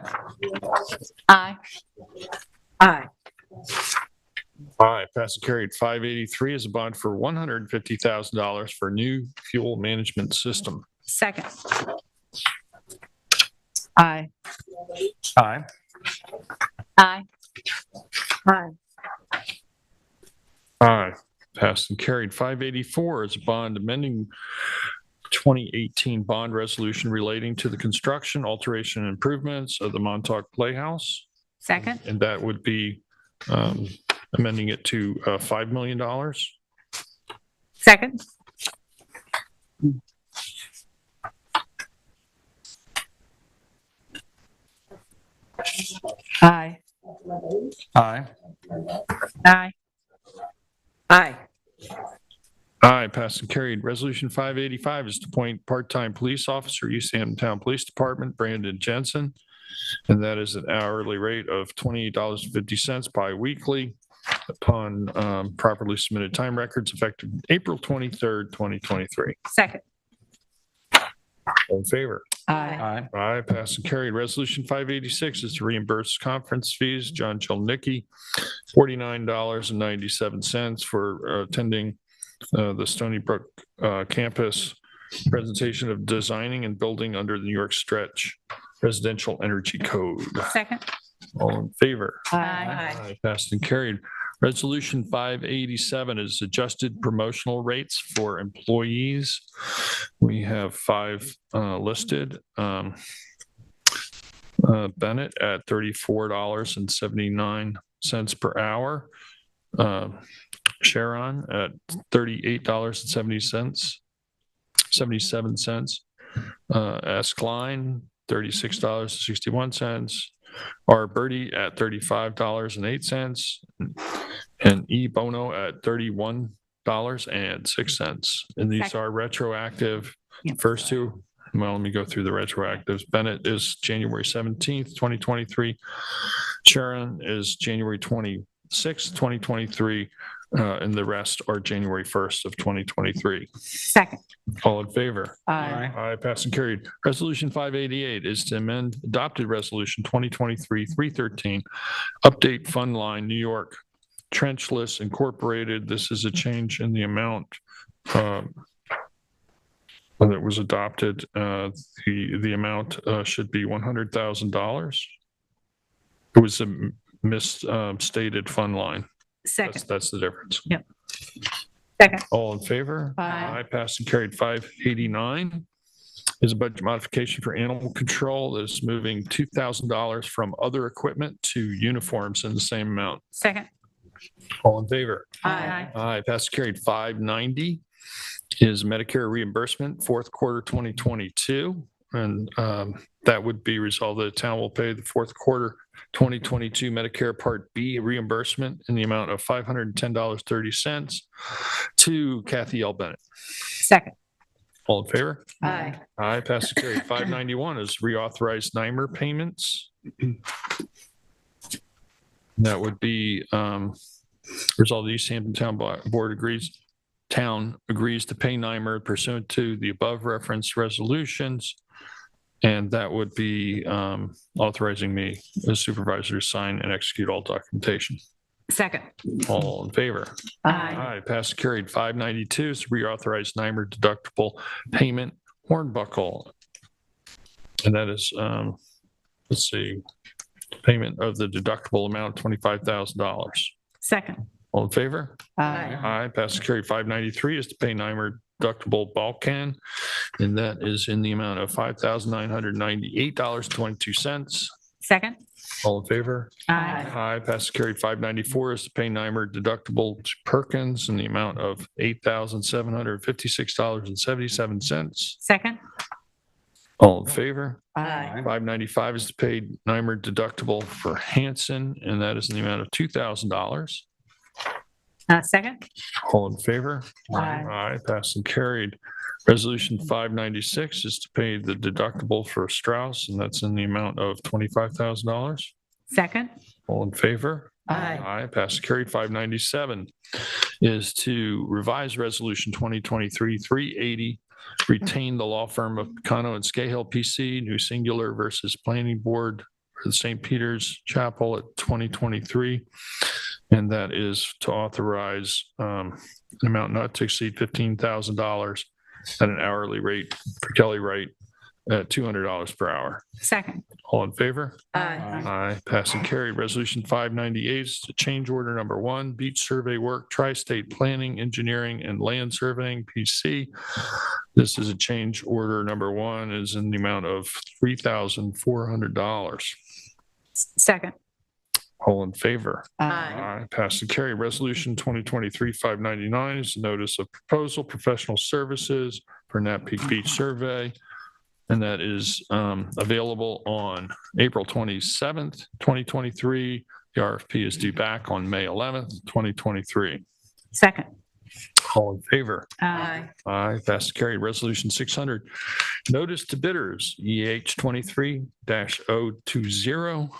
Aye.
Aye.
Aye, passed and carried. 583 is a bond for $150,000 for new fuel management system.
Second.
Aye.
Aye.
Aye.
Aye.
Aye, passed and carried. 584 is a bond amending 2018 bond resolution relating to the construction, alteration, and improvements of the Montauk Playhouse.
Second.
And that would be amending it to $5 million.
Second.
Aye.
Aye.
Aye.
Aye.
Aye, passed and carried. Resolution 585 is to appoint part-time police officer, East Hampton Town Police Department, Brandon Jensen. And that is an hourly rate of $28.50 bi-weekly upon properly submitted time records effective April 23rd, 2023.
Second.
All in favor?
Aye.
Aye.
Aye, passed and carried. Resolution 586 is to reimburse conference fees. John Chelnicki, $49.97 for attending the Stony Brook campus presentation of designing and building under the New York Stretch Residential Energy Code.
Second.
All in favor?
Aye.
Aye, passed and carried. Resolution 587 is adjusted promotional rates for employees. We have 5 listed. Bennett at $34.79 per hour. Sharon at $38.77. S. Klein, $36.61. R. Birdie at $35.08. And E. Bono at $31.06. And these are retroactive. First two, well, let me go through the retroactives. Bennett is January 17th, 2023. Sharon is January 26th, 2023. And the rest are January 1st of 2023.
Second.
All in favor?
Aye.
Aye, passed and carried. Resolution 588 is to amend adopted resolution 2023-313, update fund line, New York Trenchless Incorporated. This is a change in the amount that was adopted. The amount should be $100,000. It was a misstated fund line.
Second.
That's the difference.
Yep. Second.
All in favor?
Aye.
Passed and carried. 589 is a budget modification for animal control that is moving $2,000 from other equipment to uniforms in the same amount.
Second.
All in favor?
Aye.
Aye, passed and carried. 590 is Medicare reimbursement, fourth quarter 2022. And that would be resolved that the town will pay the fourth quarter 2022 Medicare Part B reimbursement in the amount of $510.30 to Kathy L. Bennett.
Second.
All in favor?
Aye.
Aye, passed and carried. 591 is reauthorize NYMER payments. That would be resolved the East Hampton Town Board agrees to pay NYMER pursuant to the above referenced resolutions. And that would be authorizing me as supervisor to sign and execute all documentation.
Second.
All in favor?
Aye.
Aye, passed and carried. 592 is to reauthorize NYMER deductible payment Hornbuckle. And that is, let's see, payment of the deductible amount, $25,000.
Second.
All in favor?
Aye.
Aye, pass and carried. 593 is to pay NYMER deductible bulk can, and that is in the amount of $5,998.22.
Second.
All in favor?
Aye.
Aye, pass and carried. 594 is to pay NYMER deductible to Perkins in the amount of $8,756.77.
Second.
All in favor?
Aye.
595 is to pay NYMER deductible for Hanson, and that is in the amount of $2,000.
Second.
All in favor?
Aye.
Aye, passed and carried. Resolution 596 is to pay the deductible for Strauss, and that's in the amount of $25,000.
Second.
All in favor?
Aye.
Aye, passed and carried. 597 is to revise Resolution 2023-380, retain the law firm of Picano and Scahill PC, new singular versus planning board for the St. Peter's Chapel at 2023. And that is to authorize an amount not to exceed $15,000 at an hourly rate for Kelly Wright at $200 per hour.
Second.
All in favor?
Aye.
Aye, pass and carried. Resolution 598 is to change order number 1, beach survey work, tri-state planning, engineering, and land surveying, PC. This is a change order number 1 is in the amount of $3,400.
Second.
All in favor?
Aye.
Pass and carry. Resolution 2023-599 is a notice of proposal, professional services for Nat Peak Beach Survey. And that is available on April 27th, 2023. The RFP is due back on May 11th, 2023.
Second.
All in favor?
Aye.
Aye, pass and carry. Resolution 600, notice to bidders, EH 23-020.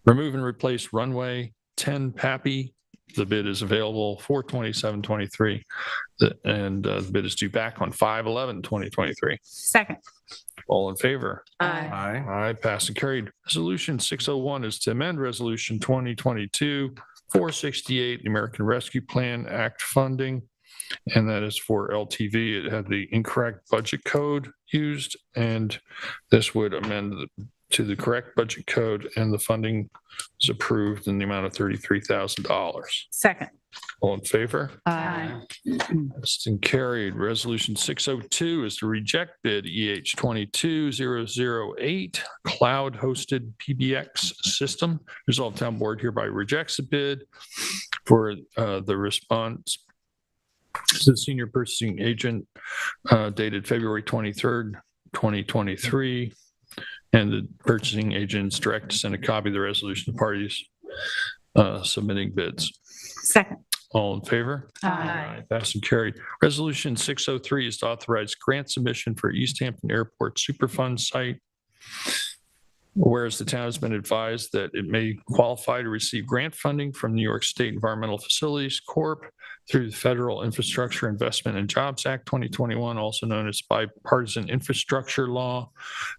Remove and replace runway 10 Pappy. The bid is available for 27-23. And the bid is due back on 5/11/2023.
Second.
All in favor?
Aye.
Aye, passed and carried. Resolution 601 is to amend Resolution 2022-468, the American Rescue Plan Act funding. And that is for LTV. It had the incorrect budget code used, and this would amend to the correct budget code, and the funding is approved in the amount of $33,000.
Second.
All in favor?
Aye.
Passed and carried. Resolution 602 is to reject bid EH 22008 cloud hosted PBX system. Resolved Town Board hereby rejects the bid for the response to the senior purchasing agent dated February 23rd, 2023. And the purchasing agent's direct to send a copy of the resolution to parties submitting bids.
Second.
All in favor?
Aye.
Passed and carried. Resolution 603 is to authorize grant submission for East Hampton Airport Superfund site. Whereas the town has been advised that it may qualify to receive grant funding from New York State Environmental Facilities Corp. Through the Federal Infrastructure Investment and Jobs Act 2021, also known as Bipartisan Infrastructure Law.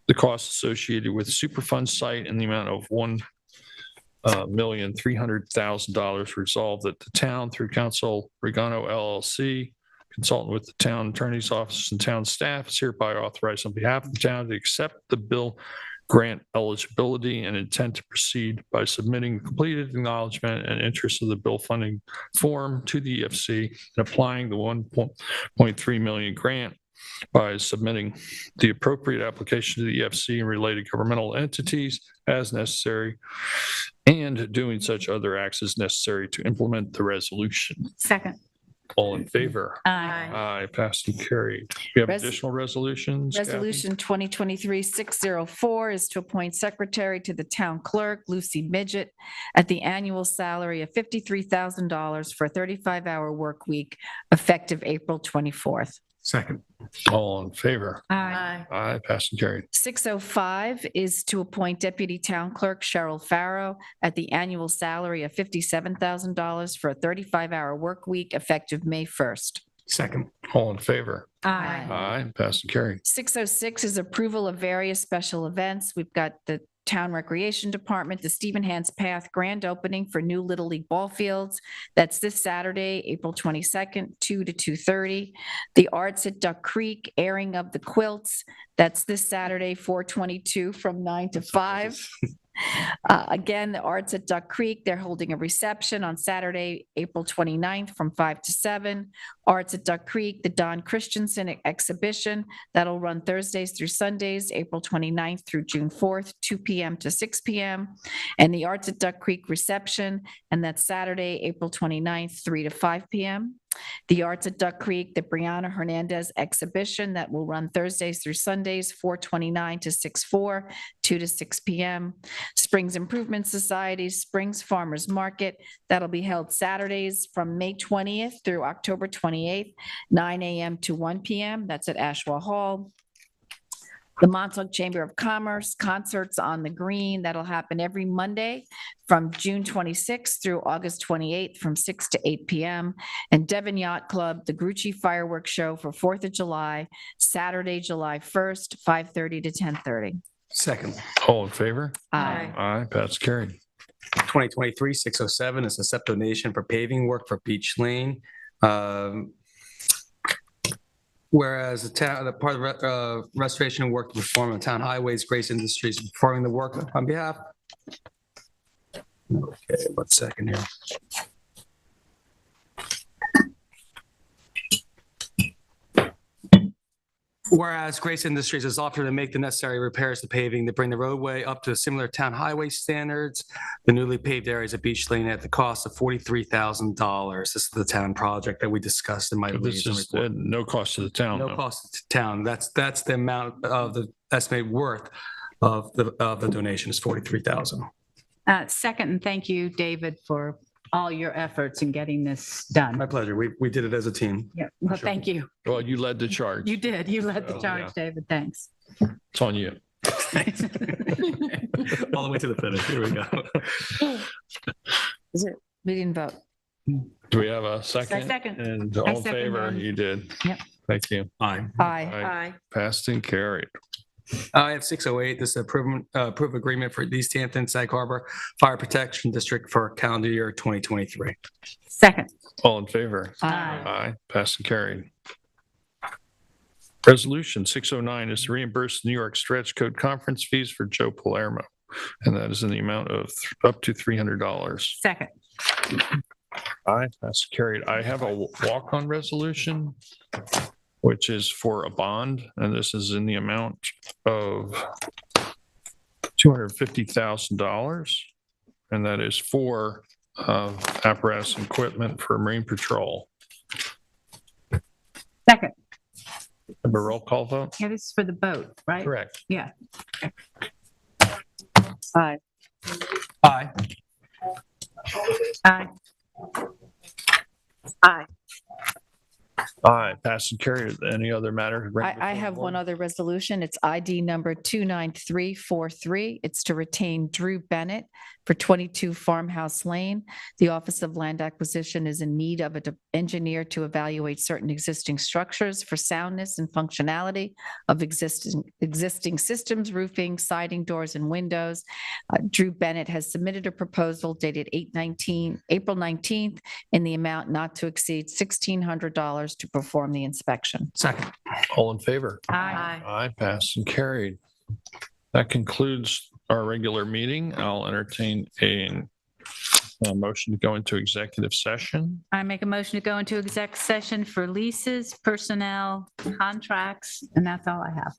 The costs associated with Superfund site in the amount of $1,300,000 resolved that the town, through Council Regano LLC, consultant with the town attorney's office and town staff, is hereby authorized on behalf of the town to accept the bill grant eligibility and intent to proceed by submitting completed acknowledgement and interest of the bill funding form to the EFC and applying the 1.3 million grant by submitting the appropriate application to the EFC and related governmental entities as necessary, and doing such other acts as necessary to implement the resolution.
Second.
All in favor?
Aye.
Aye, passed and carried. We have
Res-
additional resolutions? Kathy?
Resolution 2023-604 is to appoint secretary to the town clerk, Lucy Midget, at the annual salary of $53,000 for a 35-hour work week effective April 24th.
Second.
All in favor?
Aye.
Aye, passed and carried.
605 is to appoint deputy town clerk Cheryl Farrow at the annual salary of $57,000 for a 35-hour work week effective May 1st.
Second.
All in favor?
Aye.
Aye, passed and carried.
606 is approval of various special events. We've got the
Town Recreation Department, the Stephen Hans Path grand opening for new Little League ball fields. That's this Saturday, April 22nd, 2 to 2:30. The Arts at Duck Creek, airing of the quilts. That's this Saturday, 4/22 from 9 to 5. Again, the Arts at Duck Creek, they're holding a reception on Saturday, April 29th from 5 to 7. Arts at Duck Creek, the Don Christensen exhibition, that'll run Thursdays through Sundays, April 29th through June 4th, 2 p.m. to 6 p.m. And the Arts at Duck Creek reception, and that's Saturday, April 29th, 3 to 5 p.m. The Arts at Duck Creek, the Brianna Hernandez exhibition that will run Thursdays through Sundays, 4/29 to 6/4, 2 to 6 p.m. Springs Improvement Society, Springs Farmers Market, that'll be held Saturdays from May 20th through October 28th, 9 a.m. to 1 p.m. That's at Ashwell Hall. The Montauk Chamber of Commerce, concerts on the green, that'll happen every Monday from June 26th through August 28th from 6 to 8 p.m. And Devon Yacht Club, the Grucci Fireworks Show for 4th of July, Saturday, July 1st, 5:30 to 10:30.
Second.
All in favor?
Aye.
Aye, that's carried.
2023-607 is a SEP donation for paving work for Beach Lane. Whereas the town, the part of restoration work performed on town highways, Grace Industries is performing the work on behalf. Okay, 1 second here. Whereas Grace Industries has offered to make the necessary repairs to paving to bring the roadway up to similar town highway standards, the newly paved areas of Beach Lane at the cost of $43,000. This is the town project that we discussed in my
This
liaison
is
report.
no cost to the town.
No
though.
cost to town. That's the amount of the estimated worth of the donation is $43,000.
Second, and thank you, David, for all your efforts in getting this done.
My pleasure. We did it as a team.
Yeah, well, thank you.
Well, you led the charge.
You did. You led the
Oh,
charge,
yeah.
David. Thanks.
It's on you.
All the way to the finish. Here we go.
We didn't vote.
Do we have a second?
Second.
And
I
all in
second
favor?
that.
You did.
Yep.
Thank you.
Aye.
Aye.
Passed and carried.
I have 608. This is approve agreement for East Hampton, Sag Harbor Fire Protection District for calendar year 2023.
Second.
All in favor?
Aye.
Aye. Passed and carried. Resolution 609 is to reimburse New York Stretch Code conference fees for Joe Palermo, and that is in the amount of up to $300.
Second.
Aye. Passed and carried. I have a walk-on resolution, which is for a bond, and this is in the amount of $250,000. And that is for apparatus and equipment for Marine Patrol.
Second.
Have a roll call vote?
Yeah, this is for the boat, right?
Correct.
Yeah.
Aye.
Aye.
Aye.
Aye.
Aye. Passed and carried. Any other matter? to bring
I
before the
have
board?
one other resolution. It's ID number 29343. It's to retain Drew Bennett for 22 Farmhouse Lane. The Office of Land Acquisition is in need of an engineer to evaluate certain existing structures for soundness and functionality of existing systems, roofing, siding, doors, and windows. Drew Bennett has submitted a proposal dated April 19th in the amount not to exceed $1,600 to perform the inspection.
Second.
All in favor?
Aye.
Aye. Passed and carried. That concludes our regular meeting. I'll entertain a motion to go into executive session.
I make a motion to go into exec session for leases, personnel, contracts, and that's all I have.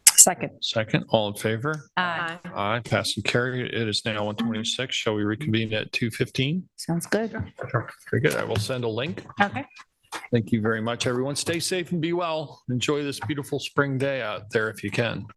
Second.
Second, all in favor?
Aye.
Aye. Passed and carried. It is now 1:26. Shall we reconvene at 2:15?
Sounds good.
Very good. I will send a link.
Okay.
Thank you very much, everyone. Stay safe and be well. Enjoy this beautiful spring day out there if you can.